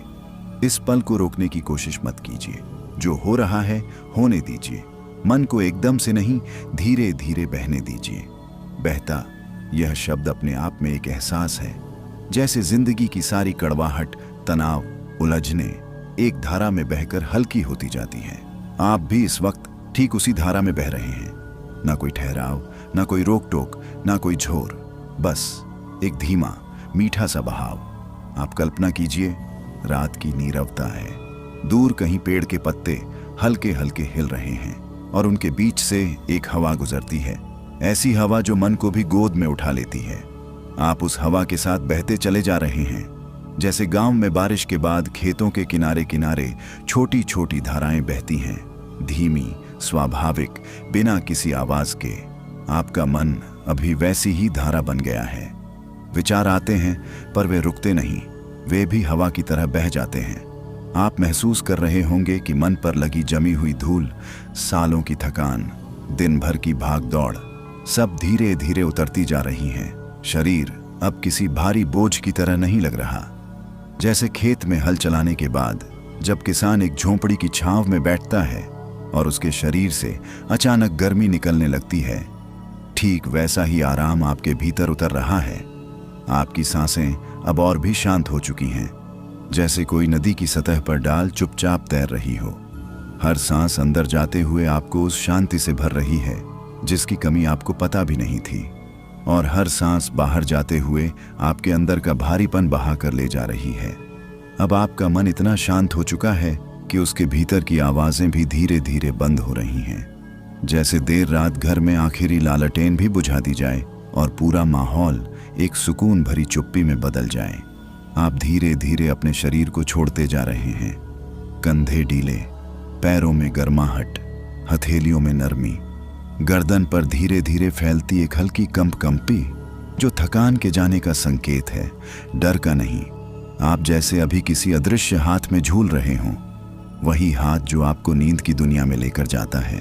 इस पल को रोकने की कोशिश मत कीजिए। जो हो रहा है होने दीजिए। मन को एकदम से नहीं, धीरे धीरे बहने दीजिए। बहता, यह शब्द अपने आप में एक एहसास है, जैसे जिंदगी की सारी कड़वाहट, तनाव, उलझने एक धारा में बहकर हल्की होती जाती हैं। आप भी इस वक्त ठीक उसी धारा में बह रहे हैं। ना कोई ठहराव, ना कोई रोक टोक, ना कोई झोर, बस एक धीमा मीठा सा बहाव। आप कल्पना कीजिए, रात की नीरवता है, दूर कहीं पेड़ के पत्ते हल्के हल्के हिल रहे हैं और उनके बीच से एक हवा गुजरती है, ऐसी हवा जो मन को भी गोद में उठा लेती है। आप उस हवा के साथ बहते चले जा रहे हैं, जैसे गांव में बारिश के बाद खेतों के किनारे किनारे छोटी छोटी धाराएं बहती हैं, धीमी, स्वाभाविक, बिना किसी आवाज के। आपका मन अभी वैसी ही धारा बन गया है। विचार आते हैं पर वे रुकते नहीं, वे भी हवा की तरह बह जाते हैं। आप महसूस कर रहे होंगे कि मन पर लगी जमी हुई धूल, सालों की थकान, दिन भर की भाग दौड़ सब धीरे धीरे उतरती जा रही हैं। शरीर अब किसी भारी बोझ की तरह नहीं लग रहा। जैसे खेत में हल चलाने के बाद जब किसान एक झोंपड़ी की छांव में बैठता है और उसके शरीर से अचानक गर्मी निकलने लगती है, ठीक वैसा ही आराम आपके भीतर उतर रहा है। आपकी सांसें अब और भी शांत हो चुकी हैं, जैसे कोई नदी की सतह पर डाल चुपचाप तैर रही हो। हर सांस अंदर जाते हुए आपको उस शांति से भर रही है जिसकी कमी आपको पता भी नहीं थी, और हर सांस बाहर जाते हुए आपके अंदर का भारीपन बहा कर ले जा रही है। अब आपका मन इतना शांत हो चुका है कि उसके भीतर की आवाजें भी धीरे धीरे बंद हो रही हैं, जैसे देर रात घर में आखिरी लालटेन भी बुझा दी जाए और पूरा माहौल एक सुकून भरी चुप्पी में बदल जाए। आप धीरे धीरे अपने शरीर को छोड़ते जा रहे हैं। कंधे ढीले, पैरों में गर्माहट, हथेलियों में नरमी, गर्दन पर धीरे धीरे फैलती एक हल्की कंपी जो थकान के जाने का संकेत है, डर का नहीं। आप जैसे अभी किसी अदृश्य हाथ में झूल रहे हों, वही हाथ जो आपको नींद की दुनिया में लेकर जाता है।